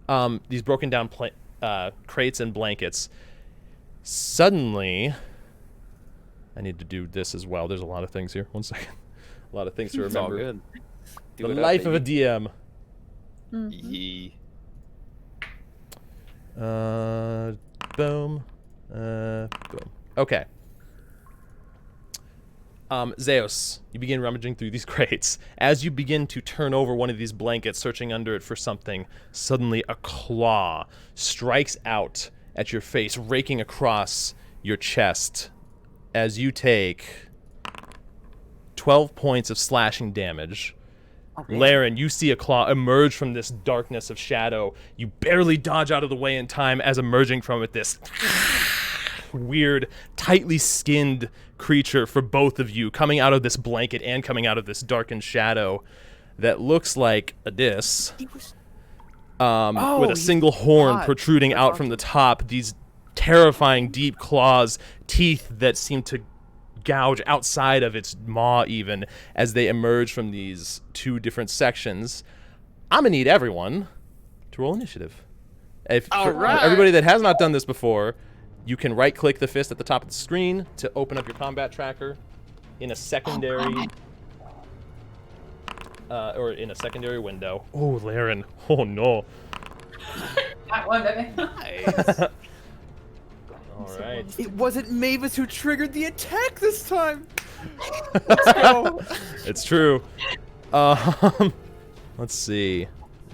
one. These broken down crates and blankets, suddenly, I need to do this as well. There's a lot of things here. One second. A lot of things to It's all remember. good. Do The it up, life of a baby. DM. Yee. Boom. Boom. Okay. Zeos, you begin rummaging through these crates. As you begin to turn over one of these blankets, searching under it for something, suddenly a claw strikes out at your face, raking across your chest as you take 12 points of slashing damage. Laren, you see a claw emerge from this darkness of shadow. You barely dodge out of the way in time as emerging from it, this weird, tightly skinned creature for both of you, coming out of this blanket and coming out of this darkened shadow that looks like a dis, with a single horn protruding out from the top, these terrifying deep claws, teeth that seem to gouge outside of its maw even as they emerge from these two different sections. I'm gonna need everyone to roll initiative. Everybody that has not done this before, you can right-click the fist at the top of the screen to open up your combat tracker in a secondary window. Oh, Laren. Oh no. That one, baby. Nice. All right. It wasn't Mavis who triggered the attack this time. Let's go. It's true. Let's see.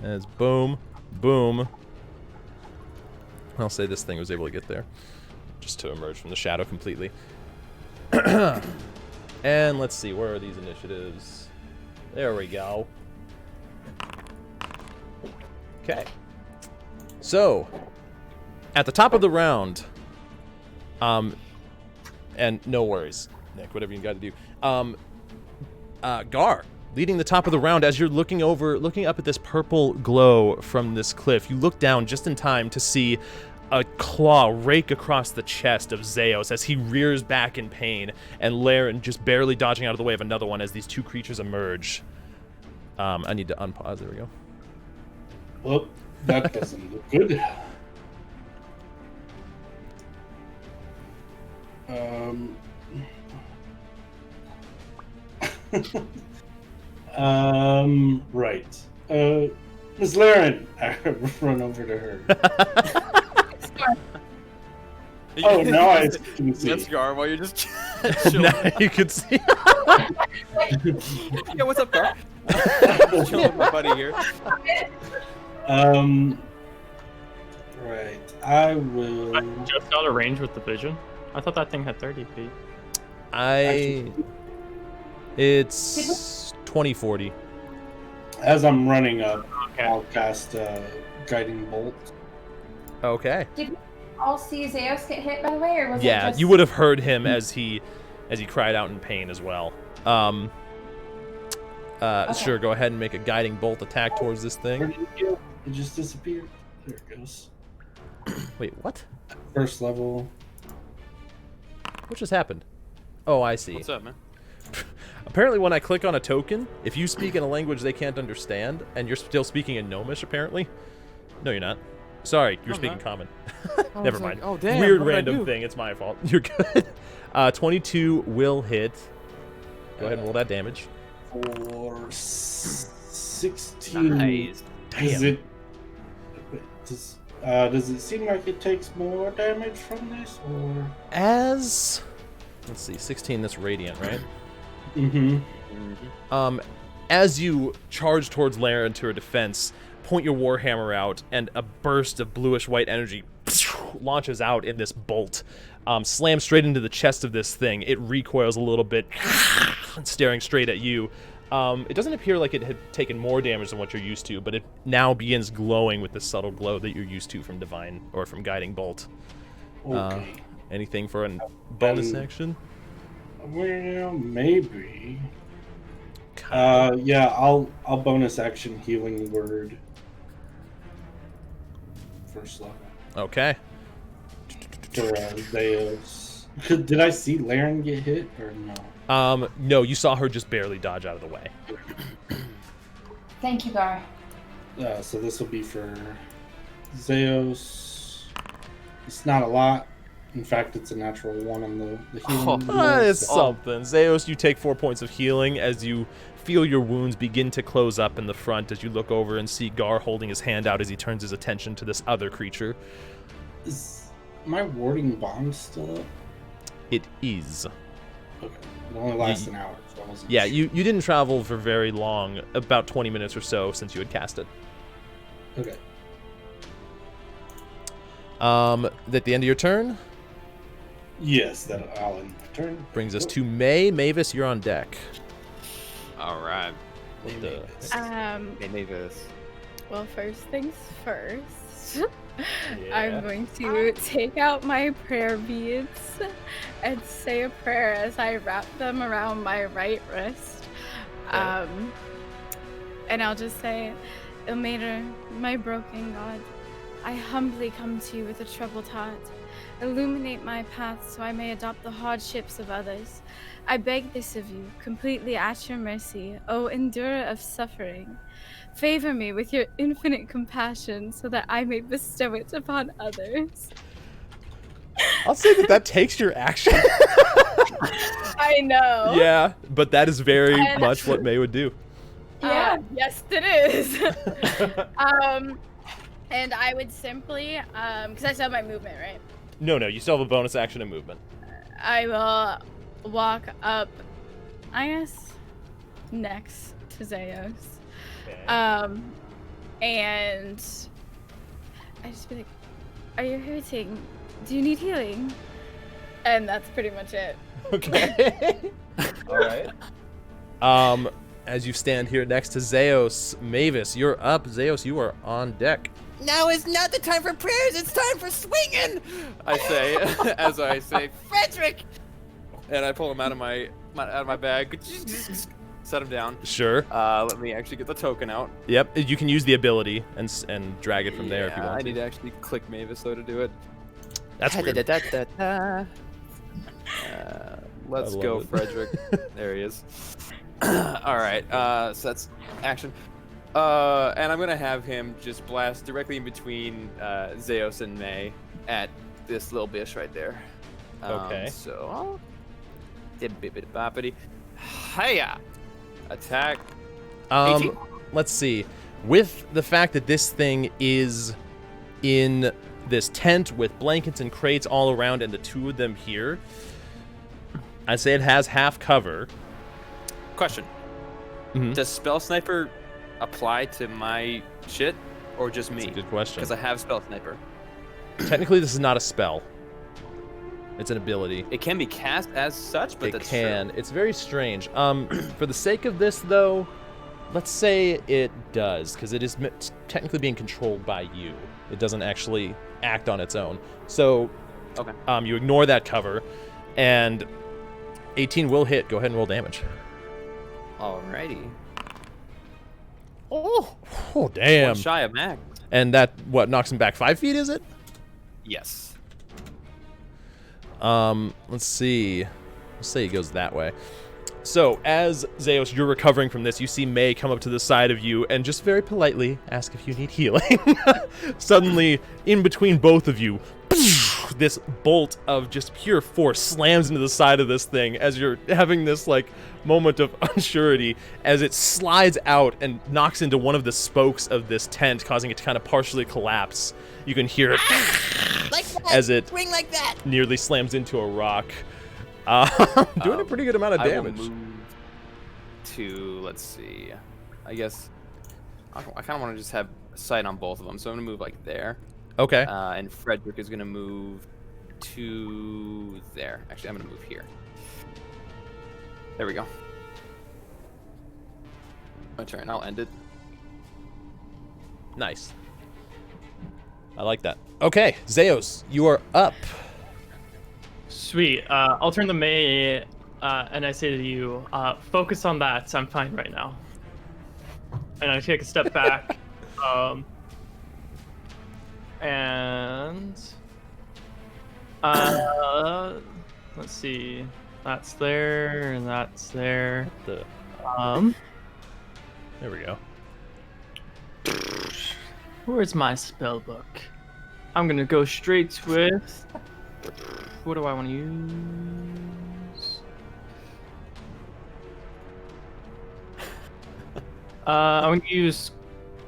It's boom, boom. I'll say this thing was able to get there, just to emerge from the shadow completely. And let's see, where are these initiatives? There we go. Okay. So, at the top of the round, and no worries, Nick, whatever you got to do. Gar, leading the top of the round, as you're looking up at this purple glow from this cliff, you look down just in time to see a claw rake across the chest of Zeos as he rears back in pain, and Laren just barely dodging out of the way of another one as these two creatures emerge. I need to unpause. There we go. Well, that doesn't look good. Right. Miss Laren, I run over to her. Oh, now I can see. That's Gar while you're just Now you can see. Yeah, what's up, Gar? Chilling with my buddy here. Right. I will. I just got a range with the vision. I thought that thing had 30 feet. It's 2040. As I'm running up, Okay. I'll cast Guiding Bolt. Okay. Did we all see Zeos get hit, by the way, or was it Yeah, just... you would have heard him as he cried out in pain as well. Sure, go ahead and make a guiding bolt attack towards this Where thing. did it go? It just disappeared. There it goes. Wait, what? First level. What just happened? Oh, I see. What's up, man? Apparently, when I click on a token, if you speak in a language they can't understand, and you're still speaking in Gnomish, apparently. No, you're not. Sorry, you're No, speaking not. Common. I Never was mind. like, oh, damn, Weird what did I random do? thing. It's my fault. You're good. 22 will hit. Go ahead and roll that damage. For 16. Nice. Does it? Does it seem like it takes more damage from this, or? Let's see, 16. That's radiant, right? Mm-hmm. As you charge towards Laren to her defense, point your warhammer out, and a burst of bluish-white energy launches out in this bolt, slams straight into the chest of this thing. It recoils a little bit, staring straight at you. It doesn't appear like it had taken more damage than what you're used to, but it now begins glowing with the subtle glow that you're used to from Divine, or from Guiding Bolt. Okay. Anything for a bonus Then- action? Well, maybe. Kind of. Yeah, I'll bonus action Healing Word. First level. Okay. To Zeos. Did I see Laren get hit or no? No, you saw her just barely dodge out of the way. Thank you, Gar. So this will be for Zeos. It's not a lot. In fact, it's a natural 1 on the healing. It's something. Zeos, you take 4 points of healing as you feel your wounds begin to close up in the front as you look over and see Gar holding his hand out as he turns his attention to this other creature. Is my warding bomb still up? It is. Okay. It only lasts an hour, so I wasn't Yeah, sure. you didn't travel for very long, about 20 minutes or so since you had cast it. Okay. At the end of your turn, Yes, that I'll end my turn. brings us to May. Mavis, you're on deck. All right. What the- Hey, Mavis. Well, first things first. I'm going to take out my prayer beads and say a prayer as I wrap them around my right wrist. And I'll just say, Ilmater, my broken God, I humbly come to you with a troubled heart. Illuminate my path so I may adopt the hardships of others. I beg this of you, completely at your mercy, O endurer of suffering. Favor me with your infinite compassion so that I may bestow it upon others. I'll say that takes your action. I know. Yeah, but that is very And- much what May would do. Yeah. Yes, it is. And I would simply, because I still have my movement, right? No, you still have a bonus action and movement. I will walk up, I guess, next to Zeos. And I just be like, are you hurting? Do you need healing? And that's pretty much it. Okay. All right. As you stand here next to Zeos, Mavis, you're up. Zeos, you are on deck. Now is not the time for prayers. It's time for swinging. I say, as I say, Frederick. And I pull him out of my bag. Set him down. Sure. Let me actually get the token out. Yep. You can use the ability and drag it from there if you want I to. need to actually click Mavis though to do it. That's weird. Let's I go, love it. Frederick. There he is. All right. So that's action. And I'm gonna have him just blast directly in between Zeus and May at this little bish right there. Okay. So, boppity. Hiya! Attack. 18. Let's see. With the fact that this thing is in this tent with blankets and crates all around, and the two of them here, I say it has half cover. Question. Mhm. Does Spell Sniper apply to my shit, or just me? That's a good question. Because I have Spell Sniper. Technically, this is not a spell. It's an ability. It can be cast as such, but It that's can. true. It's very strange. For the sake of this, though, let's say it does, because it is technically being controlled by you. It doesn't actually act on its own. So, Okay. You ignore that cover, and 18 will hit. Go ahead and roll damage. Alrighty. Oh, damn. One shy of max. And that, knocks him back 5 feet, is it? Yes. Let's see. Let's say he goes that way. So, as Zeus, you're recovering from this, you see May come up to the side of you and just very politely ask if you need healing. Suddenly, in between both of you, this bolt of just pure force slams into the side of this thing as you're having this, like, moment of unsurety as it slides out and knocks into one of the spokes of this tent, causing it to kind of partially collapse. You can hear it Like that. as it Swing like that. nearly slams into a rock. Doing a pretty good amount of I will damage. move to, let's see. I guess I kind of want to just have sight on both of them, so I'm gonna move like there. Okay. And Frederick is gonna move to there. Actually, I'm gonna move here. There we go. My turn. I'll end it. Nice. I like that. Okay, Zeus, you are up. Sweet. I'll turn to May, and I say to you, focus on that. I'm fine right now. And I take a step back. And let's see. That's there, and that's there. There we go. Where's my spell book? I'm gonna go straight with. What do I want to use? I'm gonna use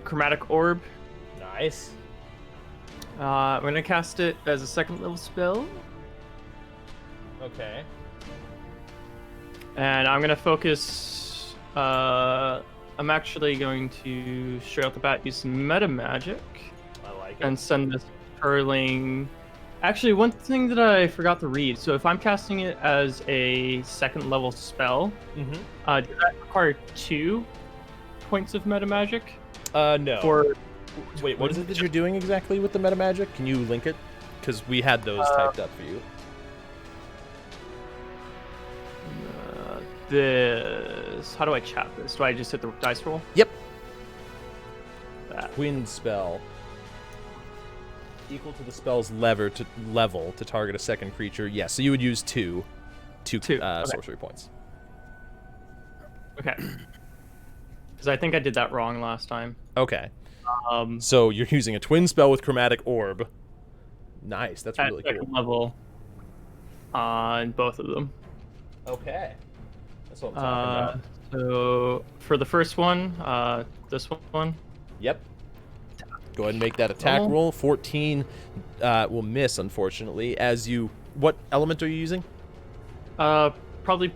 Chromatic Orb. Nice. I'm gonna cast it as a second level spell, Okay. and I'm gonna focus. I'm actually going to straight off the bat use some meta magic I like it. and send this curling. Actually, one thing that I forgot to read. So if I'm casting it as a second level spell, Mm-hmm. does that require 2 points of meta magic? No. For Wait, what is it that you're doing exactly with the meta magic? Can you link it? Because we had those typed up for you. this? How do I chat this? Do I just hit the dice roll? Yep. That. Twin spell. Equal to the spell's level to target a second creature. Yeah, so you would use two Okay. sorcery points. Okay. Because I think I did that wrong last time. Okay. So you're using a twin spell with Chromatic Orb. Nice. That's At really second cool. level on both of them. Okay. That's what I'm talking about. So for the first one, this one. Yep. Go ahead and make that attack Oh. roll. 14 will miss, unfortunately. As you, what element are you using? Probably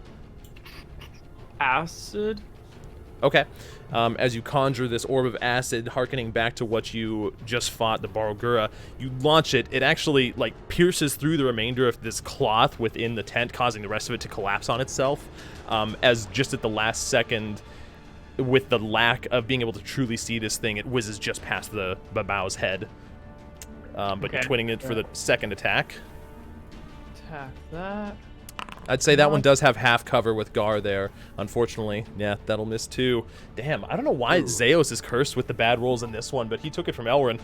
acid. Okay. As you conjure this orb of acid, hearkening back to what you just fought, the Barogura, you launch it. It actually like pierces through the remainder of this cloth within the tent, causing the rest of it to collapse on itself. As just at the last second, with the lack of being able to truly see this thing, it whizzes just past the Babau's head. But you're twinning it for the second attack. Attack that. I'd say that one does have half cover with Gar there, unfortunately. Yeah, that'll miss too. Damn, I don't know why Zeos is cursed with the bad rolls in this one, but he took it from Elrin,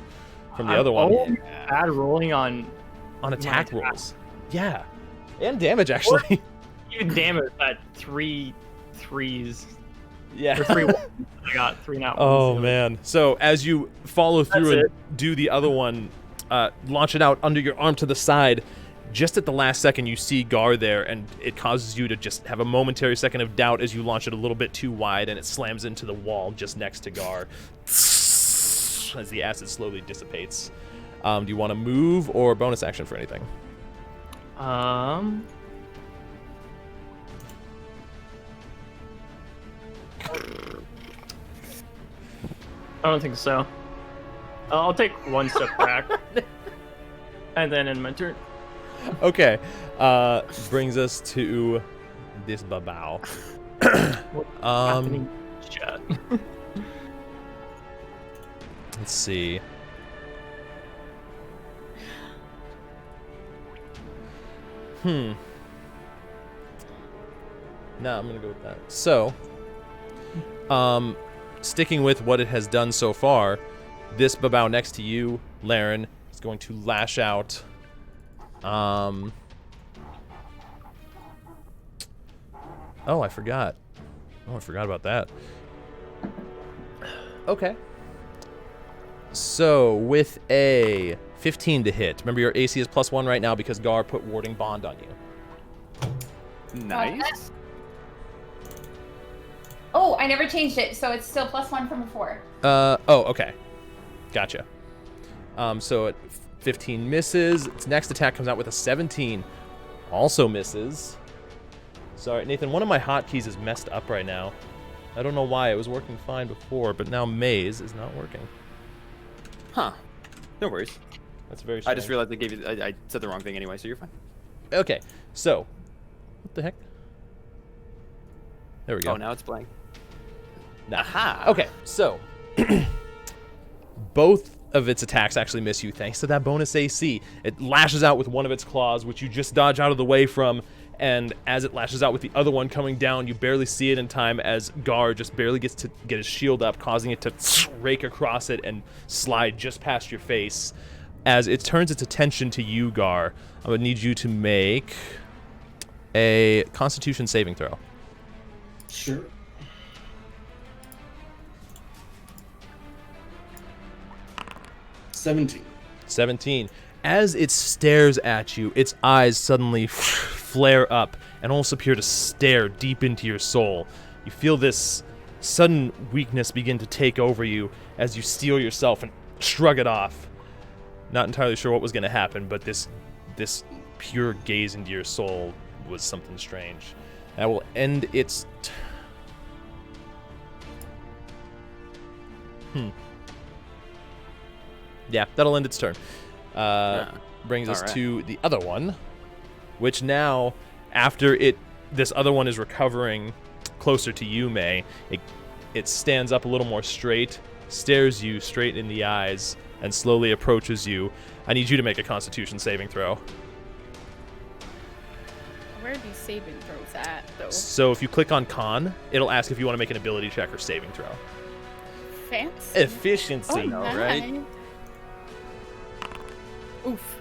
from the other one. Bad rolling on attack rolls. Yeah, and damage, actually. Even damage at 3 3s. Yeah. Or 3 ones. I got 3 not ones. Oh, man. So as you follow through and do the other one, launch it out under your arm to the side, just at the last second you see Gar there, and it causes you to just have a momentary second of doubt as you launch it a little bit too wide, and it slams into the wall just next to Gar as the acid slowly dissipates. Do you want to move or bonus action for anything? I don't think so. I'll take 1 step back. And then in my turn. Okay. Brings us to this Babau. Let's see. No, I'm gonna go with that. So, sticking with what it has done so far, this Babau next to you, Laren, is going to lash out. Oh, I forgot. Oh, I forgot about that. Okay. So, with a 15 to hit, remember your AC is +1 right now because Gar put Warding Bond on you. Nice. Oh, I never changed it, so it's still +1 from before. Oh, okay. Gotcha. So at 15 misses. Its next attack comes out with a 17. Also misses. Sorry, Nathan, one of my hotkeys is messed up right now. I don't know why. It was working fine before, but now Maze is not working. Huh. No worries. That's very strange. I just realized I said the wrong thing anyway, so you're fine. Okay, so. What the heck? There we go. Oh, now it's blank. Nah. Aha. Okay, so. Both of its attacks actually miss you thanks to that bonus AC. It lashes out with one of its claws, which you just dodge out of the way from, and as it lashes out with the other one coming down, you barely see it in time as Gar just barely gets to get his shield up, causing it to rake across it and slide just past your face. As it turns its attention to you, Gar, I would need you to make a Constitution saving throw. Sure. $17. As it stares at you, its eyes suddenly flare up and almost appear to stare deep into your soul. You feel this sudden weakness begin to take over you as you steel yourself and shrug it off. Not entirely sure what was going to happen, but this pure gaze into your soul was something strange. That will end its... Yeah, that'll end its turn. Brings us to the other one, which now, after this other one is recovering closer to you, May, it stands up a little more straight, stares you straight in the eyes, and slowly approaches you. I need you to make a Constitution saving throw. Where are these saving throws at, though? So if you click on Con, it'll ask if you want to make an ability check or saving throw. Fancy. Efficiency. Oh, nice. Right? Oof.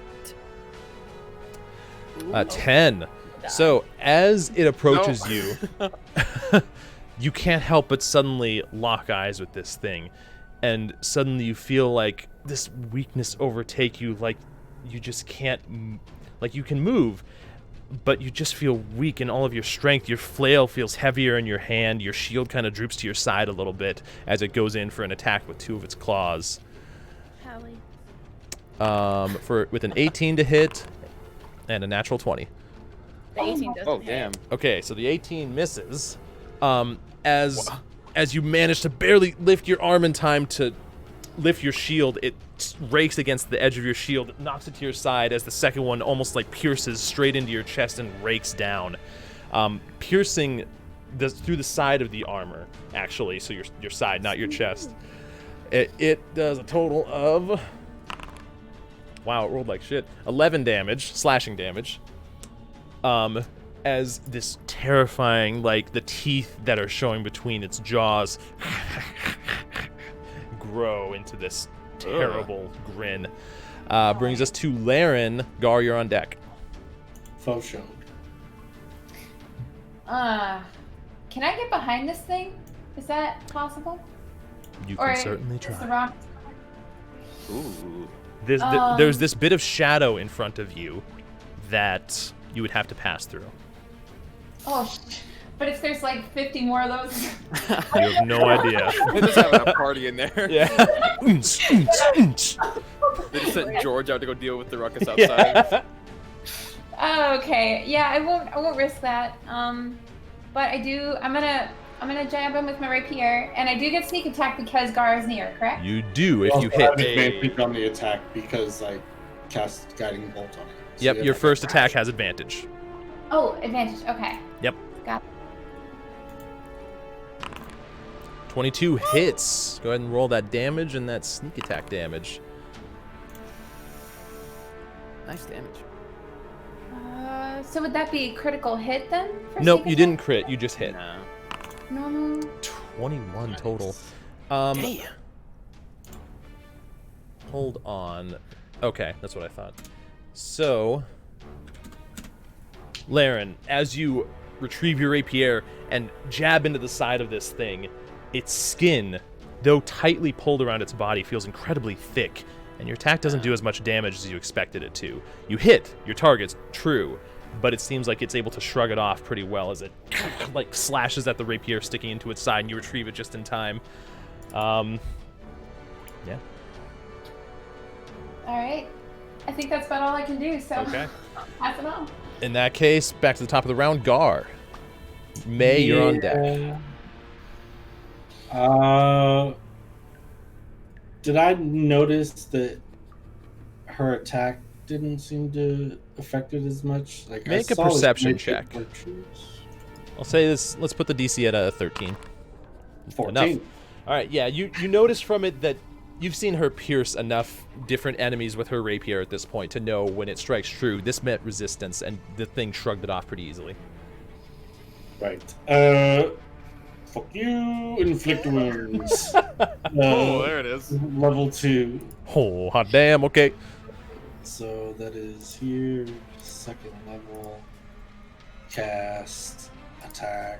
10. So as it approaches you, you can't help but suddenly lock eyes with this thing. And suddenly you feel like this weakness overtake you, like you just can't, like you can move, but you just feel weak in all of your strength. Your flail feels heavier in your hand. Your shield kind of droops to your side a little bit as it goes in for an attack with 2 of its claws. Hallie. With an 18 to hit and a natural 20. The 18 doesn't Oh, hit. damn. Okay, so the 18 misses. As you manage to barely lift your arm in time to lift your shield, it rakes against the edge of your shield, knocks it to your side as the second one almost like pierces straight into your chest and rakes down, piercing through the side of the armor, actually. So your side, not your chest. It does a total of, wow, it rolled like shit. 11 damage, slashing damage. As this terrifying, like the teeth that are showing between its jaws grow into this terrible grin. Brings us to Laren. Gar, you're on deck. Faux show. Can I get behind this thing? Is that possible? You Or can certainly is the try. rock? Ooh. There's this bit of shadow in front of you that you would have to pass through. Oh, but if there's like 50 more of those. You have no idea. They're just having a party in there. Yeah. They just sent George out to go deal with the ruckus outside. Yeah. Oh, okay. Yeah, I won't risk that. But I do. I'm gonna jab him with my rapier, and I do get sneak attack because Gar is near. Correct? You do if you Also have hit. advantage on the attack because I cast guiding bolt on it. So Yep, you your have first that attack action. has advantage. Oh, advantage. Okay. Yep. Got 22 hits. Go ahead and roll that damage and that sneak attack damage. Nice damage. So would that be a critical hit then? For Nope, sneak you attack? didn't crit. You just hit. No. Normal. 21 total. Damn. Hold on. Okay, that's what I thought. So, Laren, as you retrieve your rapier and jab into the side of this thing, its skin, though tightly pulled around its body, feels incredibly thick, and your attack doesn't do as much damage as you expected it to. You hit your targets, true, but it seems like it's able to shrug it off pretty well as it like slashes at the rapier sticking into its side, and you retrieve it just in time. Yeah. All right. I think that's about all I can do. So Okay. pass it on. In that case, back to the top of the round, Gar. May, you're on deck. Did I notice that her attack didn't seem to affect it as much? Like, Make I a saw it perception make it check. protrudes. I'll say this. Let's put the DC at a 13. 14. Enough. All right. Yeah. You notice from it that you've seen her pierce enough different enemies with her rapier at this point to know when it strikes true. This met resistance, and the thing shrugged it off pretty easily. Right. Fuck you. Inflict wounds. Oh, there it is. Level 2. Oh, hot damn. Okay. So that is here. Second level. Cast. Attack.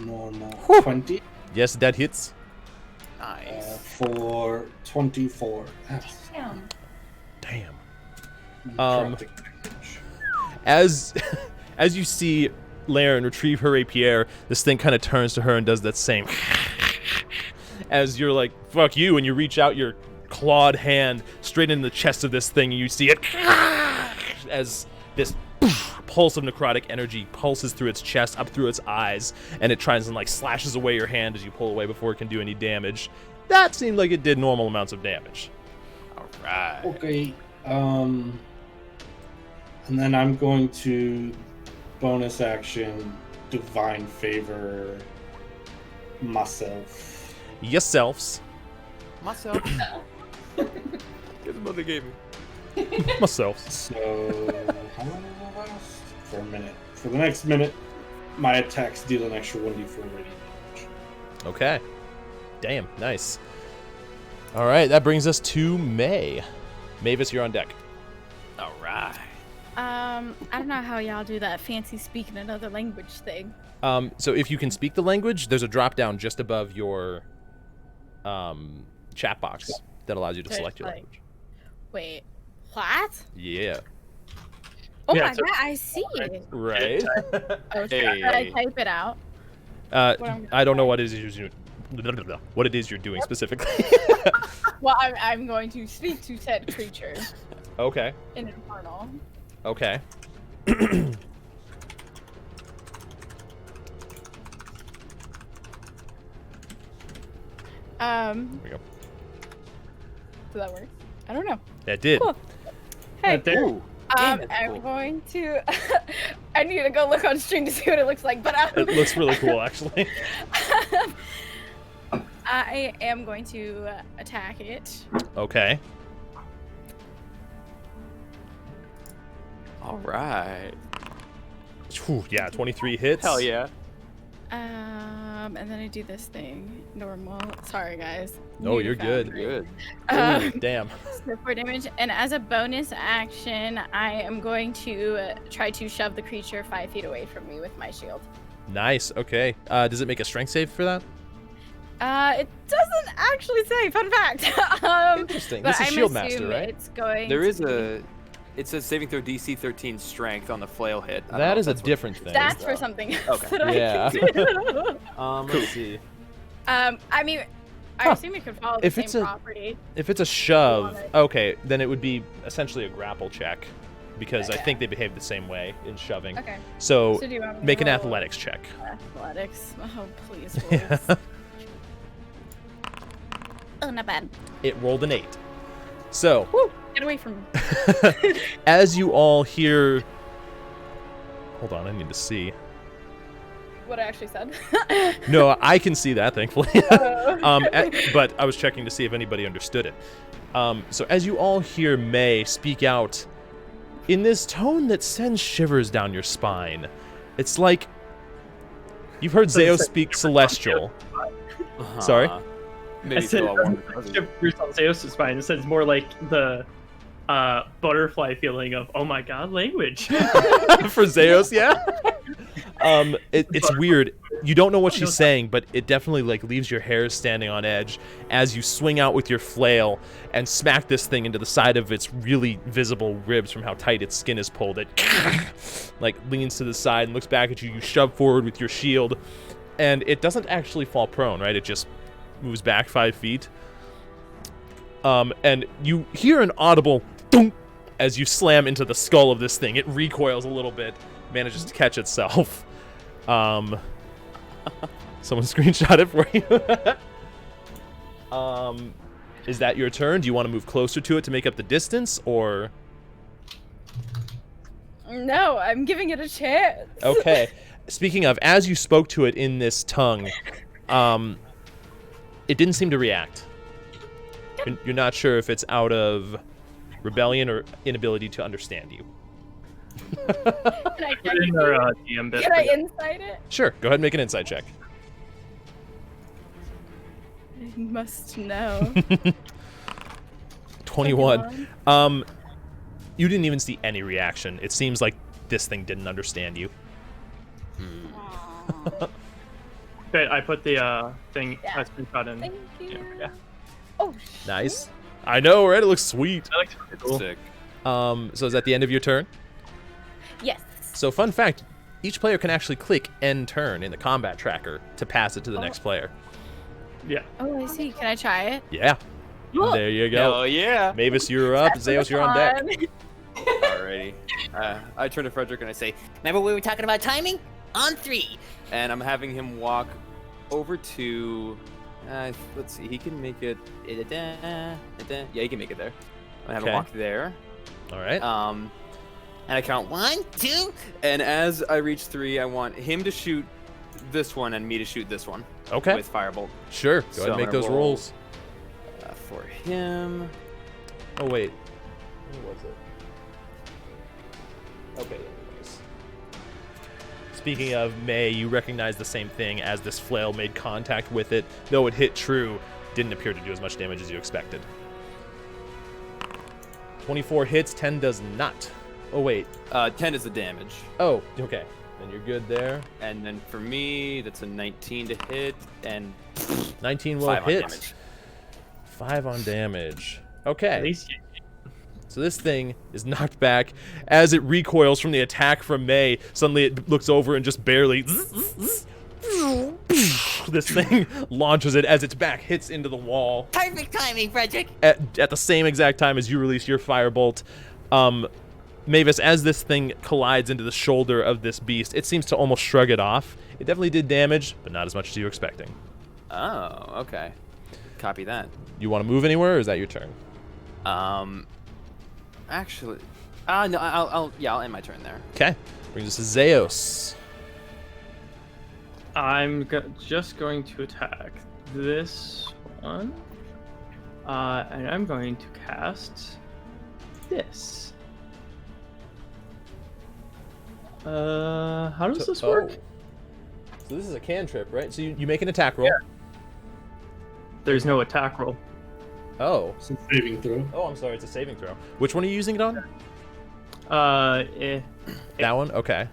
Normal. Whew. 20. Yes, that hits. Nice. For 24. Damn. Damn. Necrotic damage. As you see Laren retrieve her rapier, this thing kind of turns to her and does that same as you're like, fuck you, and you reach out your clawed hand straight in the chest of this thing, and you see it as this pulse of necrotic energy pulses through its chest, up through its eyes, and it tries and like slashes away your hand as you pull away before it can do any damage. That seemed like it did normal amounts of damage. All right. Okay. And then I'm going to bonus action divine favor myself. Yourselves. Myself. Get the mother gave me. Myself. So how long will that last? For a minute. For the next minute, my attacks deal an extra 1d4 radiant damage. Okay. Damn, nice. All right, that brings us to May. Mavis, you're on deck. All right. I don't know how y'all do that fancy speaking another language thing. So if you can speak the language, there's a drop down just above your chat box that allows you to There's, select your like- language. Wait, what? Yeah. Oh Yeah, my so- god, I see it. Right. Oh, Hey. should I type it out? I don't know what it is you're doing specifically. Well, I'm going to speak to said creature Okay. in Infernal. Okay. There we go. Does that work? I don't know. That did. Cool. Hey, Right there. Ooh. Damn, that's I'm cool. going to I need to go look on stream to see what it looks like, but It looks really cool, actually. I am going to attack it. Okay. All right. Whew, yeah, 23 hits. Hell yeah. And then I do this thing. Normal. Sorry, guys. Oh, you're good. Factory. Good. Ooh, damn. So 4 damage. And as a bonus action, I am going to try to shove the creature 5 feet away from me with my shield. Nice. Okay. Does it make a strength save for that? It doesn't actually say. Fun fact. Interesting. But This is I'm Shield Master, assuming right? It's going. There to is be- a. It says saving throw DC 13 strength on the flail hit. I don't know That if is a that's what- different thing. That's for something else Okay. that I Yeah. can do. Let's see. I mean, I Huh. assume it could follow the If same it's a- property. If it's a shove, it. okay, then it would be essentially a grapple check, because I think they behave the same way in shoving. Okay. So So do you want me to make an roll athletics check. Athletics. Oh, please. Yeah. Wolves. Oh, not bad. It rolled an 8. So, Woo! Get away from me. as you all hear... Hold on, I need to see. What I actually said. No, I can see that, thankfully. Oh. But I was checking to see if anybody understood it. So as you all hear May speak out in this tone that sends shivers down your spine, it's like you've heard Zeo speak Celestial. Sorry? Maybe I said fill out one of those. shivers on Zeus' spine. It says more like the butterfly feeling of, oh my god, language. For Zeus, yeah. It's weird. You don't know what she's saying, but it definitely like leaves your hairs standing on edge as you swing out with your flail and smack this thing into the side of its really visible ribs from how tight its skin is pulled. It like leans to the side and looks back at you. You shove forward with your shield, and it doesn't actually fall prone, right? It just moves back 5 feet. And you hear an audible thunk as you slam into the skull of this thing. It recoils a little bit, manages to catch itself. Someone screenshot it for you. Is that your turn? Do you want to move closer to it to make up the distance, or? No, I'm giving it a chance. Okay. Speaking of, as you spoke to it in this tongue, it didn't seem to react. You're not sure if it's out of rebellion or inability to understand you. Can I, Put in our DM bit. can I insight it? Sure, go ahead and make an insight check. I must know. 21. You didn't even see any reaction. It seems like this thing didn't understand you. Okay, I put the thing Yeah. I screenshot in. Thank you. Yeah. Oh, Nice. I know, right? It looks sweet. I like it. Cool. Sick. So is that the end of your turn? yes. So fun fact, each player can actually click end turn in the combat tracker to pass it to the next player. Yeah. Oh, I see. Can I try it? Yeah. Cool. There you go. Hell yeah. Mavis, you're up. Zeus, you're on deck. Alrighty. I turn to Frederick and I say, Remember we were talking about timing? On 3. and I'm having him walk over to. Let's see. He can make it. Yeah, he can make it there. I have Okay. him walk there. All right. And I count 1, 2. And as I reach 3, I want him to shoot this one and me to shoot this one. Okay. With firebolt. Sure. Go So ahead and make I'm gonna those roll. rolls. For him. Oh, wait. Where was it? Okay. Speaking of May, you recognize the same thing as this flail made contact with it. Though it hit true, didn't appear to do as much damage as you expected. 24 hits, 10 does not. Oh, wait. 10 is the damage. Oh, okay. Then you're good there. And then for me, that's a 19 to hit and 19 will 5 on hit. damage. 5 on damage. At Okay. least So this thing is knocked back as it recoils from the attack from May. Suddenly it looks over and just barely... This thing launches it as its back hits into the wall Perfect timing, Frederick. at the same exact time as you release your firebolt. Mavis, as this thing collides into the shoulder of this beast, it seems to almost shrug it off. It definitely did damage, but not as much as you were expecting. Oh, okay. Copy that. You want to move anywhere, or is that your turn? Actually, no, I'll end my turn there. Okay. Brings us to Zeus. I'm just going to attack this one. And I'm going to cast this. How does this work? So this is a cantrip, right? So you make an attack roll. Yeah. There's no attack roll. Oh. It's a saving throw. Oh, I'm sorry. It's a saving throw. Which one are you using it on? That one? Okay.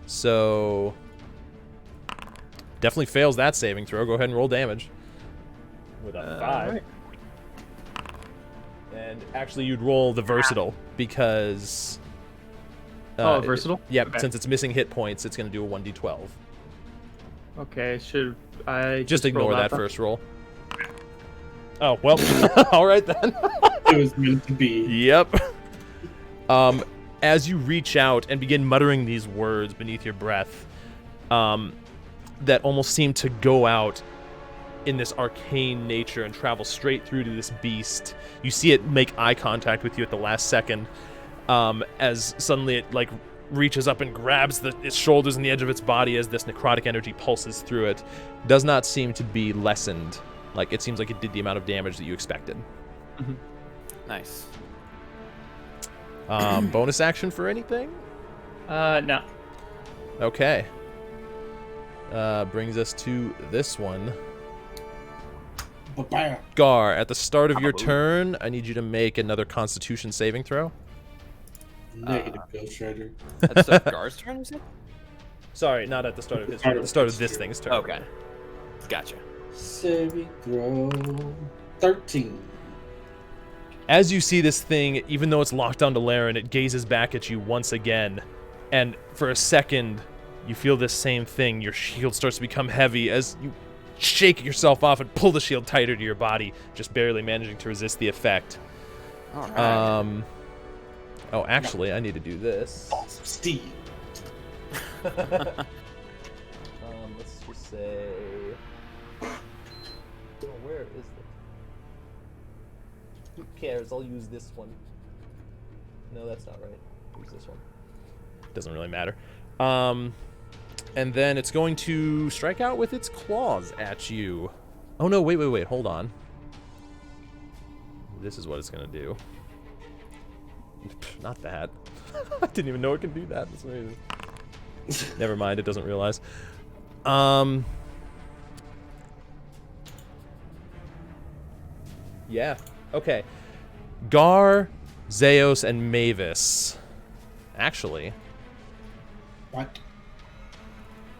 So... definitely fails that saving throw. Go ahead and roll damage. With a 5. Right. And actually, you'd roll the versatile, because... versatile? Yep, Okay. since it's missing hit points, it's going to do a 1d12. Okay, should I... Just ignore roll that first roll. Oh, well, alright then. It was meant to be. Yep. As you reach out and begin muttering these words beneath your breath, that almost seem to go out in this arcane nature and travel straight through to this beast. You see it make eye contact with you at the last second, as suddenly it like reaches up and grabs its shoulders and the edge of its body as this necrotic energy pulses through it. Does not seem to be lessened. Like, it seems like it did the amount of damage that you expected. Mm-hmm. Nice. Bonus action for anything? No. Okay. Brings us to this one. Ba-bam. Gar, at the start of your turn, I need you to make another Constitution saving throw. Negative, Ghost Shredder. That's Gar's turn, is it? Sorry, not at the start of his turn. At the start of this thing's turn. Okay. Gotcha. Saving throw 13. As you see this thing, even though it's locked onto Laren, it gazes back at you once again. And for a second, you feel this same thing. Your shield starts to become heavy as you shake yourself off and pull the shield tighter to your body, just barely managing to resist the effect. All right. Oh, actually, I need to do this. Balls of steel. Let's just say... Oh, where is it? Who cares? I'll use this one. No, that's not right. Use this one. Doesn't really matter. And then it's going to strike out with its claws at you. Oh no, wait, hold on. This is what it's gonna do. Not that. I didn't even know it could do that. That's amazing. Never mind, it doesn't realize. Yeah. Okay. Gar, Zeus, and Mavis. Actually, What?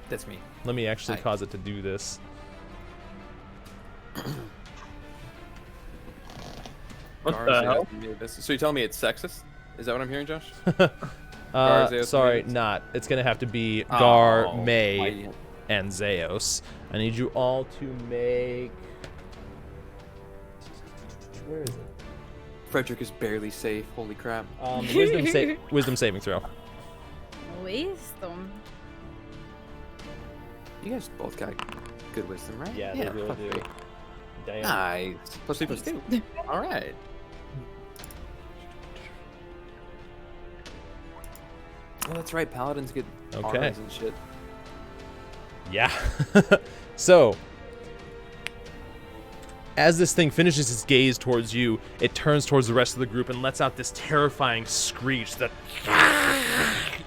That's me. let me actually Hi. cause it to do this. What Gar, the Zeus, hell? and Mavis. So you're telling me it's sexist? Is that what I'm hearing, Josh? Zeus, Sorry, Mavis? not. It's gonna have to be Gar, Oh, May, and Zeus. I need you all to make... Where is it? Frederick is barely safe. Holy crap. Wisdom saving throw. Wisdom. You guys both got good wisdom, right? Yeah, they really fuck do. me. Damn. Nice. +3/+2. All right. Oh, that's right. Paladins get Okay. arms and shit. Yeah. So, as this thing finishes its gaze towards you, it turns towards the rest of the group and lets out this terrifying screech that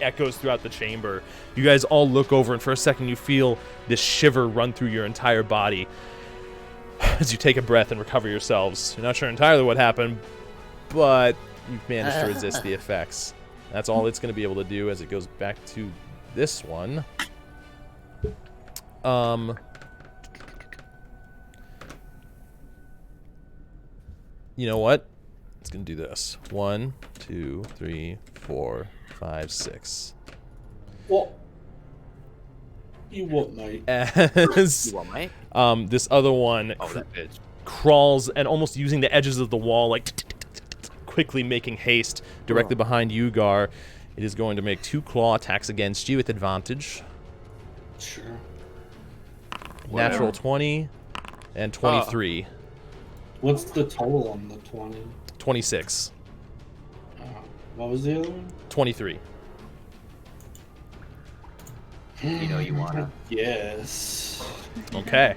echoes throughout the chamber. You guys all look over, and for a second you feel this shiver run through your entire body as you take a breath and recover yourselves. You're not sure entirely what happened, but you've managed to resist the effects. That's all it's going to be able to do as it goes back to this one. You know what? It's going to do this. 1, 2, 3, 4, 5, 6. What? You what, mate? As You want Mike? this other one Oh, that bitch. crawls and almost using the edges of the wall, like quickly making haste directly behind you, Gar. It is going to make 2 claw attacks against you with advantage. Sure. Natural 20 and 23. What's the total on the 20? 26. What was the other one? 23. You know you wanna. Yes. Okay.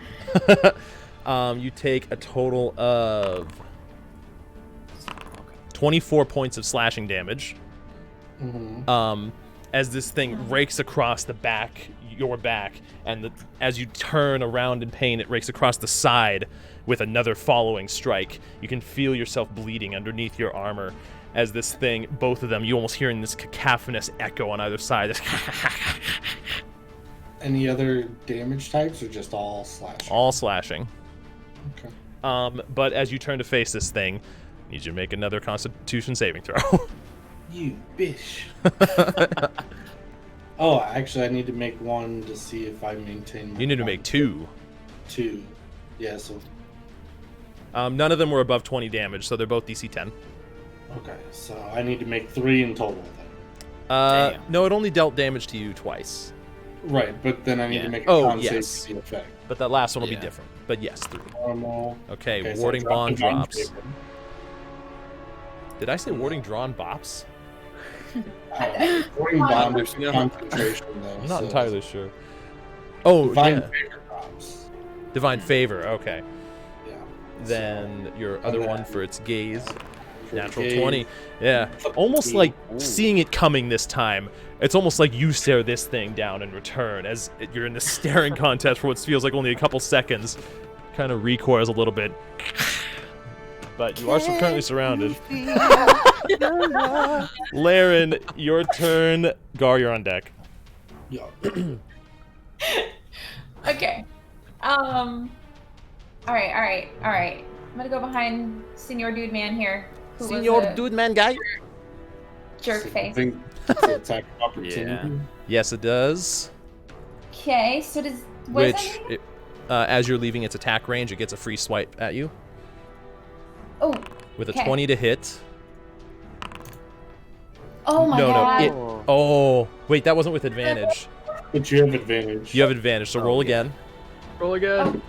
You take a total of 24 points of slashing damage. As this thing rakes across your back, and as you turn around in pain, it rakes across the side with another following strike. You can feel yourself bleeding underneath your armor as this thing, both of them, you almost hearing this cacophonous echo on either side. Any other damage types or just all slashing? All slashing. Okay. But as you turn to face this thing, I need you to make another Constitution saving throw. You bitch. Oh, actually, I need to make one to see if I maintain my... You need to make 2. 2. Yeah, so... None of them were above 20 damage, so they're both DC 10. Okay, so I need to make 3 in total then. No, it only dealt damage to you twice. Right, but then I need to make a con save to the effect. But that last one will be different. But yes, 3. Normal. Okay, so warding bond drops. favor. Did I say warding drawn bops? Warding bond is concentration, though. I'm not so entirely sure. Oh, Divine yeah. favor drops. Divine favor, okay. Yeah. Then your other one for its gaze. For Natural gaze. 20. Yeah. Almost like seeing it coming this time. It's almost like you stare this thing down in return as you're in this staring contest for what feels like only a couple seconds. Kind of recoils a little bit. But you are currently surrounded. Laren, your turn. Gar, you're on deck. Yeah. Okay. All right. I'm gonna go behind Senior Dude Man here. Who was a dude man guy. jerk So I face. think it's an attack of opportunity. Yes, it does. Okay, so what does Which, that mean? as you're leaving its attack range, it gets a free swipe at you. Oh. With a Okay. 20 to hit. Oh my god. Oh, wait, that wasn't with advantage. But you have advantage. You have advantage, so roll again. Roll again.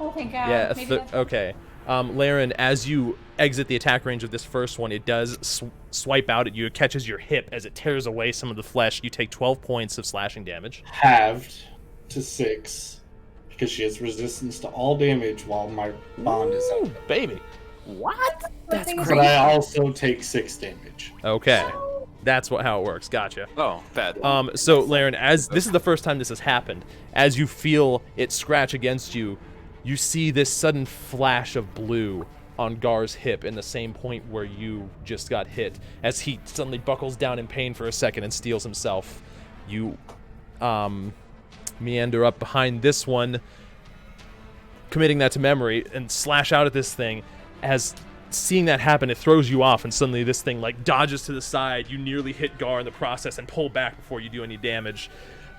Oh, thank God. Yeah, Maybe that's... okay. Laren, as you exit the attack range of this first one, it does swipe out at you. It catches your hip as it tears away some of the flesh. You take 12 points of slashing damage. Halved to 6 because she has resistance to all damage while my bond is Ooh, up. baby. What? That's But I also take 6 damage. Okay. That's how it works. Gotcha. Oh, bad. So, Laren, as this is the first time this has happened, as you feel it scratch against you, you see this sudden flash of blue on Gar's hip in the same point where you just got hit. As he suddenly buckles down in pain for a second and steels himself, you meander up behind this one, committing that to memory, and slash out at this thing. As seeing that happen, it throws you off, and suddenly this thing like dodges to the side. You nearly hit Gar in the process and pull back before you do any damage,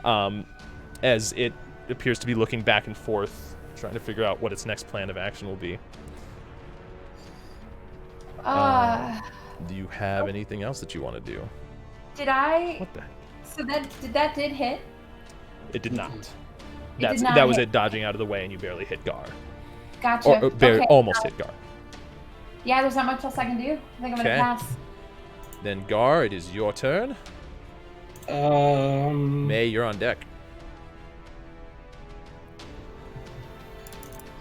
as it appears to be looking back and forth, trying to figure out what its next plan of action will be. Do you have anything else that you want to do? Did I? What the heck? So that did hit? It did not. It did not that was hit. it dodging out of the way, and you barely hit Gar. Gotcha. Or Okay. almost hit Gar. Yeah, there's not much else I can do. I think I'm Okay. gonna pass. Then Gar, it is your turn. May, you're on deck.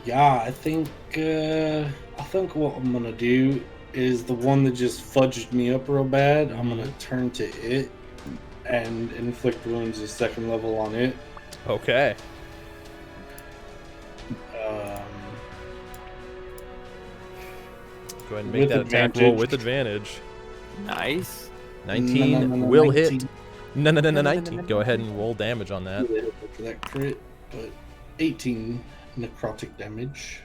Yeah, I think what I'm gonna do is the one that just fudged me up real bad. I'm gonna turn to it and inflict wounds a 2nd level on it. Okay. Go ahead and make With that attack advantage. roll with advantage. Nice. 19 will 19. hit. No, 19. Go ahead and roll damage on that. For that crit, but 18 necrotic damage.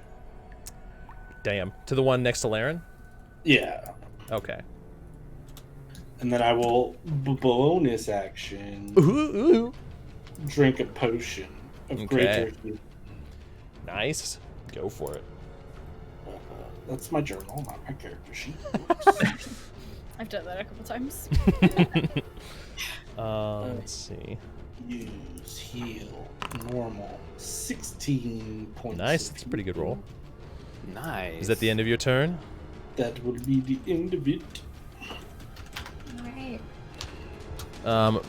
Damn. To the one next to Laren? Yeah. Okay. And then I will bonus action Ooh. drink a potion of Okay. greater healing. Nice. Go for it. That's my journal, not my character sheet. I've done that a couple times. Let's see. Use heal normal 16 points. Nice. of That's a pretty good roll. Nice. Is that the end of your turn? That would be the end of it. Alright.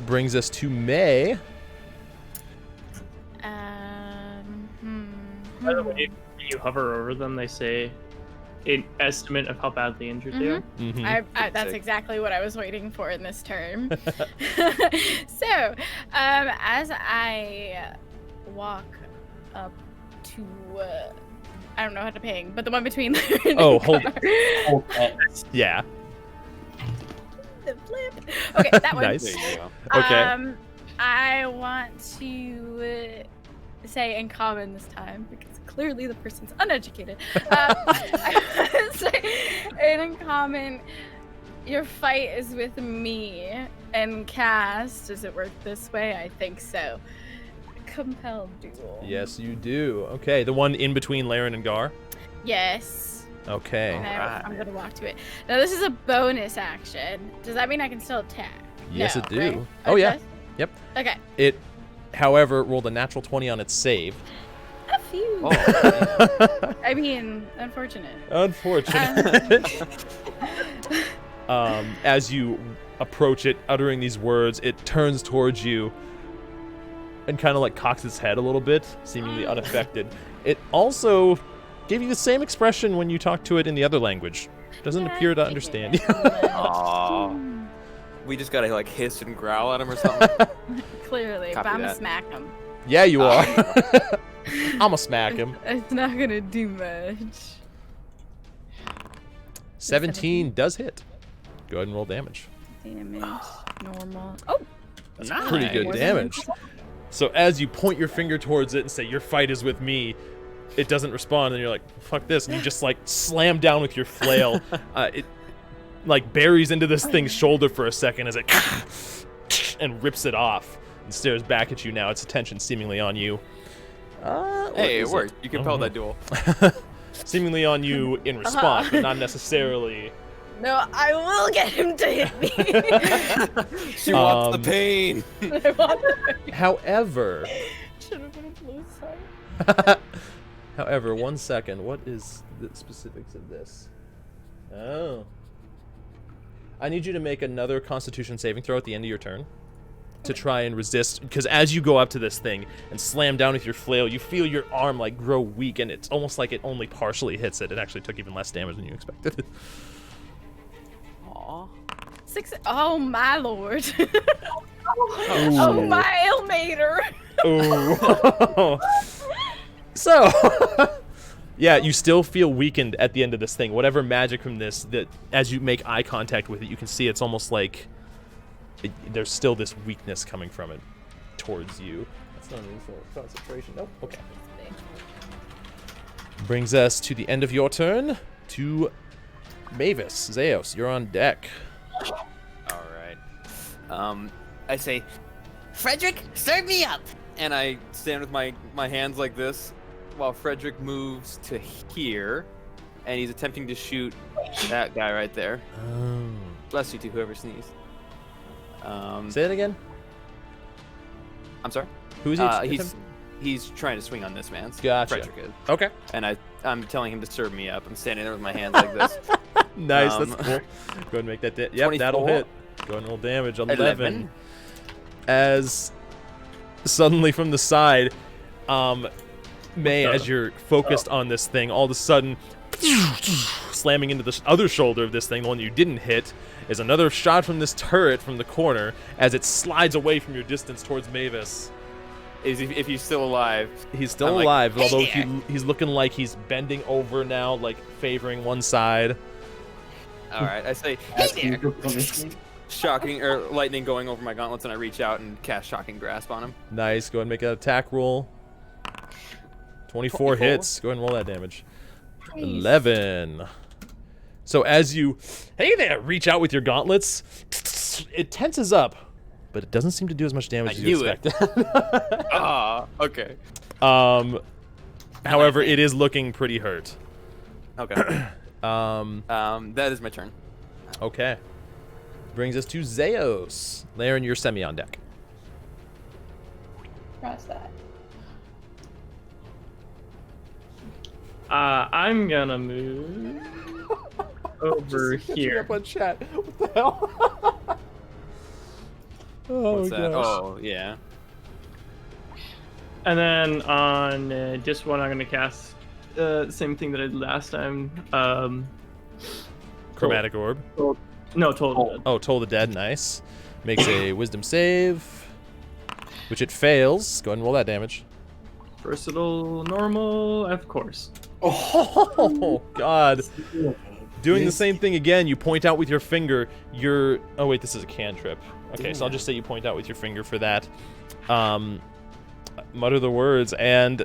Brings us to May. By the way, when you hover over them, they say an estimate of how badly injured they are. Mm-hmm. That's exactly what I was waiting for in this turn. So, as I walk up to, I don't know how to ping, but the one between. Oh, hold. Hold X. Yeah. The flip. Okay, that one. Nice. There you go. Okay. I want to say in common this time because clearly the person's uneducated. I want to say in common, your fight is with me, and cast. Does it work this way? I think so. Compelled duel. Yes, you do. Okay, the one in between Laren and Gar. Yes. Okay. And I'm gonna walk to it. Now this is a bonus action. Does that mean I can still attack? Yes, No, it do. right? Oh yeah. Does? Yep. Okay. It, however, rolled a natural 20 on its save. A few. Oh, I mean, unfortunate. Unfortunate. As you approach it, uttering these words, it turns towards you and kind of like cocks its head a little bit, seemingly unaffected. It also gave you the same expression when you talked to it in the other language. Doesn't appear to understand you. Aw. We just gotta like hiss and growl at him or something. Clearly, Copy but I'm gonna that. smack him. Yeah, you are. I'ma smack him. It's not gonna do much. 17 does hit. Go ahead and roll damage. Damage, normal. Oh, That's pretty good damage. So as you point your finger towards it and say, your fight is with me, it doesn't respond, and you're like, fuck this, and you just like slam down with your flail. It like buries into this thing's shoulder for a second as it and rips it off and stares back at you now, its attention seemingly on you. Hey, it worked. You compelled that duel. Seemingly on you in response, but not necessarily. no, I will get him to hit me. She wants the pain. I want the- However, Should have been a blue sign. however, 1 second. What is the specifics of this? Oh. I need you to make another Constitution saving throw at the end of your turn to try and resist, because as you go up to this thing and slam down with your flail, you feel your arm like grow weak, and it's almost like it only partially hits it. It actually took even less damage than you expected. Aw. 6. Oh my lord. Oh my Elmater. Ooh. So, yeah, you still feel weakened at the end of this thing. Whatever magic from this, that as you make eye contact with it, you can see it's almost like there's still this weakness coming from it towards you. That's not an insult. Concentration. Nope. Okay. Brings us to the end of your turn. To Mavis. Zeos, you're on deck. All right. I say, Frederick, serve me up. and I stand with my hands like this, while Frederick moves to here, and he's attempting to shoot that guy right there. Oh. Bless you to whoever sneezed. Say it again. I'm sorry. Who is he? He's trying to swing on this man. Gotcha. Frederick is. Okay. And I'm telling him to serve me up. I'm standing there with my hands like this. Nice. That's cool. Go ahead and make that. Yep, that'll 24. hit. Go ahead and roll damage. 11. 11. As suddenly from the side, May, as you're focused on this thing, all of a sudden, slamming into the other shoulder of this thing, the one you didn't hit, is another shot from this turret from the corner as it slides away from your distance towards Mavis. If he's still alive. He's still I'm like, alive, "Hey although there." he's looking like he's bending over now, like favoring one side. All right, I say, Asking for punishment. shocking or lightning going over my gauntlets, and I reach out and cast shocking grasp on him. Nice. Go ahead and make an attack roll. 24 hits. Go ahead and roll that damage. 11. So as you, hey there, reach out with your gauntlets, it tenses up, but it doesn't seem to do as much damage I as you knew it. expected. Okay. However, it is looking pretty hurt. Okay. That is my turn. Okay. Brings us to Zeos. Laren, you're semi on deck. Cross that. I'm gonna move over here. Up on chat. What the hell? What's that? gosh. Oh, yeah. And then on this one, I'm gonna cast the same thing that I did last time. Chromatic orb. No, total. Oh, Toll the Dead, nice. Makes a wisdom save, which it fails. Go ahead and roll that damage. Versatile, normal, of course. Oh, God. Doing the Yes. same thing again, you point out with your finger, oh wait, this is a cantrip. Okay, so I'll just say you point out with your finger for that. Mutter the words, and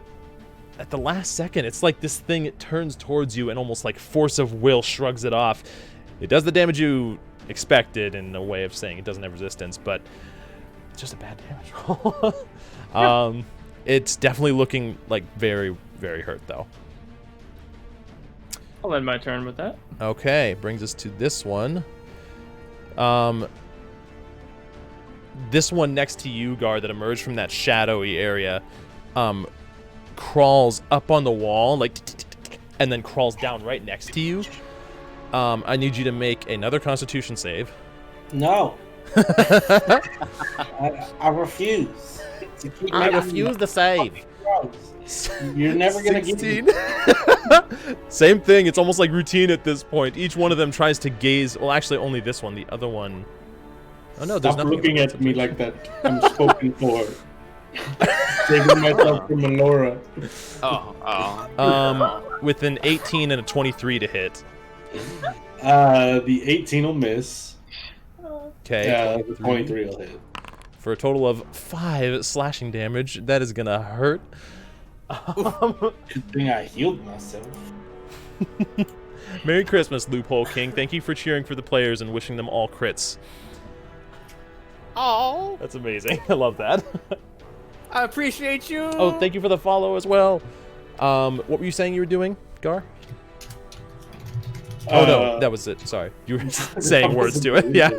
at the last second, it's like this thing, it turns towards you and almost like force of will shrugs it off. It does the damage you expected in a way of saying it doesn't have resistance, but it's just a bad damage roll. It's definitely looking like very, very hurt though. I'll end my turn with that. Okay, brings us to this one. This one next to you, Gar, that emerged from that shadowy area, crawls up on the wall, like, and then crawls down right next to you. I need you to make another Constitution save. No. I refuse. To keep I making refuse to save. throws. You're never gonna get 16. Same thing. It's almost like routine at this point. Each one of them tries to gaze. Well, actually, only this one. The other one. Oh no, there's Stop nothing. looking at me like that. I'm spoken for. Saving myself from Melora. With an 18 and a 23 to hit. The 18 will miss. Okay. Yeah, the 23 will hit. For a total of 5 slashing damage. That is gonna hurt. Good thing I healed myself. Merry Christmas, Loophole King. Thank you for cheering for the players and wishing them all crits. Oh, That's amazing. I love that. I appreciate you. Oh, thank you for the follow as well. What were you saying you were doing, Gar? Oh no, that was it. Sorry, you were saying words to it. Yeah.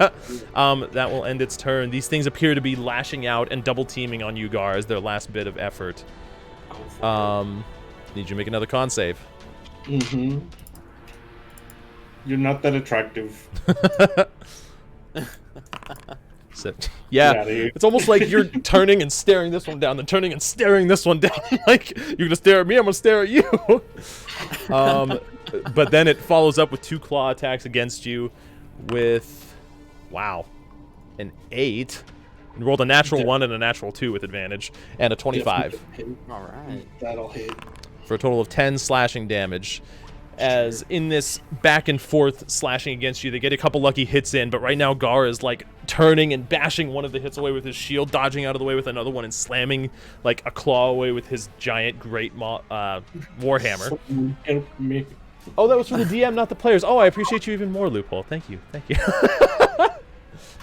That will end its turn. These things appear to be lashing out and double teaming on you, Gar, as their last bit of effort. Need you to make another con save. Mm-hmm. You're not that attractive. So, Get yeah, outta here. it's almost like you're turning and staring this one down, then turning and staring this one down. Like, you're gonna stare at me, I'm gonna stare at you. But then it follows up with 2 claw attacks against you with, wow, an 8. You rolled a natural 1 and a natural 2 with advantage, and a 25. All right. That'll hit. For a total of 10 slashing damage. As in this back and forth slashing against you, they get a couple lucky hits in, but right now Gar is like turning and bashing one of the hits away with his shield, dodging out of the way with another one, and slamming like a claw away with his giant great warhammer. Someone help me. Oh, that was for the DM, not the players. Oh, I appreciate you even more, Loophole. Thank you. Thank you.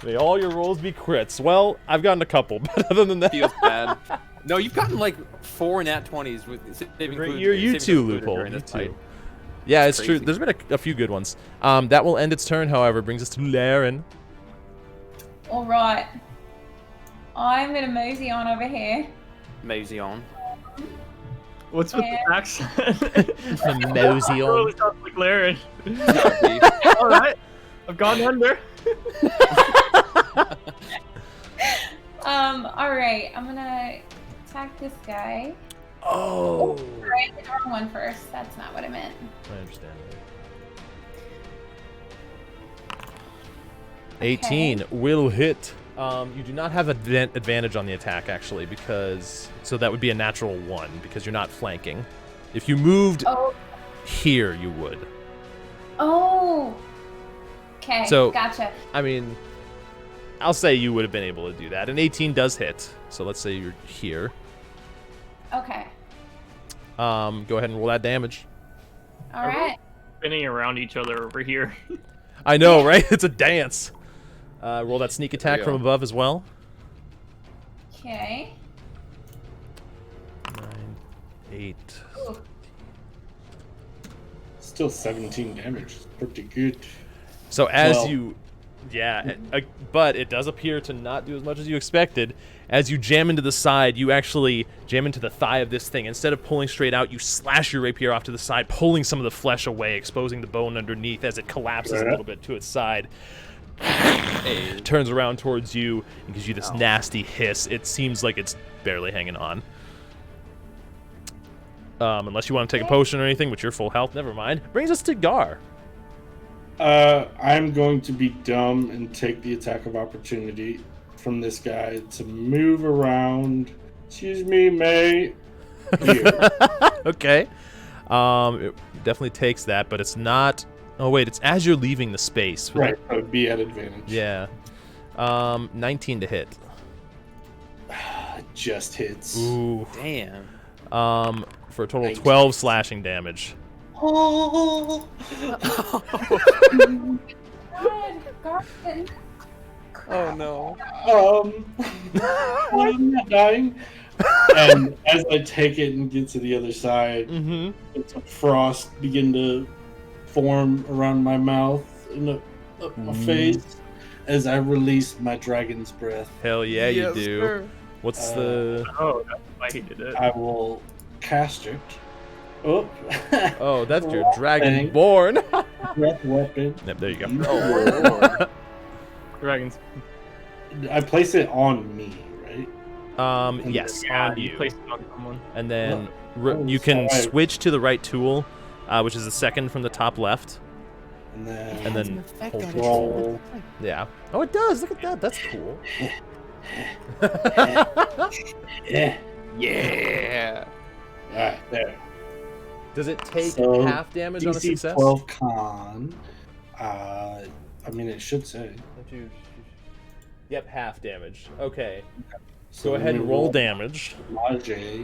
May all your rolls be crits. Well, I've gotten a couple, but other than that... Feels bad. No, you've gotten like 4 nat 20s with saving Great food- year, you saving too, food Loophole. during You this fight. too. Yeah, it's Crazy. true. There's been a few good ones. That will end its turn, however. Brings us to Laren. All right. I'm gonna mosey on over here. Mazion. What's with Yeah. the accent? Mosey on. Really sounds like Laren. All right, I've gone under. All right. I'm gonna attack this guy. Oh. Right, the wrong one first. That's not what I meant. I understand. 18 will hit. You do not have advantage on the attack, actually, because... So that would be a natural 1, because you're not flanking. If you moved Oh. here, you would. Oh. Okay. So- Gotcha. I mean, I'll say you would have been able to do that. An 18 does hit, so let's say you're here. Okay. Go ahead and roll that damage. All right. Spinning around each other over here. I know, right? It's a dance. Roll that sneak attack you from go. above as well. Okay. 9, 8. Ooh. Still 17 damage. It's pretty good. So as Well- you... Yeah, but it does appear to not do as much as you expected. As you jam into the side, you actually jam into the thigh of this thing. Instead of pulling straight out, you slash your rapier off to the side, pulling some of the flesh away, exposing the bone underneath as it collapses a little bit to its side. turns around towards you and gives you this nasty hiss. It seems like it's barely hanging on. Unless you want to take a potion or anything, which you're full health, never mind. Brings us to Gar. I'm going to be dumb and take the attack of opportunity from this guy to move around. Excuse me, May. Here. Okay. It definitely takes that, but it's not... Oh, wait, it's as you're leaving the space. Right, I would be at advantage. Yeah. 19 to hit. Just hits. Ooh. Damn. For a total of 12 slashing damage. Oh. Oh no. I'm not dying. And as I take it and get to the other side, it's a frost begin to form around my mouth and a face as I release my dragon's breath. Hell yeah, you Yes, do. sir. What's the... Oh, that's why he did it. I will cast it. Oh, Oh, that's your Wrong dragonborn. breath weapon. Yep, there you go. Oh lord. Dragons. I place it on me, right? Yes, Yeah, on you. Place it on someone. And then Oh, you can sorry. switch to the right tool, which is the second from the top left. And then, And then hold roll. Yeah. Oh, it does. Look at that. That's cool. Yeah. Yeah. Alright, there. Does it take So, half damage on a DC success? 12 con. I mean, it should say. Yep, half damage. Okay. So Go ahead and roll damage. Lage.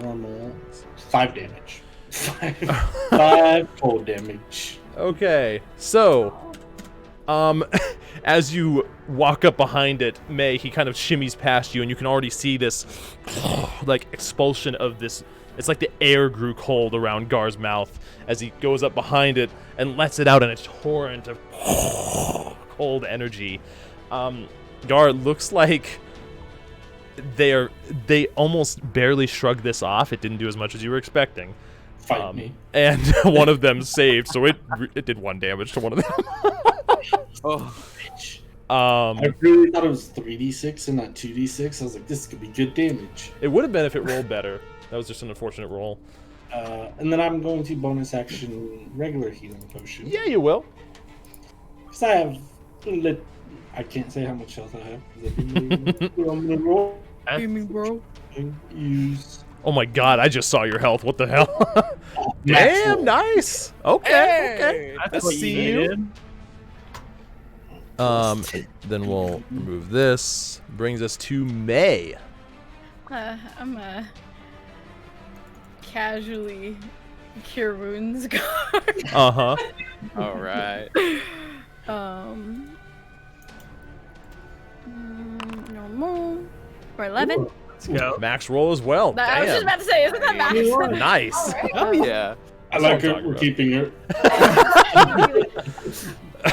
Normal. 5 damage. 5 cold damage. Okay. So, as you walk up behind it, May, he kind of shimmies past you, and you can already see this, like, expulsion of this. It's like the air grew cold around Gar's mouth as he goes up behind it and lets it out in a torrent of cold energy. Gar, it looks like they almost barely shrugged this off. It didn't do as much as you were expecting. Fight me. And one of them saved, so it did 1 damage to one of them. Oh. I really thought it was 3d6 and not 2d6. I was like, this could be good damage. It would have been if it rolled better. That was just an unfortunate roll. And then I'm going to bonus action regular healing potion. Yeah, you will. Because I have... I can't say how much health I have. I'm gonna roll. Give me, bro. Use... Oh my god, I just saw your health. What the hell? Natural. Damn, nice. Okay, okay. That's Let's what see you you. needed. Then we'll remove this. Brings us to May. I'm casually cure wounds guard. Uh-huh. All right. Normal. For 11. Let's go. Max roll as well. I was just Damn. about to say, isn't that max? Nice. Oh yeah. I That's like what I'm her. talking We're about. keeping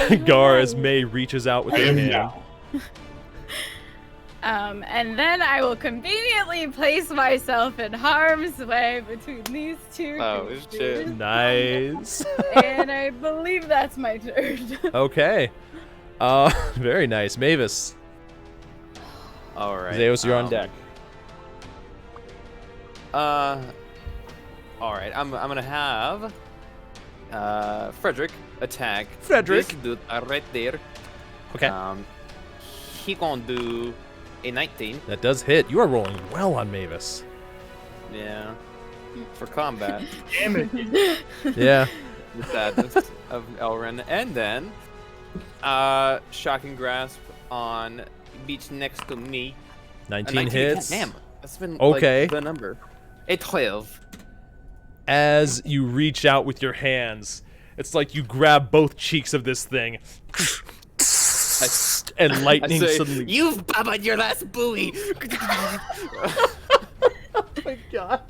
her. Gar, as May reaches out with I her am hand. now. And then I will conveniently place myself in harm's way between these two Oh creatures. shit. Nice. And I believe that's my turn. Okay. Very nice. Mavis. All right. Zeus, you're on deck. All right. I'm gonna have Frederick attack. Frederick. This dude right there. Okay. He gonna do a 19. That does hit. You are rolling well on Mavis. Yeah. For combat. Damn it. Yeah. The sadness of Elrin, and then shocking grasp on beach next to me. A 19 hits. Damn, that's been Okay. like, the number. A 12. As you reach out with your hands, it's like you grab both cheeks of this thing, and I lightning say, suddenly. you've bubbled your last buoy. Oh my god.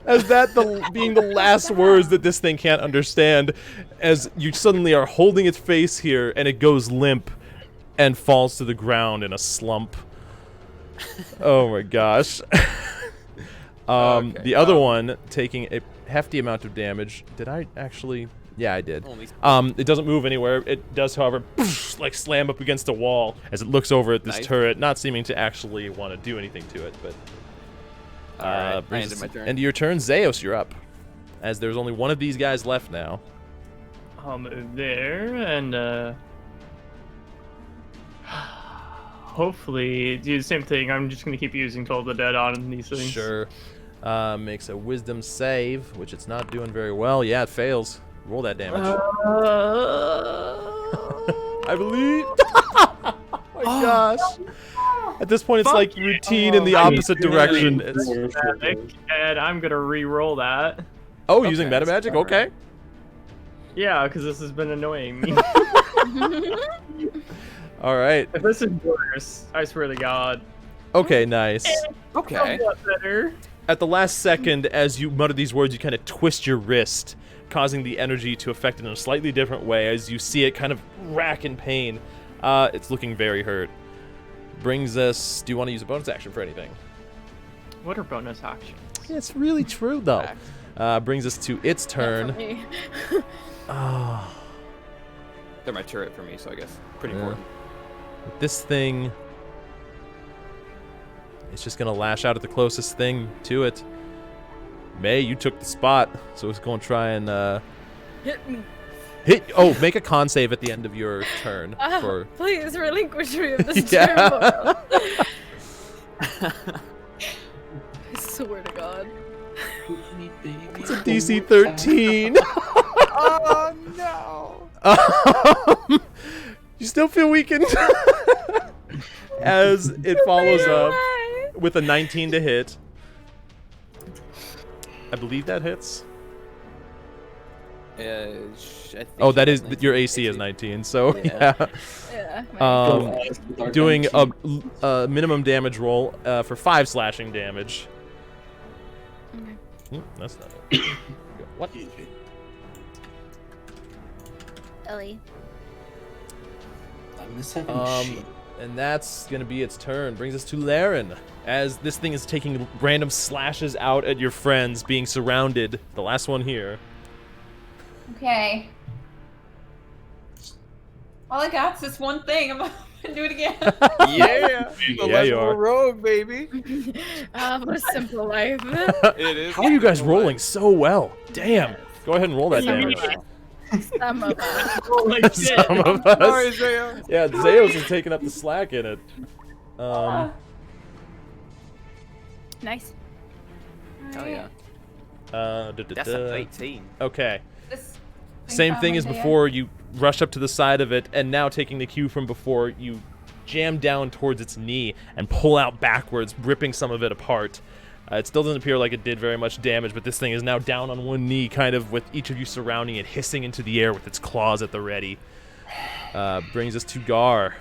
As that being the last words that this thing can't understand, as you suddenly are holding its face here, and it goes limp and falls to the ground in a slump. Oh my gosh. Okay, The other one taking a hefty amount of damage. Did I actually Yeah, I did. Only It doesn't move anywhere. It does, however, like slam up against a wall as it looks over at this Nice. turret, not seeming to actually want to do anything to it. But Alright, I brings ended us my turn. End of your turn, Zeos, you're up. As there's only one of these guys left now. I'll move there and hopefully do the same thing. I'm just gonna keep using Toll the Dead on these things. Sure. Makes a wisdom save, which it's not doing very well. Yeah, it fails. Roll that damage. I believe. Oh my gosh. At this point, it's Fuck like routine in the opposite direction. It's, And I'm gonna re-roll that. oh, using Okay, meta magic? Okay. Yeah, because this has been annoying me. All right. If this is worse, I swear to God. Okay, nice. Okay. Somewhat better. At the last second, as you mutter these words, you kind of twist your wrist, causing the energy to affect it in a slightly different way as you see it kind of rack in pain. It's looking very hurt. Brings us... Do you want to use a bonus action for anything? What are bonus actions? It's really true, though. Brings us to its turn. Not for me. Oh, They're my turret for me, so I guess pretty Yeah. important. with this thing... It's just going to lash out at the closest thing to it. May, you took the spot, so it's going to try and... Hit me. Oh, make a con save at the end of your turn. For Please relinquish me of this Yeah. turmoil. I swear to God. It's a DC 13. Oh no! You still feel weakened. As it follows up with a 19 to hit. I believe that hits. I think Oh, that she is has your 19. AC is 19. So Yeah. yeah. Yeah. Doing a minimum damage roll for 5 slashing damage. Okay. That's not it. What? Ellie. I miss having sheep. And that's gonna be its turn. Brings us to Laren, as this thing is taking random slashes out at your friends, being surrounded. The last one here. Okay. All I got's this one thing. I'm gonna do it again. Yeah, the Yeah, you level are. rogue, baby. What a simple life. It is. How are you guys rolling so well? Damn. Go ahead and roll that Some damage. of us. Some of us. Holy shit. Some of Sorry, us. Zeo. Yeah, Zeos is taking up the slack in it. Nice. Hell yeah. That's Da-da-da. a 18. Okay. This Same thing as found my before. You rush up to the side of it, and now taking the cue from before, you jam down towards its knee and pull out backwards, ripping some of it apart. It still doesn't appear like it did very much damage, but this thing is now down on one knee, kind of with each of you surrounding it, hissing into the air with its claws at the ready. Brings us to Gar.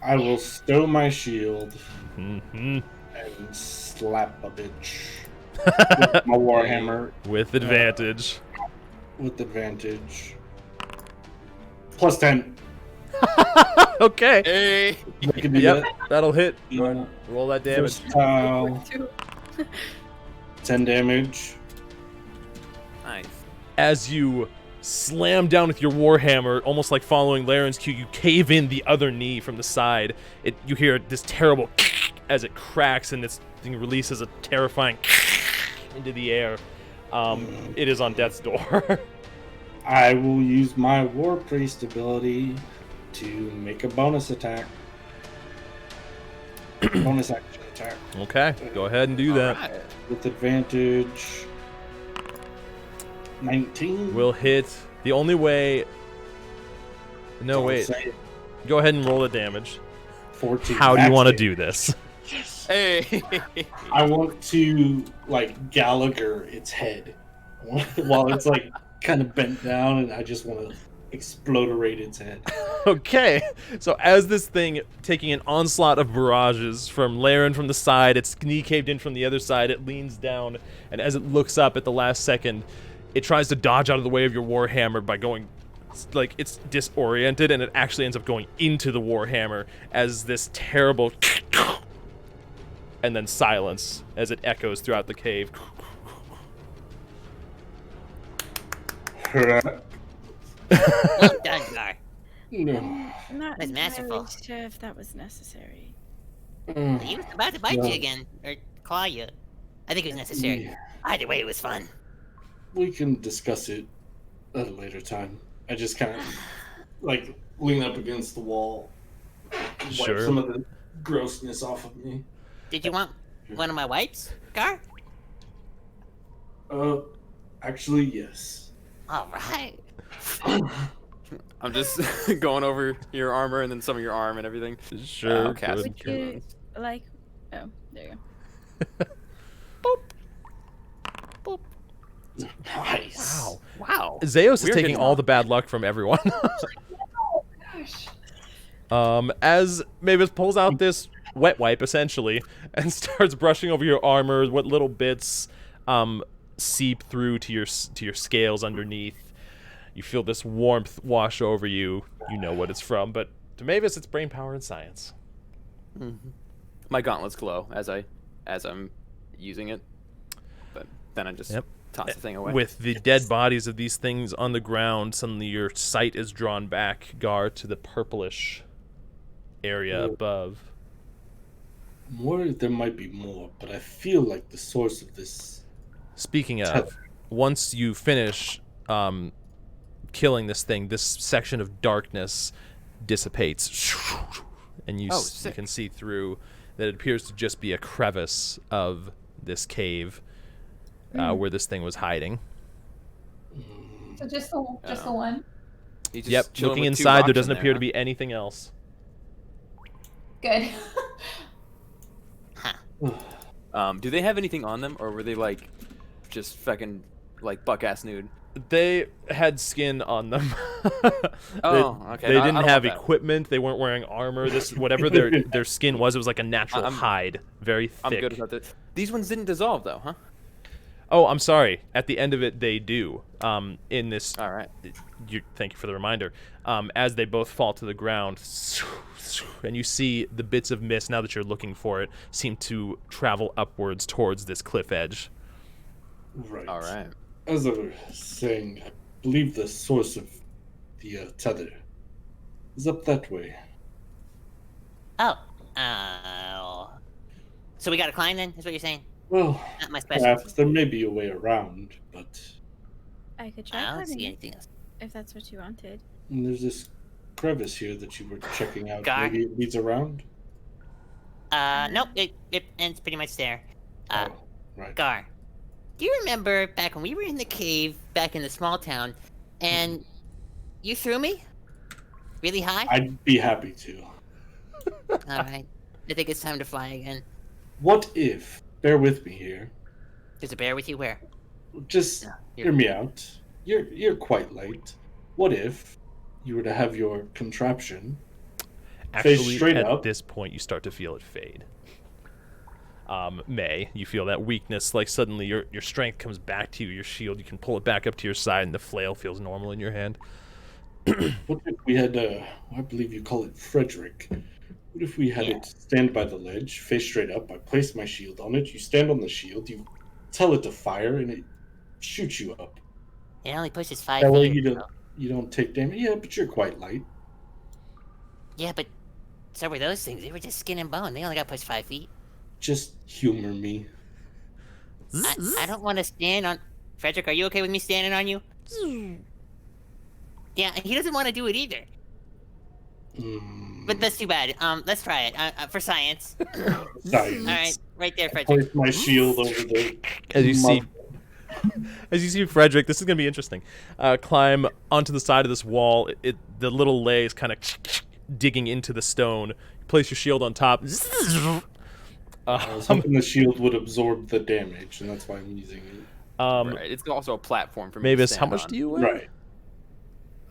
I will stow my shield Mm-hmm. and slap a bitch with my warhammer With advantage. with advantage. Plus 10. Okay. Hey. I can do Yep, that. that'll hit. Yeah. Roll that damage. Versatile, 10 damage. Nice. As you slam down with your warhammer, almost like following Laren's cue, you cave in the other knee from the side. You hear this terrible as it cracks, and this thing releases a terrifying into the air. It is on death's door. I will use my War Priest ability to make a bonus attack. Bonus action attack. Okay, go ahead and do that. Alright. With advantage. 19. Will hit. The only way... No, Don't wait. say it. Go ahead and roll the damage. 14. How do you That's want to it. do this? Hey. I want to, like, Gallagher its head. While it's, like, kind of bent down, and I just want to explodorate its head. Okay, so as this thing taking an onslaught of barrages from Laren from the side, its knee caved in from the other side, it leans down, and as it looks up at the last second, it tries to dodge out of the way of your warhammer by going, like, it's disoriented, and it actually ends up going into the warhammer as this terrible and then silence as it echoes throughout the cave. crap. Well done, Gar. No. I'm not That's entirely masterful. sure if that was necessary. He was about to bite No. you again, or claw you. I think it was necessary. Yeah. Either way, it was fun. We can discuss it at a later time. I just kind of like lean up against the wall, wipe Sure. some of the grossness off of me. Did you want one of my wipes, Gar? Actually, yes. All right. I'm just going over your armor and then some of your arm and everything. Sure. I'll cast good. Would you like? Oh, there you go. Nice. Wow. Wow. Zeus is We're taking getting all off. the bad luck from everyone. Gosh. As Mavis pulls out this wet wipe, essentially, and starts brushing over your armor, what little bits seep through to your scales underneath. You feel this warmth wash over you. You know what it's from, but to Mavis, it's brain power and science. My gauntlets glow as I'm using it, but then I just toss the thing away. With the dead bodies of these things on the ground, suddenly your sight is drawn back, Gar, to the purplish area above. I'm worried there might be more, but I feel like the source of this. Speaking of, Tether. once you finish killing this thing, this section of darkness dissipates, and you sick. can see through that it appears to just be a crevice of this cave where this thing was hiding. So just the one. He's just Yep, chilling looking with two inside, there rocks in doesn't appear huh? to be anything else. Good. Do they have anything on them, or were they like just fucking like buck ass nude? They had skin on them. Oh, okay. They I didn't don't have want that. equipment. They weren't wearing armor. This whatever their skin was, it was like a natural hide, very thick. I'm good about that. These ones didn't dissolve though, huh? Oh, I'm sorry. At the end of it, they do. In this, All right. Thank you for the reminder. As they both fall to the ground, and you see the bits of mist, now that you're looking for it, seem to travel upwards towards this cliff edge. Right. All right. As I was saying, I believe the source of the tether is up that way. Oh. So we gotta climb then? Is what you're saying? Well, Not my specialty. perhaps there may be a way around, but I could try I don't climbing see it, anything else. if that's what you wanted. there's this crevice here that you were checking out. Guy? Maybe it leads around? Nope. It ends pretty much there. Oh, right. Gar, do you remember back when we were in the cave back in the small town, and you threw me really high? I'd be happy to. All right. I think it's time to fly again. What if, bear with me here, There's a bear with you. Where? just hear me out. You're quite light. What if you were to have your contraption face Actually, straight at up? this point, you start to feel it fade. May, you feel that weakness, like suddenly your strength comes back to you, your shield, you can pull it back up to your side, and the flail feels normal in your hand. What if we had, I believe you call it Frederick. What if we had it stand by the ledge, face straight up, I place my shield on it, you stand on the shield, you tell it to fire, and it shoots you up. It only pushes 5 That way feet. you don't take damage. Yeah, but you're quite light. Yeah, but so were those things. They were just skin and bone. They only got pushed 5 feet. Just humor me. I don't want to stand on... Frederick, are you okay with me standing on you? Yeah, he doesn't want to do it either. But that's too bad. Let's try it. For science. Science. Alright, right there, Frederick. Place my shield over the. As you see Frederick, this is going to be interesting. Climb onto the side of this wall. The little lay is kind of digging into the stone. You place your shield on top. I was hoping the shield would absorb the damage, and that's why I'm using it. Right. It's also a platform for me Mavis, to how stand much on. do you weigh? Right.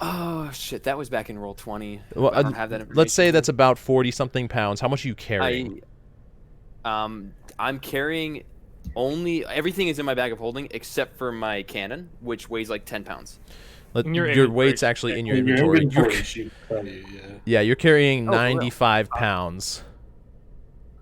Oh shit, that was back in roll 20. Well, I don't have that information. let's say that's about 40-something pounds. How much are you carrying? I'm carrying only everything is in my bag of holding except for my cannon, which weighs like 10 pounds. Your Your inventory. weight's actually in your Your inventory. inventory should tell you, yeah. Yeah, you're carrying Oh, for real? 95 pounds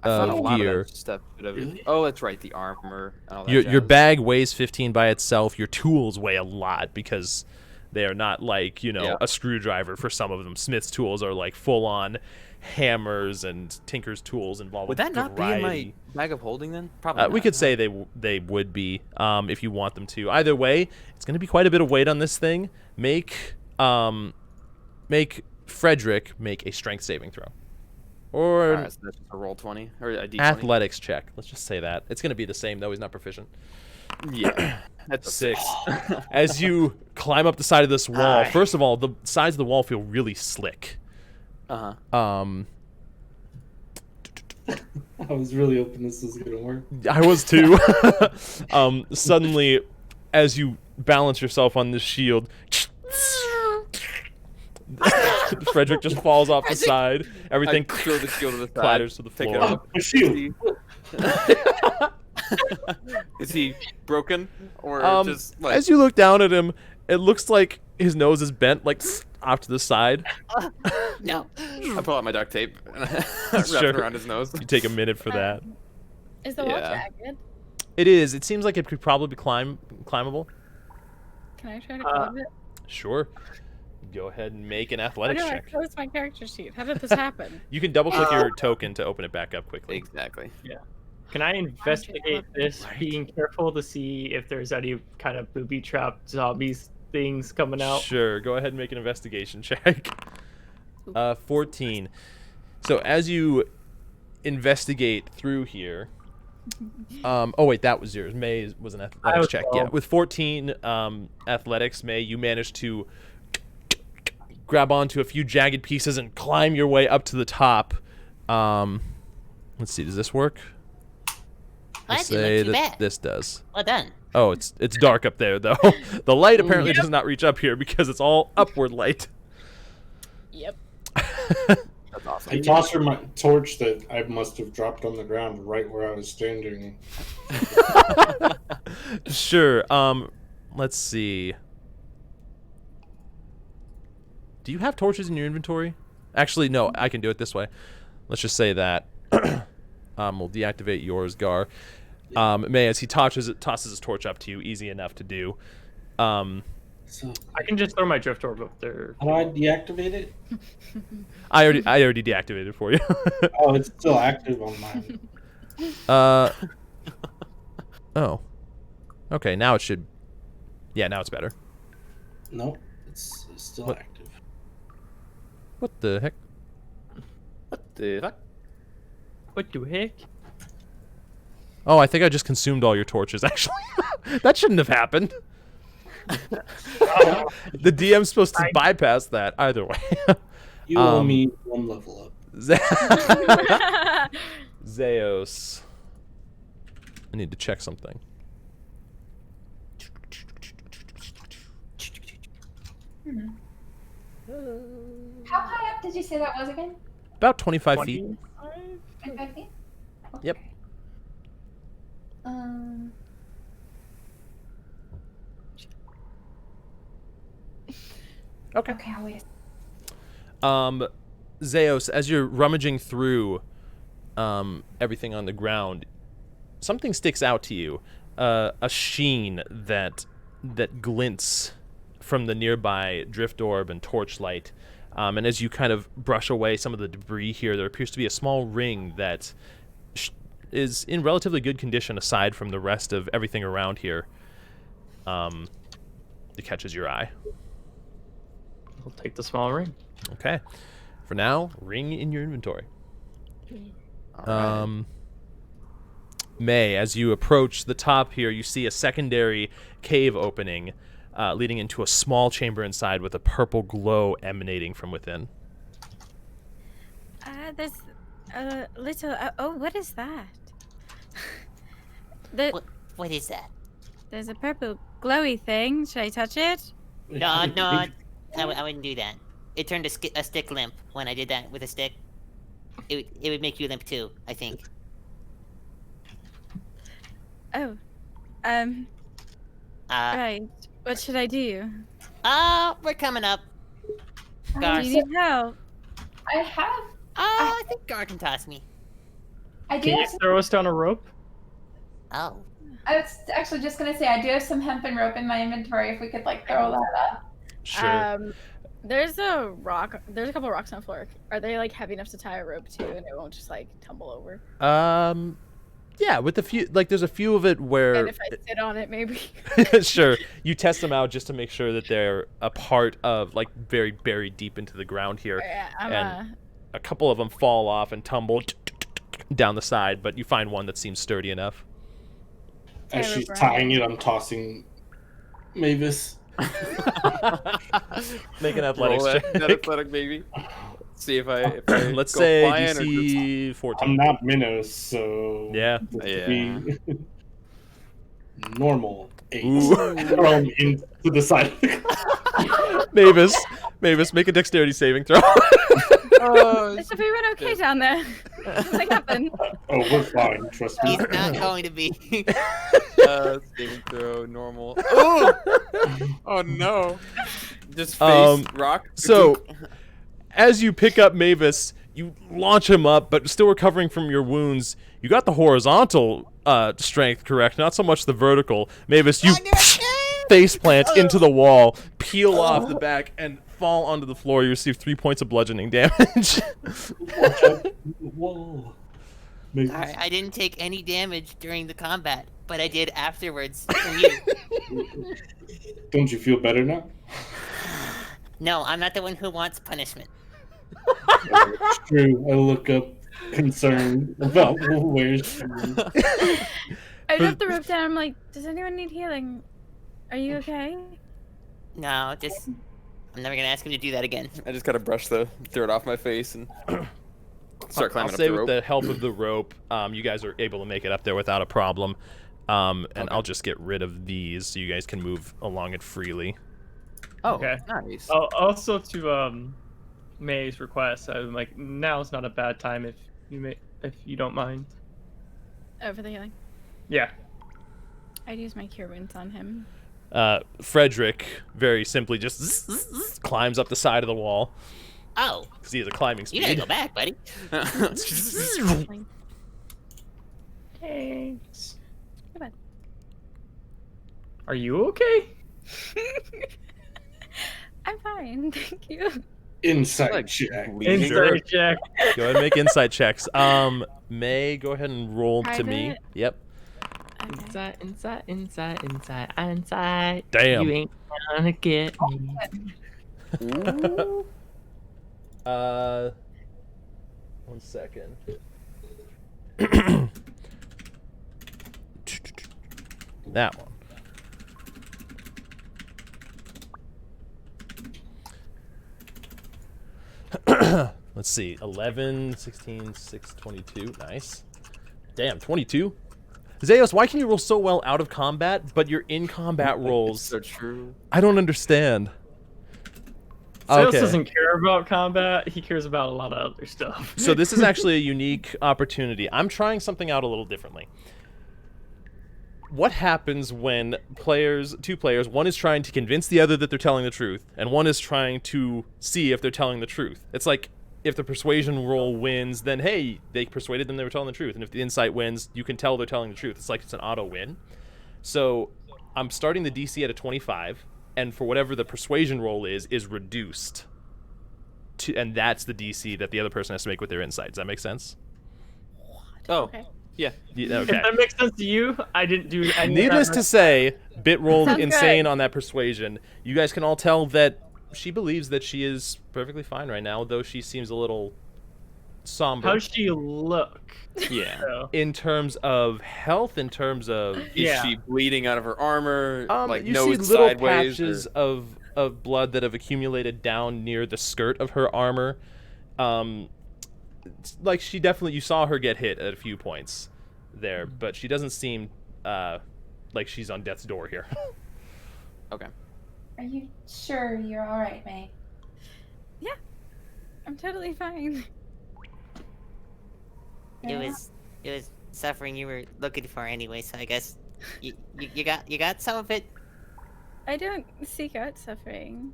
I thought a of lot gear. of that stuff should have. Really? Oh, that's right, the armor and all that. Your jazz. bag weighs 15 by itself. Your tools weigh a lot because They are not like, a screwdriver for some of them. Smith's tools are like full-on hammers and tinker's tools involved. Would that not be in my bag of holding then? Probably not. We could say they would be if you want them to. Either way, it's going to be quite a bit of weight on this thing. Make Frederick make a strength saving throw. Or so that's just a roll 20 or a d20. Athletics check. Let's just say that. It's going to be the same though. He's not proficient. Yeah. That's a 6. As you climb up the side of this wall, first of all, the sides of the wall feel really slick. Uh-huh. I was really hoping this was gonna work. I was too. Suddenly, as you balance yourself on this shield, Frederick just falls off the side. Everything throw the shield to the side, clatters to the pick floor. it up. A shield. Is he broken or just like? As you look down at him, it looks like his nose is bent, like off to the side. No. I pull out my duct tape and wrap Sure. it around his nose. You take a minute for that. Is the wall Yeah. jagged? It is. It seems like it could probably be climbable. Can I try to climb it? Sure. Go ahead and make an How athletics do I check. close my character sheet? How did this happen? You can double click your token to open it back up quickly. Exactly. Can I investigate this, being careful to see if there's any kind of booby trap zombies things coming out? Sure. Go ahead and make an investigation check. 14. So as you investigate through here, oh wait, that was yours. May was an athletics check. Yeah, with 14 athletics, May, you managed to grab onto a few jagged pieces and climb your way up to the top. Let's see, does this work? That Say didn't look too that bad. this does. Well done. Oh, it's dark up there though. The light apparently does not reach up here because it's all upward light. Yep. That's awesome. I toss her my torch that I must have dropped on the ground right where I was standing. Sure. Let's see. Do you have torches in your inventory? Actually, no. I can do it this way. Let's just say that. We'll deactivate yours, Gar. May, as he tosses his torch up to you, easy enough to do. So, I can just throw my drift orb up there. how do I deactivate it? I already deactivated it for you. Oh, it's still active on mine. Oh. Okay, now it should. Yeah, now it's better. Nope, it's still What? active. What the heck? What the fuck? What the heck? Oh, I think I just consumed all your torches. Actually, that shouldn't have happened. The DM's supposed to bypass that either way. You owe me 1 level up. Zeos. I need to check something. How high up did you say that was again? About 25 feet. 25 feet? Yep. Okay. Okay, I'll wait. Zeos, as you're rummaging through everything on the ground, something sticks out to you. A sheen that glints from the nearby drift orb and torchlight. And as you kind of brush away some of the debris here, there appears to be a small ring that is in relatively good condition aside from the rest of everything around here. It catches your eye. I'll take the small ring. Okay. For now, ring in your inventory. May, as you approach the top here, you see a secondary cave opening leading into a small chamber inside with a purple glow emanating from within. There's a little. Oh, what is that? What is that? There's a purple glowy thing. Should I touch it? No, I wouldn't do that. It turned a stick limp when I did that with a stick. It would make you limp too, I think. Oh. Right. What should I do? We're coming up. Do Gar, you need help? I have. I think Gar can toss me. I do Can you have. throw us down a rope? Oh. I was actually just gonna say I do have some hemp and rope in my inventory. If we could like throw that up. Sure. There's a rock. There's a couple rocks on the floor. Are they like heavy enough to tie a rope to, and it won't just like tumble over? Yeah, with a few, like there's a few of it where. And if I sit on it, maybe. Sure, you test them out just to make sure that they're a part of like very buried deep into the ground here, Yeah, and a couple of them fall off and tumble down the side, but you find one that seems sturdy enough. As she's tying it, I'm tossing Mavis. Make an athletics check. An athletic baby. See if I Let's go say flying or DC 14. I'm not Minos, so Yeah. be normal 8. Ooh. Thrown into the side. Mavis, make a dexterity saving throw. If we went okay down there, nothing happened. Oh, we're fine. Trust me. He's not going to be. saving throw normal. Oh, oh no! Just face rock. So, as you pick up Mavis, you launch him up, but still recovering from your wounds. You got the horizontal strength correct, not so much the vertical. Mavis, you face plant into the wall, peel off the back, and fall onto the floor. You receive 3 points of bludgeoning damage. Whoa. Alright, I didn't take any damage during the combat, but I did afterwards from you. Don't you feel better now? No, I'm not the one who wants punishment. It's true. I look up concerned about where she is. I dropped the rope down. I'm like, does anyone need healing? Are you okay? No, just... I'm never gonna ask him to do that again. I just gotta brush the dirt off my face and start climbing I'll up say the with rope. the help of the rope, you guys are able to make it up there without a problem. And I'll just get rid of these so you guys can move along it freely. Oh, Okay. nice. Also to May's request, I'm like, now's not a bad time if you don't mind. Oh, for the healing. Yeah. I'd use my cure wounds on him. Frederick very simply just climbs up the side of the wall Oh, because he has a climbing you gotta speed. go back, buddy. Thanks. Goodbye. Are you okay? I'm fine, thank you. Insight check. Insight check. Go ahead and make insight checks. May, go ahead and roll to me. Private? Yep. Okay. Inside. Damn. You ain't gonna get me. One second. That one. Let's see. 11, 16, 6, 22. Nice. Damn, 22? Zeus, why can you roll so well out of combat, but your in-combat rolls... So true. I don't understand. Zeus doesn't care about combat. He cares about a lot of other stuff. So this is actually a unique opportunity. I'm trying something out a little differently. What happens when two players, one is trying to convince the other that they're telling the truth, and one is trying to see if they're telling the truth? It's like, if the persuasion roll wins, then hey, they persuaded them they were telling the truth. And if the insight wins, you can tell they're telling the truth. It's like it's an auto win. So I'm starting the DC at a 25, and for whatever the persuasion roll is reduced. And that's the DC that the other person has to make with their insight. Does that make sense? Oh, Okay. yeah. Yeah, If okay. that makes sense to you, I didn't do any Needless to say, Bit rolled Sounds insane good. on that persuasion. You guys can all tell that she believes that she is perfectly fine right now, though she seems a little somber. How's she look? Yeah. So, In terms of health, in terms of... Is Yeah. she bleeding out of her armor? Like you nose see little sideways? patches or... of blood that have accumulated down near the skirt of her armor. It's like she definitely... You saw her get hit at a few points there, but she doesn't seem like she's on death's door here. Okay. Are you sure you're all right, May? I'm totally fine. It was suffering you were looking for anyway, so I guess you got some of it. I don't seek out suffering.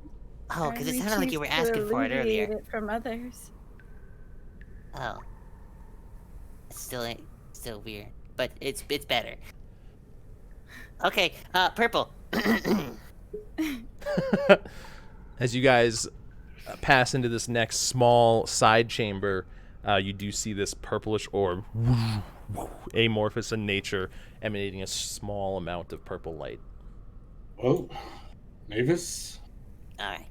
Oh, because it I sounded like you were asking for it alleviate earlier. it from others. Oh, it's still weird, but it's better. Okay, purple. As you guys pass into this next small side chamber, you do see this purplish orb, amorphous in nature, emanating a small amount of purple light. Oh, Mavis? All right.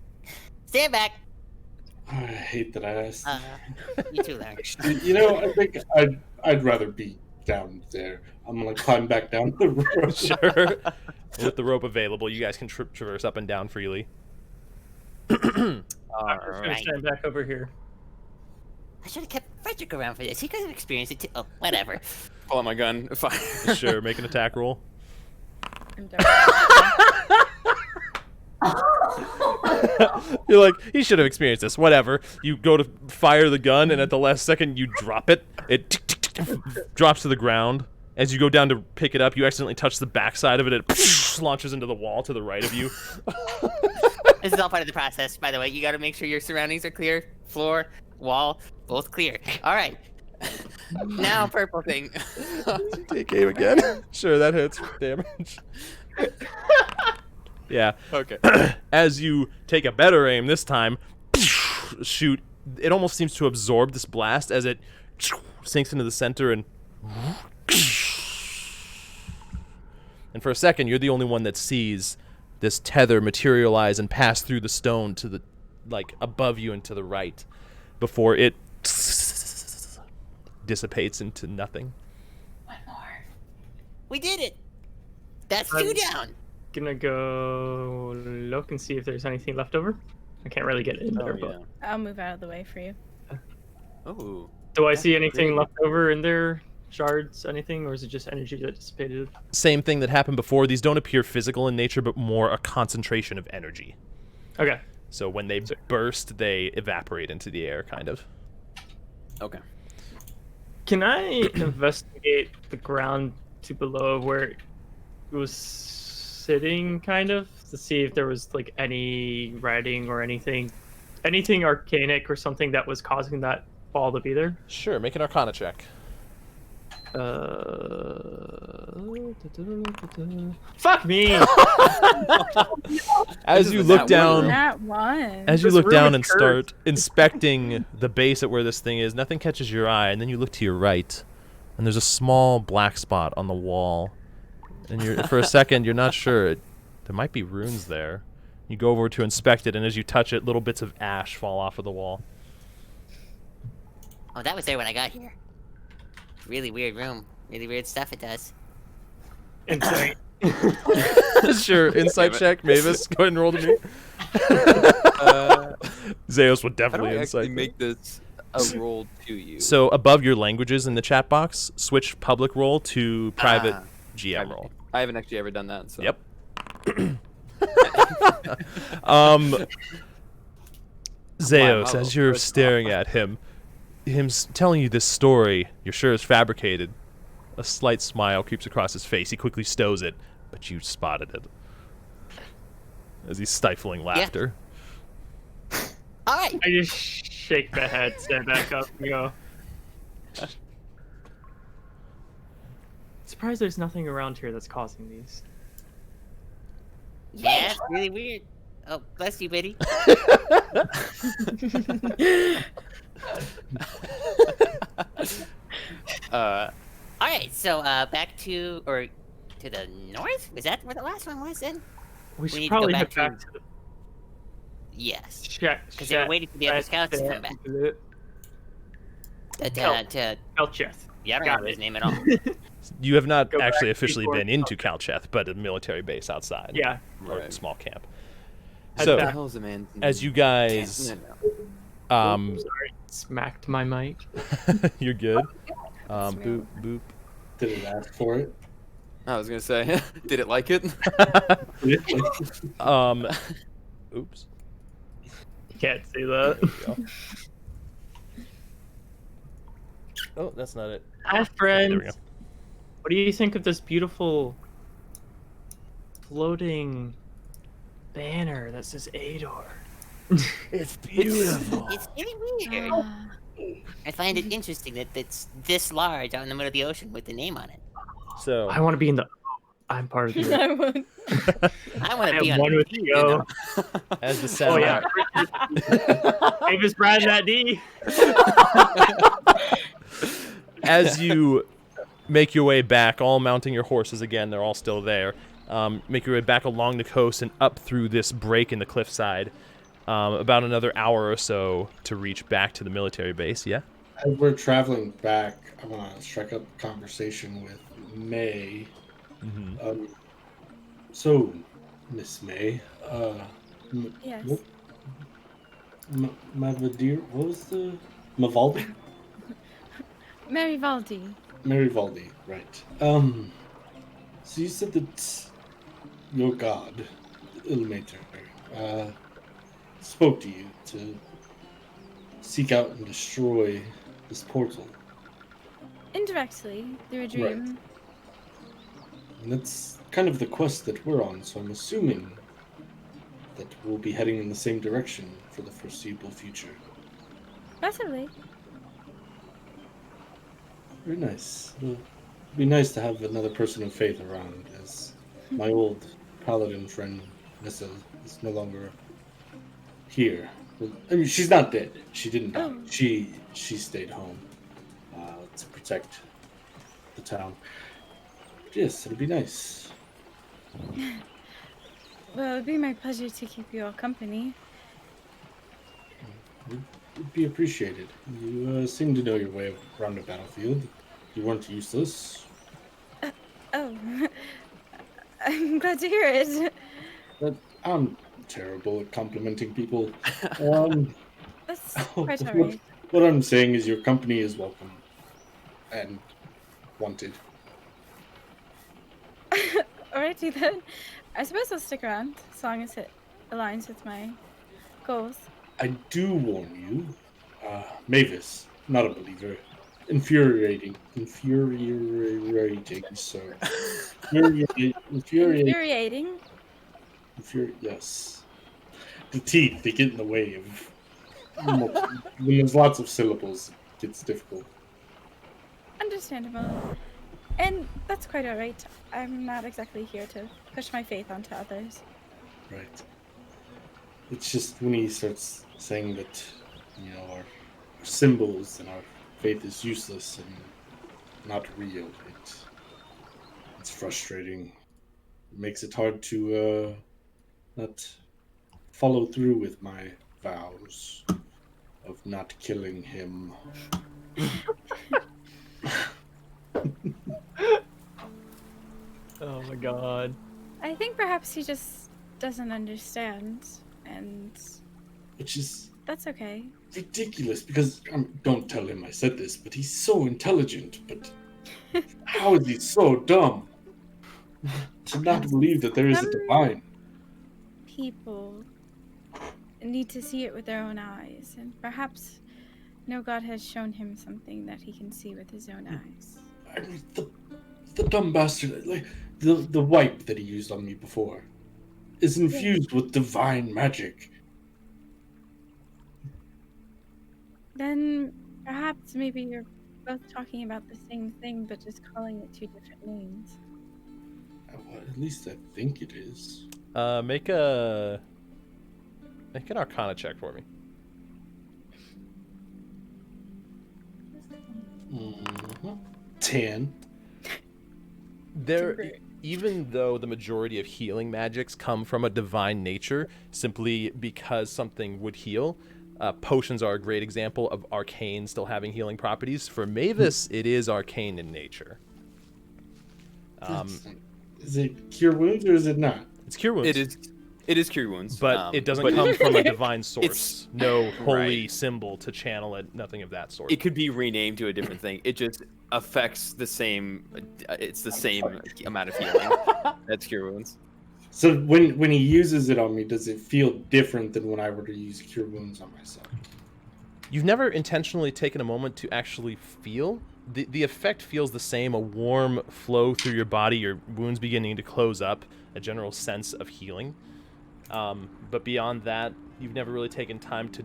Stand back. I hate that I asked. You too, Larry. You know, I think I'd rather be down there. I'm gonna climb back down the road. Sure. With the rope available, you guys can traverse up and down freely. I'm just gonna Alright. stand back over here. I should have kept Frederick around for this. He could have experienced it too. Oh, whatever. Pull out my gun. Fire. Sure, make an attack roll. I'm definitely- You're like, he should have experienced this. Whatever. You go to fire the gun, and at the last second, you drop it. It drops to the ground. As you go down to pick it up, you accidentally touch the backside of it. It launches into the wall to the right of you. This is all part of the process, by the way. You got to make sure your surroundings are clear. Floor, wall, both clear. All right. Now, purple thing. Take aim again. Sure, that hits damage. Yeah. Okay. As you take a better aim this time, shoot, it almost seems to absorb this blast as it sinks into the center and for a second you're the only one that sees this tether materialize and pass through the stone to the above you and to the right before it dissipates into nothing. One more. We did it. That's two down. Gonna go look and see if there's anything left over. I can't really get in there, but I'll move out of the way for you. Oh. do I see anything left over in there? Shards, anything, or is it just energy that dissipated? Same thing that happened before. These don't appear physical in nature, but more a concentration of energy. Okay. So when they burst, they evaporate into the air, kind of. Okay. Can I investigate the ground to below where it was sitting, kind of, to see if there was like any writing or anything arcanic or something that was causing that ball to be there? Sure, make an Arcana check. Fuck me. As you look down, That one. as you This look room down is and cursed. start inspecting the base at where this thing is, nothing catches your eye, and then you look to your right, and there's a small black spot on the wall, and for a second you're not sure. There might be runes there. You go over to inspect it, and as you touch it, little bits of ash fall off of the wall. Oh, that was there when I got here. Really weird room. Really weird stuff it does. Insane. Sure, insight check, Mavis. Go ahead and roll to me. Zeus would How do definitely I actually insight. make this a roll to you? So above your languages in the chat box, switch public roll to private GM roll. I haven't actually ever done that. So. Yep. Zeus, wow, as you're that's staring at him telling you this story, you're sure is fabricated. A slight smile creeps across his face. He quickly stows it, but you spotted it. As he's stifling laughter. All right. I just shake my head, stand back up, and go. Surprised there's nothing around here that's causing these. Yeah, it's really weird. Oh, bless you, Biddy. All right, so back to the north. Was that where the last one was? Then We should need to go probably back head back to the yes, check. because they were waiting for the other scouts to come back. To Calcheth. yeah, I don't Got remember his it. name at all. You have not Go actually back officially before been into Calcheth, but a military base outside. Yeah. Or a Right. small camp. Head So, back. What the hell's a man? as you guys, Sorry, smacked my mic. you're good. That's Boop, boop. Did it ask for it? I was gonna say, did it like it? Oops. Can't see that. There we go. Oh, that's not it. Hi, There friends. we go. What do you think of this beautiful floating banner that says Ador? It's beautiful. It's really weird. Ah, I find it interesting that it's this large out in the middle of the ocean with the name on it. So, I want to be in the. I'm part of the. I won't. I want I to be have on one the with team, you. know? As the Oh sound. yeah. Mavis Brad that D. As you make your way back, all mounting your horses again, they're all still there. Make your way back along the coast and up through this break in the cliffside. About another hour or so to reach back to the military base. Yeah. As we're traveling back, I want to strike up a conversation with May. Mm-hmm. So, Miss May, Yes. Mavadir, what was the Mavaldi? Mary Valdi. Mary Valdi, right. So you said that your god, the Illuminator, spoke to you to seek out and destroy this portal. Indirectly, through a dream. And that's kind of the quest that we're on, so I'm assuming that we'll be heading in the same direction for the foreseeable future. Possibly. Very nice. It'll be nice to have another person of faith around, as my old paladin friend Nissa is no longer here. Well, I mean, she's not dead. She didn't die. Oh. She stayed home to protect the town. But yes, it'll be nice. Well, it'd be my pleasure to keep you all company. It'd be appreciated. You seem to know your way around the battlefield. You weren't useless. Oh. I'm glad to hear it. But I'm terrible at complimenting people. That's quite alright. What I'm saying is your company is welcome and wanted. Alrighty then. I suppose I'll stick around, as long as it aligns with my goals. I do warn you, Mavis, not a believer. Infuriating, sir. Infuriating? Yes. The teeth, they get in the way of... When there's lots of syllables, it gets difficult. Understandable. And that's quite alright. I'm not exactly here to push my faith onto others. Right. It's just when he starts saying that, our symbols and our faith is useless and not real, it's frustrating. It makes it hard to not follow through with my vows of not killing him. Oh my god. I think perhaps he just doesn't understand, and Which is that's okay. ridiculous because don't tell him I said this, but he's so intelligent. But how is he so dumb to not believe that there is a Some divine? people need to see it with their own eyes, and perhaps no god has shown him something that he can see with his own eyes. I mean, the dumb bastard, like the wipe that he used on me before, is infused with divine magic. Then perhaps maybe you're both talking about the same thing, but just calling it two different names. Well, at least I think it is. Make an Arcana check for me. Mm-hmm. 10. There, even though the majority of healing magics come from a divine nature, simply because something would heal, potions are a great example of arcane still having healing properties. For Mavis, it is arcane in nature. Is it cure wounds or is it not? It's cure wounds. It is cure wounds, but it doesn't come from a divine source. It's- No holy right. symbol to channel it. Nothing of that sort. It could be renamed to a different thing. It just affects the same. It's the same amount of healing. That's cure wounds. So when he uses it on me, does it feel different than when I were to use cure wounds on myself? You've never intentionally taken a moment to actually feel. The effect feels the same, a warm flow through your body, your wounds beginning to close up, a general sense of healing. But beyond that, you've never really taken time to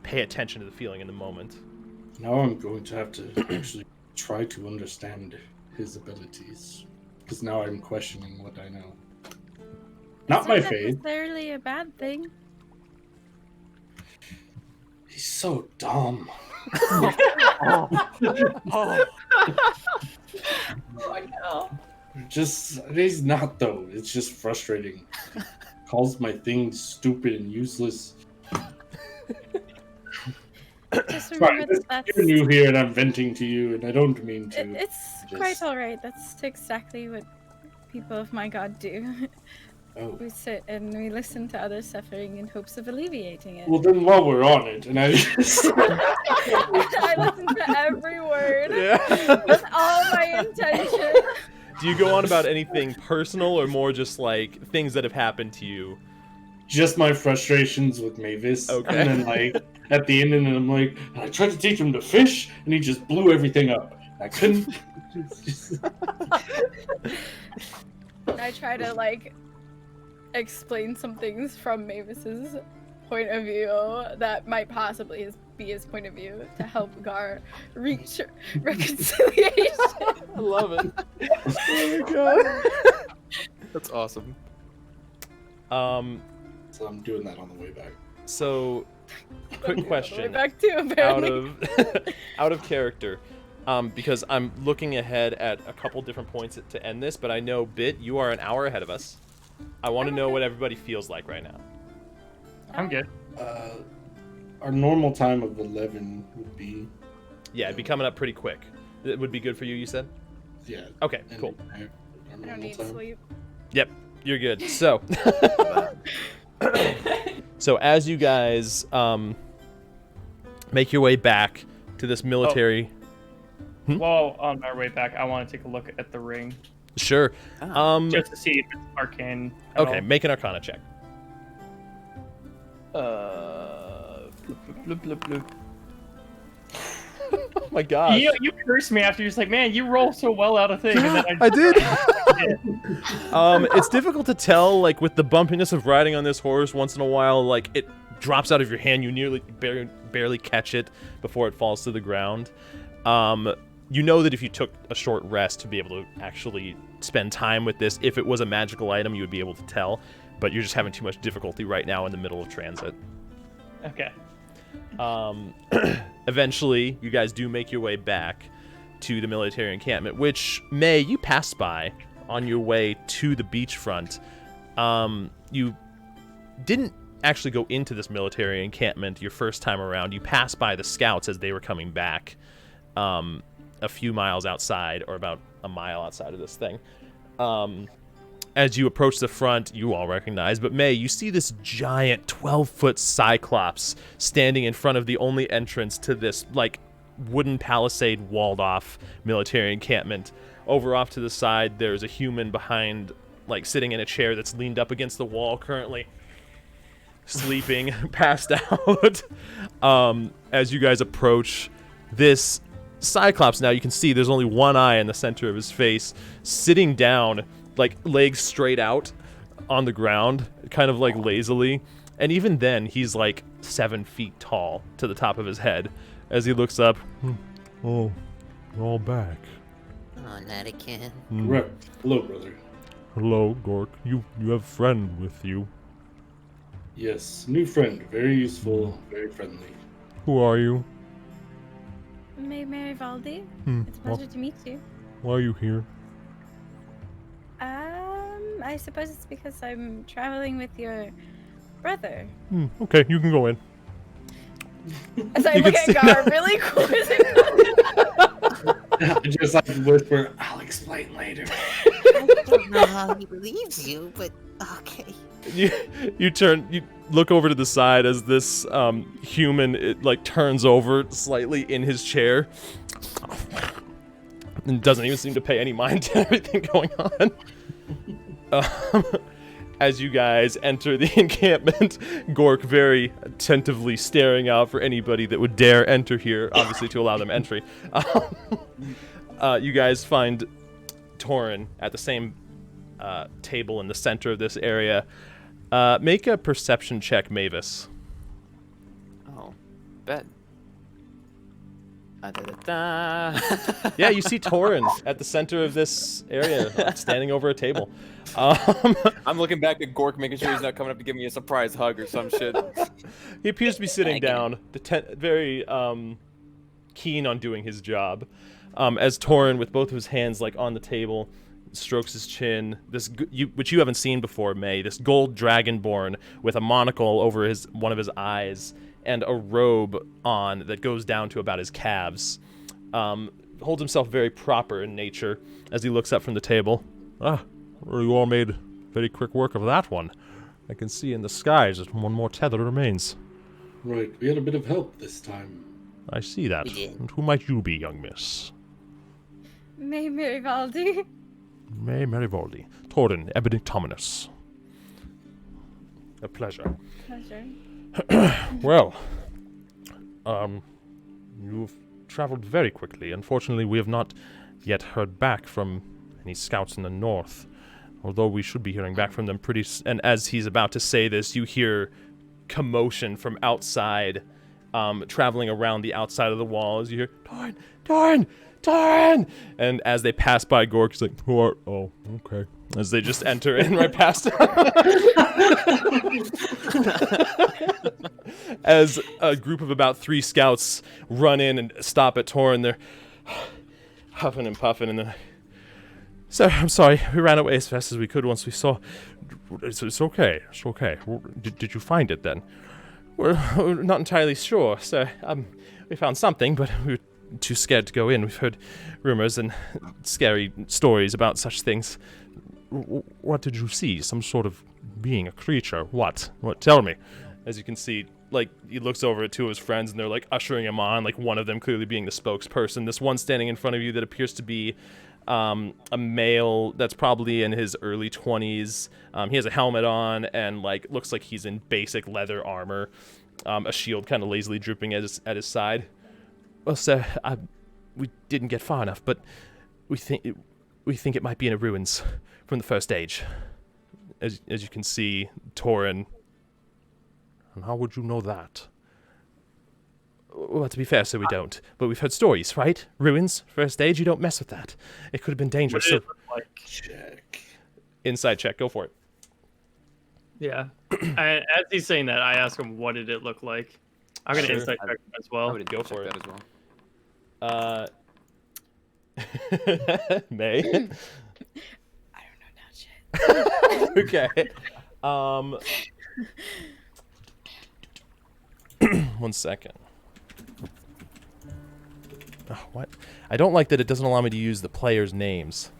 pay attention to the feeling in the moment. Now I'm going to have to actually try to understand his abilities. because now I'm questioning what I know. Not my It's not faith. necessarily a bad thing. He's so dumb. Oh. Oh no. He's not though. It's just frustrating. Calls my thing stupid and useless. Just Sorry, remember that's you're new here and I'm venting to you and I don't mean to. it's quite alright. That's exactly what people of my god do. Oh. We sit and we listen to others suffering in hopes of alleviating it. Well, then while we're on it, and I just... I listen to every word Yeah. with all my intention. Do you go on about anything personal or more just like things that have happened to you? Just my frustrations with Mavis. Okay. And then, like, at the end, and then I'm like, I tried to teach him to fish, and he just blew everything up. I couldn't... I try to, like, explain some things from Mavis's point of view that might possibly be his point of view to help Gar reach reconciliation. I love it. Oh my god. That's awesome. So I'm doing that on the way back. So, quick question. Back to apparently. Out of character, because I'm looking ahead at a couple different points to end this, but I know Bit, you are an hour ahead of us. I want to know what everybody feels like right now. I'm good. Our normal time of 11 would be... Yeah, it'd be coming up pretty quick. It would be good for you, you said? Yeah. Okay, cool. Our I don't normal need time. sleep. Yep, you're good. So, so as you guys make your way back to this military... Well, on our way back, I want to take a look at the ring. Sure. Just to see if it's arcane. at Okay, all. make an Arcana check. Bloop, bloop, bloop. Oh my gosh. You cursed me after you're just like, man, you roll so well out of things. And then I did. It's difficult to tell, like with the bumpiness of riding on this horse. Once in a while, like it drops out of your hand. You nearly barely catch it before it falls to the ground. You know that if you took a short rest to be able to actually spend time with this, if it was a magical item, you would be able to tell. But you're just having too much difficulty right now in the middle of transit. Okay. Eventually, you guys do make your way back to the military encampment, which, May, you passed by on your way to the beachfront. You didn't actually go into this military encampment your first time around. You passed by the scouts as they were coming back a few miles outside, or about a mile outside of this thing. As you approach the front, you all recognize, but May, you see this giant 12-foot cyclops standing in front of the only entrance to this, like, wooden palisade walled-off military encampment. Over off to the side, there's a human behind, like, sitting in a chair that's leaned up against the wall currently, sleeping, passed out. As you guys approach this cyclops, now you can see there's only one eye in the center of his face, sitting down, like legs straight out on the ground, kind of like lazily. And even then, he's like 7 feet tall to the top of his head. As he looks up, oh, you're all back. Oh, not again. Correct. Hello, brother. Hello, Gork. You have a friend with you. Yes, new friend. Very useful, very friendly. Who are you? May Marivaldi. It's a Well, pleasure to meet you. why are you here? I suppose it's because I'm traveling with your brother. Okay, you can go in. As I You look can at see- Gar really quizzing. I just like whisper, I'll explain later. I don't know how he believes you, but okay. You look over to the side as this human, it like turns over slightly in his chair and doesn't even seem to pay any mind to everything going on. As you guys enter the encampment, Gork very attentively staring out for anybody that would dare enter here, obviously to allow them entry. You guys find Torin at the same table in the center of this area. Make a perception check, Mavis. Oh, bet. Yeah, you see Torin at the center of this area, standing over a table. I'm looking back at Gork, making sure he's not coming up to give me a surprise hug or some shit. He appears to be sitting down, very keen on doing his job. As Torin, with both of his hands like on the table, strokes his chin. Which you haven't seen before, May. This gold dragonborn with a monocle over one of his eyes and a robe on that goes down to about his calves. Holds himself very proper in nature as he looks up from the table. Ah, well, you all made very quick work of that one. I can see in the skies that one more tether remains. Right, we had a bit of help this time. I see that. We did. And who might you be, young miss? May Merivaldi. May Merivaldi. Torin Ebedictominus. A pleasure. Pleasure. Well, you've traveled very quickly. Unfortunately, we have not yet heard back from any scouts in the north, although we should be hearing back from them and as he's about to say this, you hear commotion from outside, traveling around the outside of the walls. You hear, Torin, Torin, Torin! And as they pass by Gork, he's like, who are, oh, okay. As they just enter in right past him. As a group of about 3 scouts run in and stop at Torin, they're huffing and puffing, and then, sir, I'm sorry, we ran away as fast as we could once we saw. It's okay, it's okay. Did you find it then? We're not entirely sure, sir. We found something, but we were too scared to go in. We've heard rumors and scary stories about such things. What did you see? Some sort of being, a creature? What? What? Tell me. As you can see, like, he looks over at 2 of his friends, and they're, like, ushering him on, like, one of them clearly being the spokesperson. This one standing in front of you that appears to be a male that's probably in his early 20s. He has a helmet on and, like, looks like he's in basic leather armor. A shield kind of lazily drooping at his side. Well, sir, we didn't get far enough, but we think it might be in the ruins from the first age. As you can see, Torin. And how would you know that? Well, to be fair, so we don't. But we've heard stories, right? Ruins, first age, you don't mess with that. It could have been dangerous. What did it look like? Check. Inside check, go for it. Yeah. As he's saying that, I ask him, what did it look like? I'm going to Sure. insight check him as I well. would Go for that it. as well. May? I don't know now, shit. Okay. 1 second. Oh, what? I don't like that it doesn't allow me to use the players' names.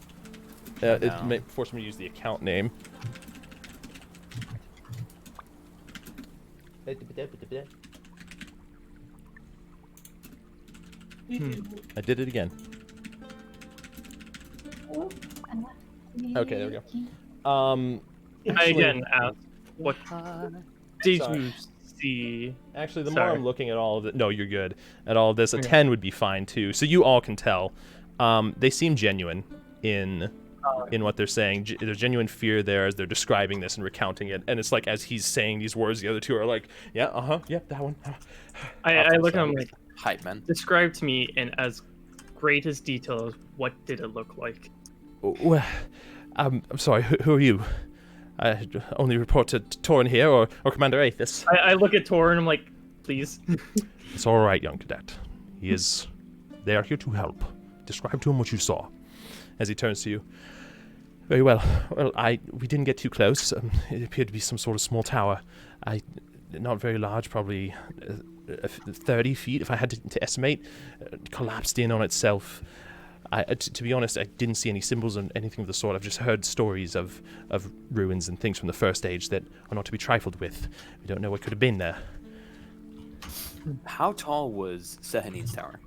It may force me to use the account name. I did it again. Okay, there we go. I Actually, again ask, what did Sorry. you see? Actually, the more Sorry. I'm looking at all of it, no, you're good. At all of this, a 10 would be fine too. So you all can tell. They seem genuine in what they're saying. There's genuine fear there as they're describing this and recounting it. And it's like as he's saying these words, the other 2 are like, yeah, yep, that one. I look at him like, Hype, man. describe to me in as greatest detail as what did it look like? Well, I'm sorry, who are you? I only report to Torin here or Commander Aethys. I look at Tor and I'm like, please. It's all right, young cadet. They are here to help. Describe to him what you saw. As he turns to you. Very well. Well, we didn't get too close. It appeared to be some sort of small tower. Not very large, probably 30 feet, if I had to estimate. Collapsed in on itself. To be honest, I didn't see any symbols or anything of the sort. I've just heard stories of ruins and things from the first age that are not to be trifled with. We don't know what could have been there. How tall was Sehanin's tower?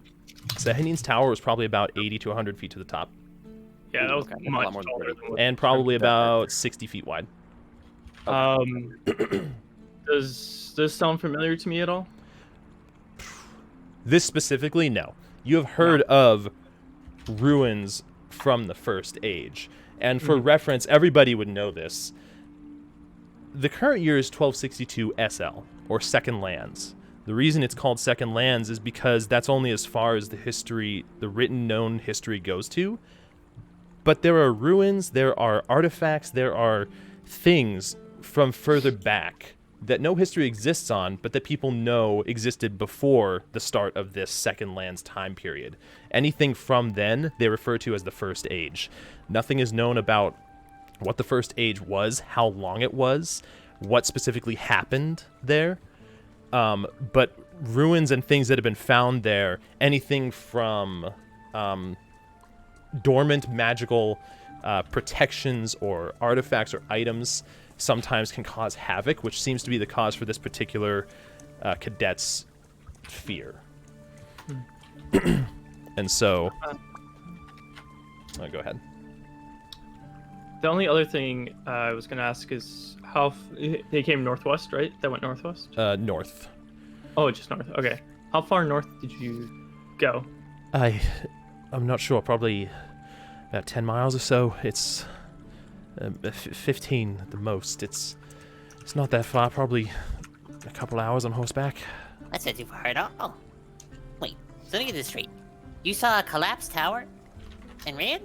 Sehanin's tower was probably about 80 to 100 feet to the top. Yeah, that was Okay, a much lot more than taller 30. than what And probably about 60 feet wide. Does this sound familiar to me at all? This specifically, no. You have heard of ruins from the first age. And for reference, everybody would know this. The current year is 1262 SL, or Second Lands. The reason it's called Second Lands is because that's only as far as the written known history goes to. But there are ruins, there are artifacts, there are things from further back that no history exists on, but that people know existed before the start of this Second Lands time period. Anything from then, they refer to as the First Age. Nothing is known about what the First Age was, how long it was, what specifically happened there. But ruins and things that have been found there, anything from dormant magical protections or artifacts or items sometimes can cause havoc, which seems to be the cause for this particular cadet's fear. And so... go ahead. The only other thing I was going to ask is how... They came northwest, right? That went northwest? North. Oh, just north. Okay. How far north did you go? I'm not sure. Probably about 10 miles or so. It's 15 at the most. It's not that far. Probably a couple hours on horseback. That's not too far at all. Wait, so let me get this straight. You saw a collapsed tower and ran?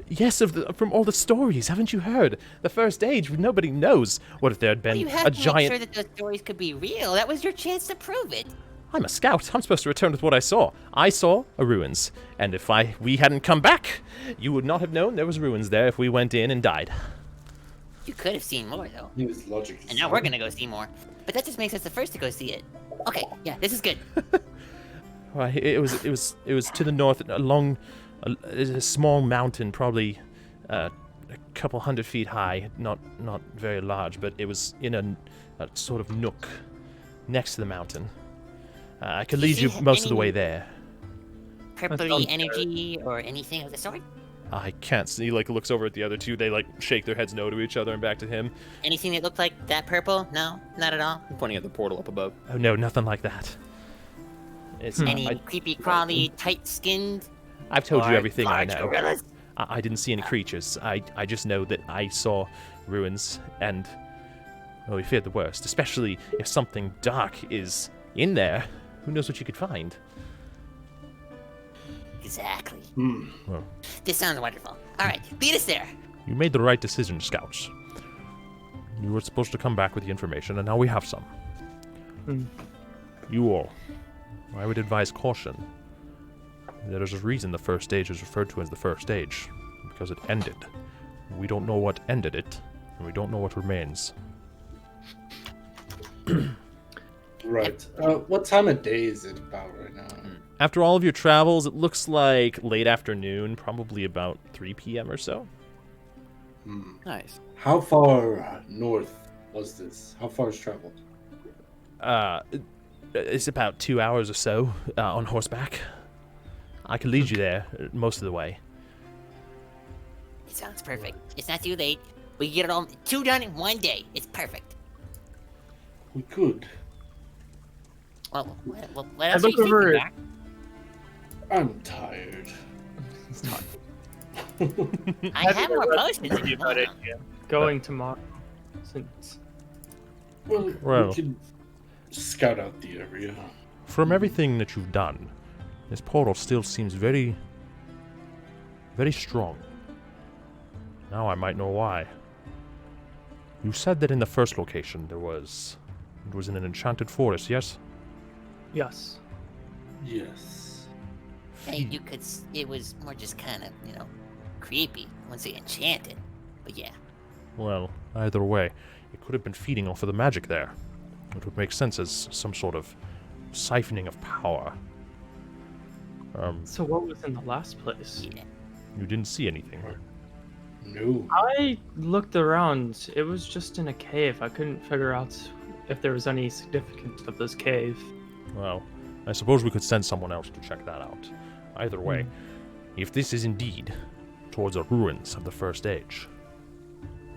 Yes, from all the stories. Haven't you heard? The First Age, nobody knows. What if there had been You have a to giant... make sure that those stories could be real. That was your chance to prove it. I'm a scout. I'm supposed to return with what I saw. I saw a ruins. And if we hadn't come back, you would not have known there was ruins there if we went in and died. You could have seen more, though. His logic is And now we're gonna go see more. But that just makes us the first to go see it. Okay, yeah, this is good. Right, it was to the north, along a small mountain, probably a couple 100 feet high, not very large, but it was in a sort of nook next to the mountain. I could lead you most of the way there. Purpley energy or anything of the sort? I can't see. He looks over at the other two. They shake their heads no to each other and back to him. Anything that looked like that purple? No, not at all. I'm pointing at the portal up above. Oh no, nothing like that. It's Any creepy crawly, tight-skinned? I've told you everything I know. Gorillas? I didn't see any creatures. I just know that I saw ruins, and well, we feared the worst. Especially if something dark is in there. Who knows what you could find? Exactly. Well, This sounds wonderful. All right, lead us there. you made the right decision, scouts. You were supposed to come back with the information, and now we have some. You all, I would advise caution. There is a reason the First Stage is referred to as the First Stage, because it ended. We don't know what ended it, and we don't know what remains. Right. What time of day is it about right now? After all of your travels, it looks like late afternoon, probably about 3 p.m. or so. Nice. How far north was this? How far is traveled? It's about 2 hours or so on horseback. I can lead you there most of the way. It sounds perfect. It's not too late. We can get it all done in one day. It's perfect. We could. Well, what else are you look over thinking, it. Doc? I'm tired. I have more potions if you want them. Going tomorrow. Since Well, Well. we could scout out the area. From everything that you've done, this portal still seems very, very strong. Now I might know why. You said that in the first location it was in an enchanted forest, yes? yes. Yes. Hey, it was more just kind of, creepy. I wouldn't say enchanted, but yeah. Well, either way, it could have been feeding off of the magic there. It would make sense as some sort of siphoning of power. So what was in the last place? Yeah. You didn't see anything. No. I looked around. It was just in a cave. I couldn't figure out if there was any significance of this cave. Well, I suppose we could send someone else to check that out. Either way, if this is indeed towards the ruins of the First Age,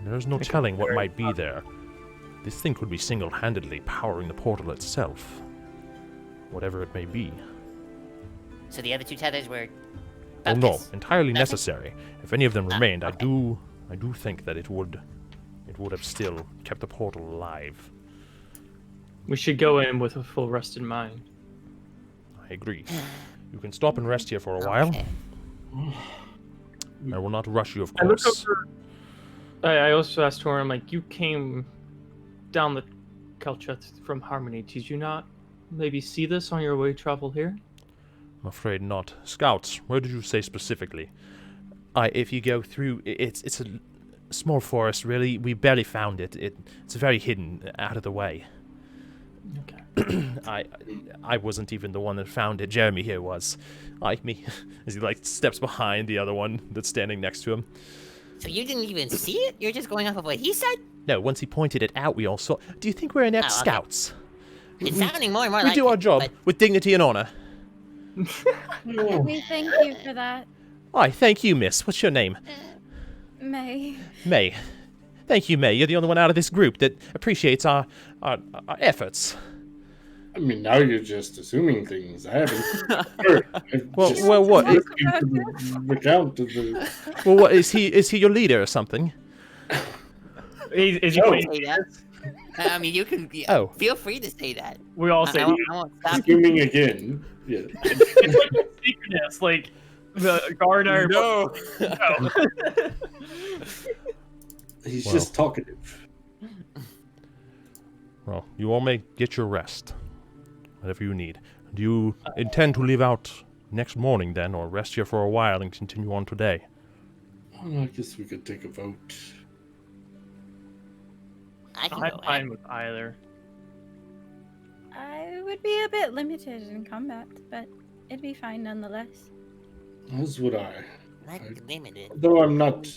there's no telling what might be there. This thing could be single-handedly powering the portal itself. Whatever it may be. So the other two tethers were... Oh no, Baptists? entirely Nothing? necessary. If any of them remained, I okay. do think that it would have still kept the portal alive. We should go in with a full rested mind. I agree. You can stop and rest here for a while. Okay. I will not rush you, of I look course. over. I also asked Tor, I'm like, you came down the Calcheth from Harmony. Did you not maybe see this on your way travel here? I'm afraid not. Scouts, where did you say specifically? If you go through, it's a small forest, really. We barely found it. It's very hidden, out of the way. Okay. I wasn't even the one that found it. Jeremy here was. Me. As he, steps behind the other one that's standing next to him. So you didn't even see it? You're just going off of what he said? No, once he pointed it out, we all saw. Do you think we're inept Oh, okay. scouts? It's sounding more and more We like do our it, job but- with dignity and honor. We thank you for that, Aye, thank you, miss. What's your name? May. May. Thank you, May. You're the only one out of this group that appreciates our efforts. I mean, now you're just assuming things. I haven't heard. Well, what? Recount of the. Well, what is he? Is he your leader or something? Is he Oh. playing Say that. I mean, you can. Oh. Feel free to say that. We all say I won't stop you. Assuming again. Yeah. it's like secretness, like the guard are No. no. He's Well. just talkative. Well, you all may get your rest. Whatever you need. Do you intend to leave out next morning then, or rest here for a while and continue on today? Oh, I guess we could take a vote. I can I'm go fine ahead. with either. I would be a bit limited in combat, but it'd be fine nonetheless. As would I. Not limited. Though I'm not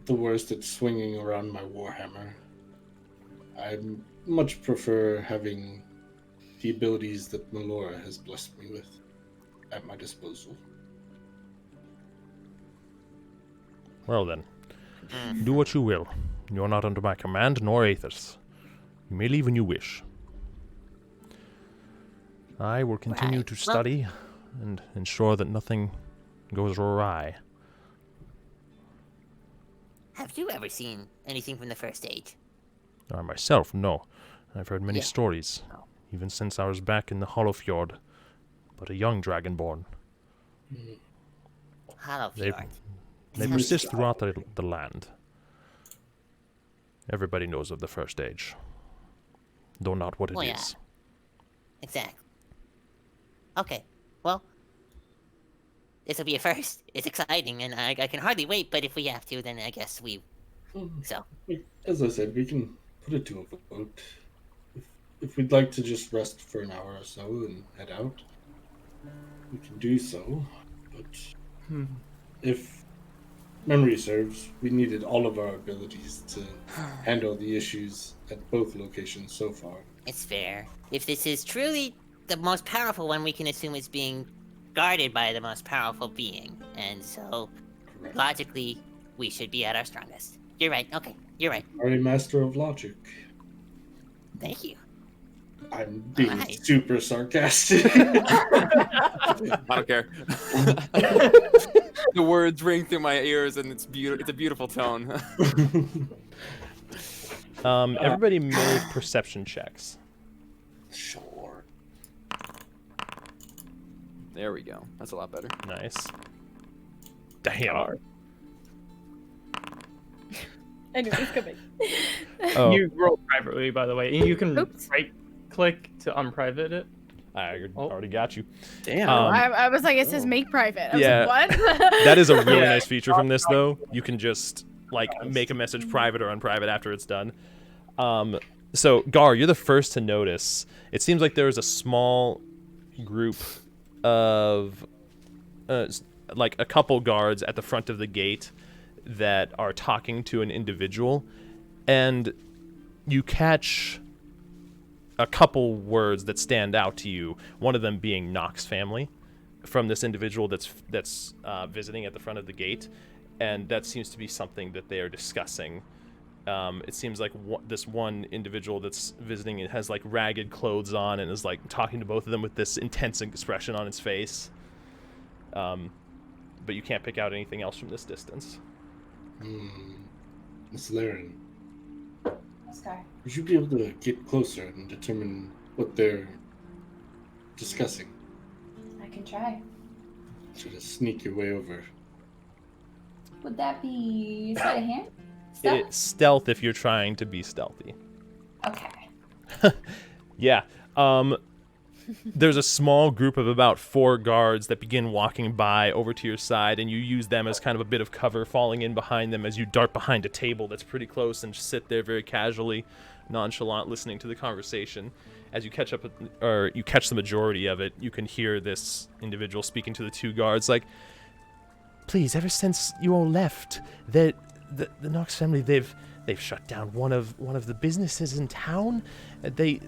the worst at swinging around my warhammer, I much prefer having the abilities that Melora has blessed me with at my disposal. Well then, do what you will. You're not under my command, nor Aethers. You may leave when you wish. I will continue Right. to study and ensure that nothing goes awry. Have you ever seen anything from the first age? I myself, no. I've heard many Yeah. stories, Oh. even since I was back in the Hollow Fjord, but a young dragonborn. Hollow They- Fjord. They persist throughout the land. Everybody knows of the First Age, though not what it is. Well, yeah. Exactly. Okay. Well, this will be a first. It's exciting, and I can hardly wait. But if we have to, then I guess we. So. As I said, we can put it to a vote. If we'd like to just rest for an hour or so and head out, we can do so. But if memory serves, we needed all of our abilities to handle the issues at both locations so far. It's fair. If this is truly the most powerful one, we can assume it's being guarded by the most powerful being. And so, Correct. logically, we should be at our strongest. You're right. Okay, you're right. Are a master of logic. Thank you. I'm being Alright. super sarcastic. I don't care. The words ring through my ears, and it's beautiful. It's a beautiful tone. Everybody make perception checks. Sure. There we go. That's a lot better. Nice. Damn. I knew it was coming. Oh, You roll privately, by the way, and you can Oops. right-click to unprivate it. I Oh. already got you. Damn. I was like, it says make private. I was Yeah. like, what? That is a really Yeah. nice feature from this, though. You can just make a message private or unprivate after it's done. So Gar, you're the first to notice. It seems like there's a small group of, like a couple guards at the front of the gate that are talking to an individual, and you catch a couple words that stand out to you. One of them being Knox family, from this individual that's visiting at the front of the gate, and that seems to be something that they are discussing. It seems like this one individual that's visiting it has like ragged clothes on and is like talking to both of them with this intense expression on its face. But you can't pick out anything else from this distance. Miss Laren. Scar. Would you be able to get closer and determine what they're discussing? I can try. Should just sneak your way over. Would that be sleight of hand? Stealth? It's stealth if you're trying to be stealthy. Okay. Yeah. There's a small group of about 4 guards that begin walking by over to your side, and you use them as kind of a bit of cover, falling in behind them as you dart behind a table that's pretty close and sit there very casually, nonchalant, listening to the conversation. As you catch you catch the majority of it, you can hear this individual speaking to the 2 guards, like, "Please, ever since you all left, the Knox family, they've shut down one of the businesses in town. They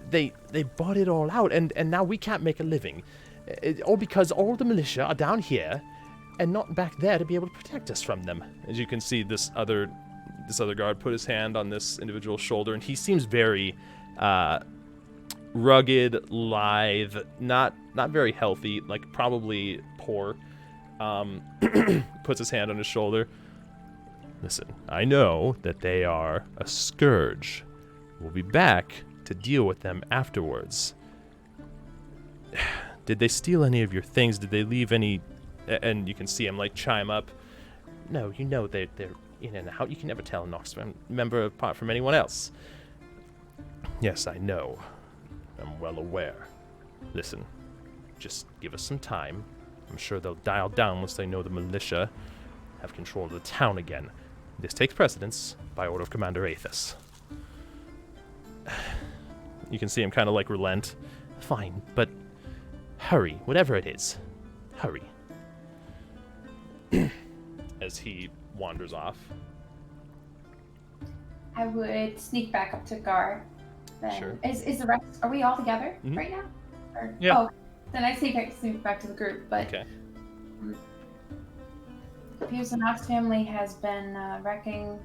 bought it all out, and now we can't make a living. All because all the militia are down here and not back there to be able to protect us from them." As you can see, this other guard put his hand on this individual's shoulder, and he seems very rugged, lithe, not very healthy, like probably poor. Puts his hand on his shoulder. "Listen, I know that they are a scourge. We'll be back to deal with them afterwards. Did they steal any of your things? Did they leave any..." And you can see him like chime up. "No, you know they're in and out. You can never tell a Knox member apart from anyone else." "Yes, I know. I'm well aware. Listen, just give us some time. I'm sure they'll dial down once they know the militia have control of the town again. This takes precedence by order of Commander Athos." You can see him kind of like relent. "Fine, but hurry, whatever it is. Hurry." As he wanders off. I would sneak back up to Gar. Then. Sure. Is the rest? Are we all together right now? Or, Yeah. Oh, then I sneak back to the group. But Okay. it appears the Knox family has been wreaking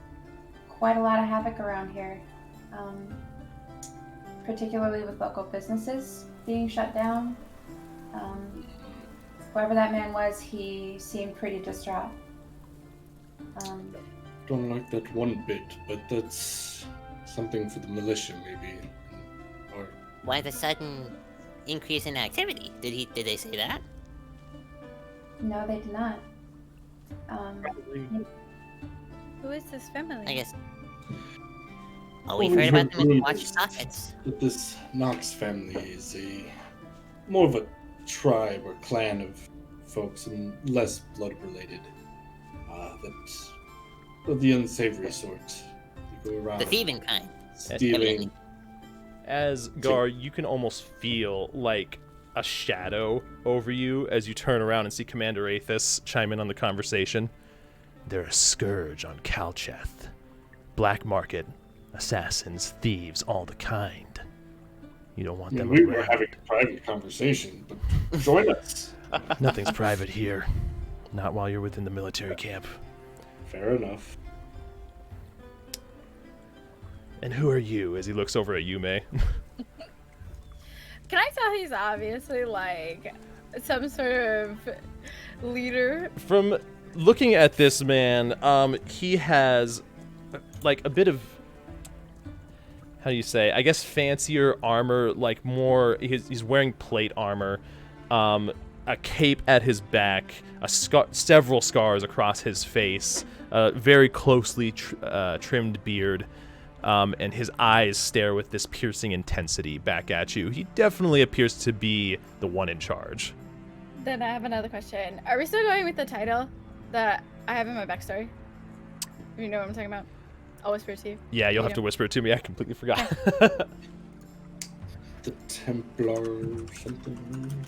quite a lot of havoc around here, particularly with local businesses being shut down. Whoever that man was, he seemed pretty distraught. Don't like that one bit, but that's something for the militia, maybe. Or Why the sudden increase in activity? Did they say that? No, they did not. Who is this family? I guess. Oh, we've heard about them in Watch Sockets. that this Knox family is more of a tribe or clan of folks and less blood related. That's of the unsavory sort. They go around The thieving kind. stealing. As Gar, you can almost feel like a shadow over you as you turn around and see Commander Athos chime in on the conversation. "They're a scourge on Calcheth. Black market, assassins, thieves, all the kind. You don't want them We were around." having a private conversation, but join us. "Nothing's private here. Not while you're within the military camp." Fair enough. "And who are you?" As he looks over at Yume. Can I tell he's obviously like some sort of leader? From looking at this man, he has like a bit of, how do you say, I guess fancier armor, like more, he's wearing plate armor, a cape at his back, several scars across his face, very closely trimmed beard, and his eyes stare with this piercing intensity back at you. He definitely appears to be the one in charge. Then I have another question. Are we still going with the title that I have in my backstory? You know what I'm talking about? I'll whisper to you. Yeah, you'll have to whisper it to me. I completely forgot. The Templar or something.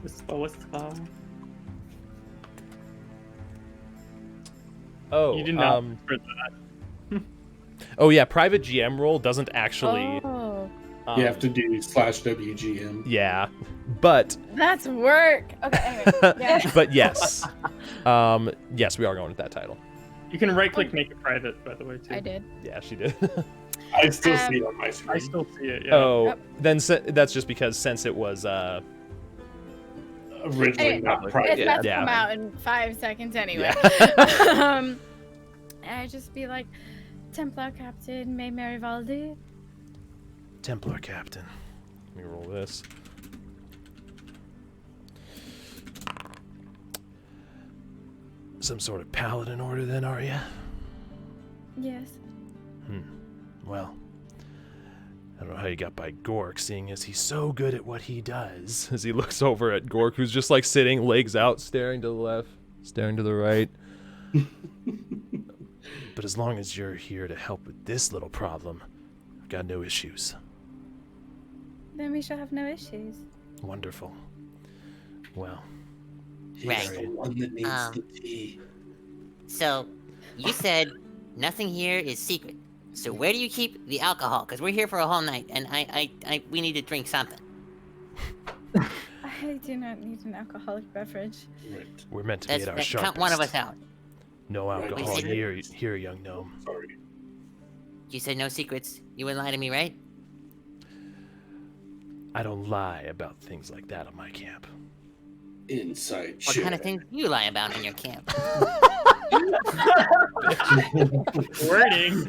What's it called? Oh, You did not whisper that. oh yeah, private GM role doesn't actually. Oh, You have to do /WGM. Yeah, but that's work. Okay, anyway. Yeah. but yes, yes, we are going with that title. You can right-click make it private, by the way, too. I did. Yeah, she did. I still see it on my I screen. still see it, yeah. Oh, Yep. then that's just because since it was Originally not It's private. Yeah. about to Yeah. come out in 5 seconds anyway. Yeah. And I'd just be like, Templar Captain May Marivaldi. Templar Captain. Let me roll this. Some sort of paladin order then, are you? Yes. Well, I don't know how you got by Gork, seeing as he's so good at what he does. As he looks over at Gork, who's just like sitting, legs out, staring to the left, staring to the right. But as long as you're here to help with this little problem, I've got no issues. Then we shall have no issues. Wonderful. Well, He's Right. the one that needs the tea. So, you said nothing here is secret. So where do you keep the alcohol? Because we're here for a whole night, and we need to drink something. I do not need an alcoholic beverage. Right. we're meant to be at our sharpest. Count one of us out. No alcohol We said- here, young gnome. Sorry. You said no secrets. You wouldn't lie to me, right? I don't lie about things like that on my camp. Inside What shit. kind of things do you lie about in your camp? Wording.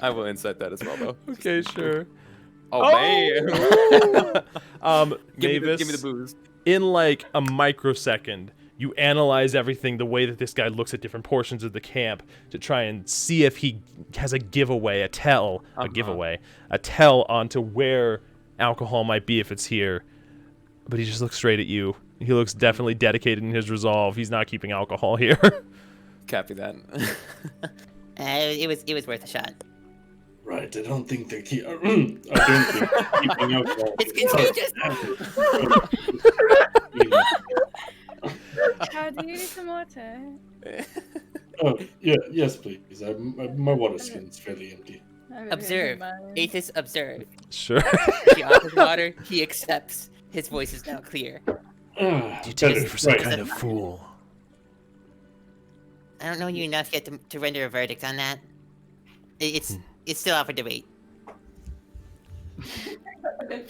I will insight that as well, though. Okay, sure. Oh, man. give me Mavis, the booze. in like a microsecond, you analyze everything the way that this guy looks at different portions of the camp to try and see if he has a giveaway, a tell onto where alcohol might be if it's here. But he just looks straight at you. He looks definitely dedicated in his resolve. He's not keeping alcohol here. Copy that. It was worth a shot. Right, I don't think they're I don't think they're keeping alcohol. It's contagious. How do you need some water? Oh, yeah, yes, please. My water skin's fairly empty. I really Observe. don't mind. Aethys, observe. Sure. She offers water. He accepts. His voice is now clear. Ah, Do you take me better, for some right. kind of fool? I don't know you enough yet to render a verdict on that. It's still up for debate.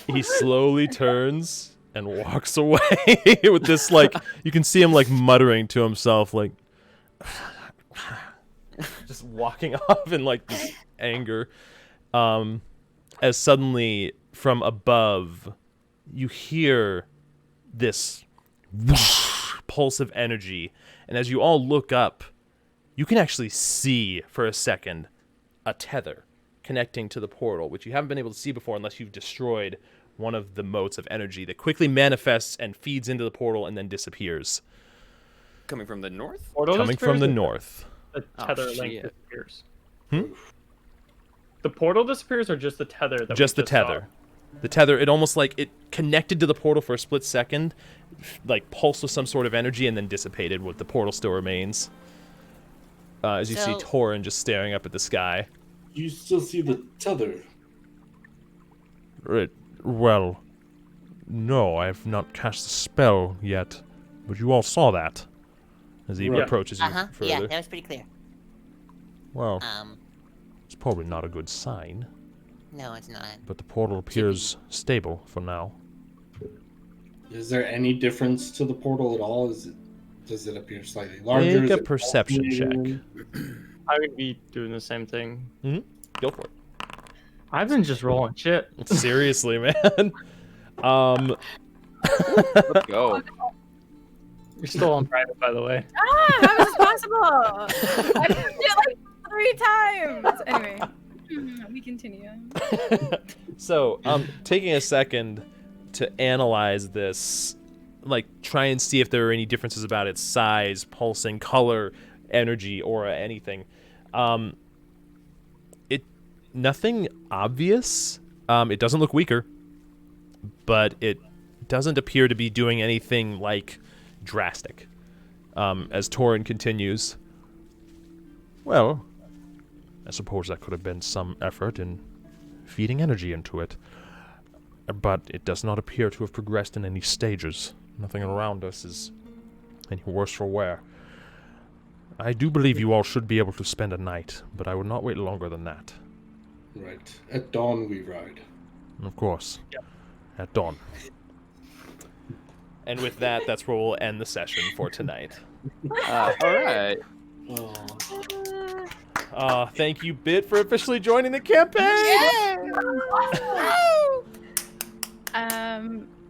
He slowly turns and walks away with this, like, you can see him, like, muttering to himself, like, just walking off in, like, this anger. As suddenly, from above, you hear this whoosh, pulse of energy. And as you all look up, you can actually see, for a second, a tether connecting to the portal, which you haven't been able to see before unless you've destroyed one of the motes of energy that quickly manifests and feeds into the portal and then disappears. Coming from the north? Coming from the north. The Oh, tether link shit. disappears. Hmm? The portal disappears, or just the tether? That we Just the saw? tether. The tether, it almost like it connected to the portal for a split second, like pulsed with some sort of energy and then dissipated, with the portal still remains. As you see So- Torin just staring up at the sky. You still see the tether. Right. Well, no, I have not cast the spell yet, but you all saw that as he Right. approaches you Uh-huh. further. Yeah, that was pretty clear. Well, Um, it's probably not a good sign, no, it's not. but the portal appears stable for now. Is there any difference to the portal at all? Does it appear slightly larger? Is Make a it perception check. smaller? I would be doing the same thing. Go for it. I've been just rolling shit. Seriously, man. Let's go. You're still on private, by the way. Ah, how is this possible? I did it like 3 times. Anyway, we continue. So, taking a second to analyze this, like try and see if there are any differences about its size, pulsing, color, energy, aura, anything. Nothing obvious. It doesn't look weaker, but it doesn't appear to be doing anything like drastic. As Torin continues, well, I suppose that could have been some effort in feeding energy into it, but it does not appear to have progressed in any stages. Nothing around us is any worse for wear. I do believe you all should be able to spend a night, but I would not wait longer than that. Right. At dawn we ride. Of course. At dawn. And with that, that's where we'll end the session for tonight. All right. Oh. Thank you, Bit, for officially joining the campaign.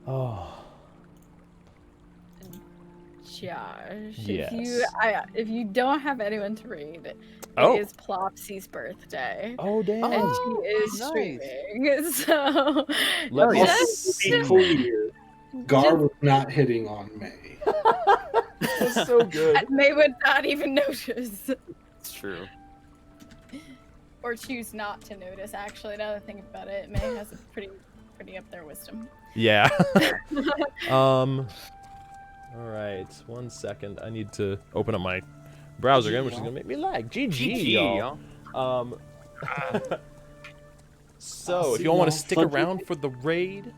Oh. Josh, Yes. if you don't have anyone to read, it Oh. is Plopsy's birthday. Oh, damn. And she is nice. streaming, so Let me just- To be clear, Gar was not hitting on May. That's so good. and May would not even notice, It's true. or choose not to notice. Actually, now that I think about it, May has a pretty up there wisdom. Yeah. All right. 1 second. I need to open up my browser again, which is gonna make me lag. GG, y'all. So, if you all want to stick around for the raid,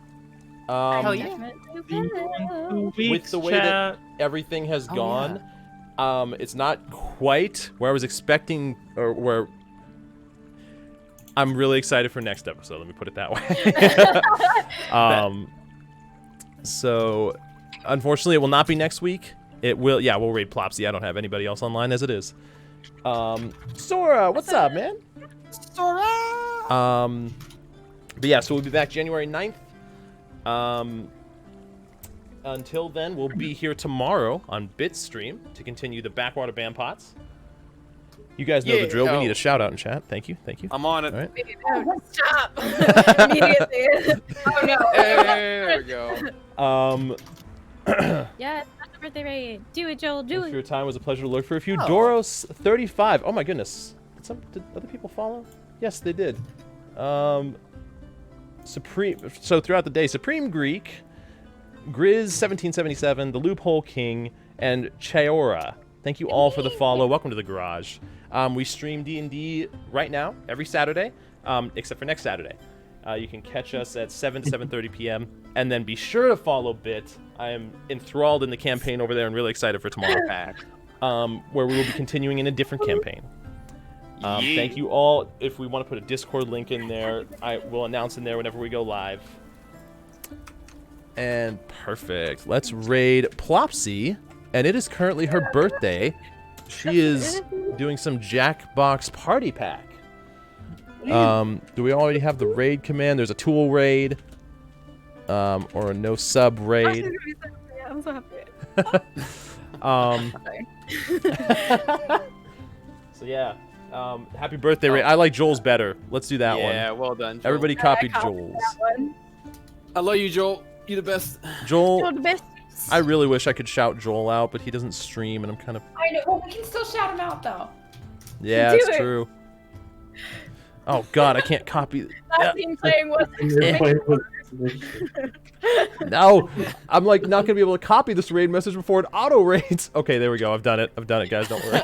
Hell yeah. with the way that everything has gone, it's not quite where I was expecting, or where. I'm really excited for next episode. Let me put it that way. So, unfortunately, it will not be next week. It will. Yeah, we'll raid Plopsy. I don't have anybody else online as it is. Sora, what's up, man? Sora! But yeah, so we'll be back January 9th. Until then, we'll be here tomorrow on Bitstream to continue the Backwater Band Pots. You guys know the drill. We need a shout out in chat. Thank you. Thank you. I'm on it. All right. No, stop immediately. Oh no. There we go. Yeah, it's not the birthday raid. Do it, Joel. Do Thanks it. for your time. It was a pleasure to look for a few. Doros35. Oh my goodness. Did other people follow? Yes, they did. Supreme. So throughout the day, Supreme Greek, Grizz1777, the Loophole King, and Chaora. Thank you all for the follow. Welcome to the garage. We stream D&D right now every Saturday, except for next Saturday. You can catch us at 7 to 7:30 p.m. And then be sure to follow Bit. I am enthralled in the campaign over there and really excited for tomorrow, where we will be continuing in a different campaign. Thank you all. If we want to put a Discord link in there, I will announce in there whenever we go live. And perfect. Let's raid Plopsy. And it is currently her birthday. She is doing some Jackbox Party Pack. Do we already have the raid command? There's a tool raid. Or a no sub raid. I'm so happy. So yeah. Happy birthday raid. I like Joel's better. Let's do that one. Yeah, well done, Joel. Everybody copied Joel's. I love you, Joel. You're the best. Joel, Joel the best. I really wish I could shout Joel out, but he doesn't stream, and I'm kind of... I know. Well, we can still shout him out, though. Yeah, Do it's it. true. Oh, God, I can't copy... Last team playing was No! I'm, like, not going to be able to copy this raid message before it auto-raids. Okay, there we go. I've done it, guys. Don't worry.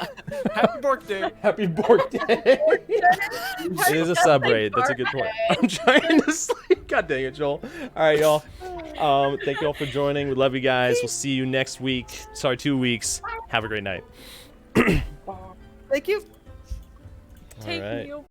Happy birthday. Happy birthday. It is a sub-raid. That's a good point. I'm trying to sleep. God dang it, Joel. All right, y'all. Thank you all for joining. We love you guys. We'll see you next week. Sorry, 2 weeks. Have a great night. Thank you. All right. you.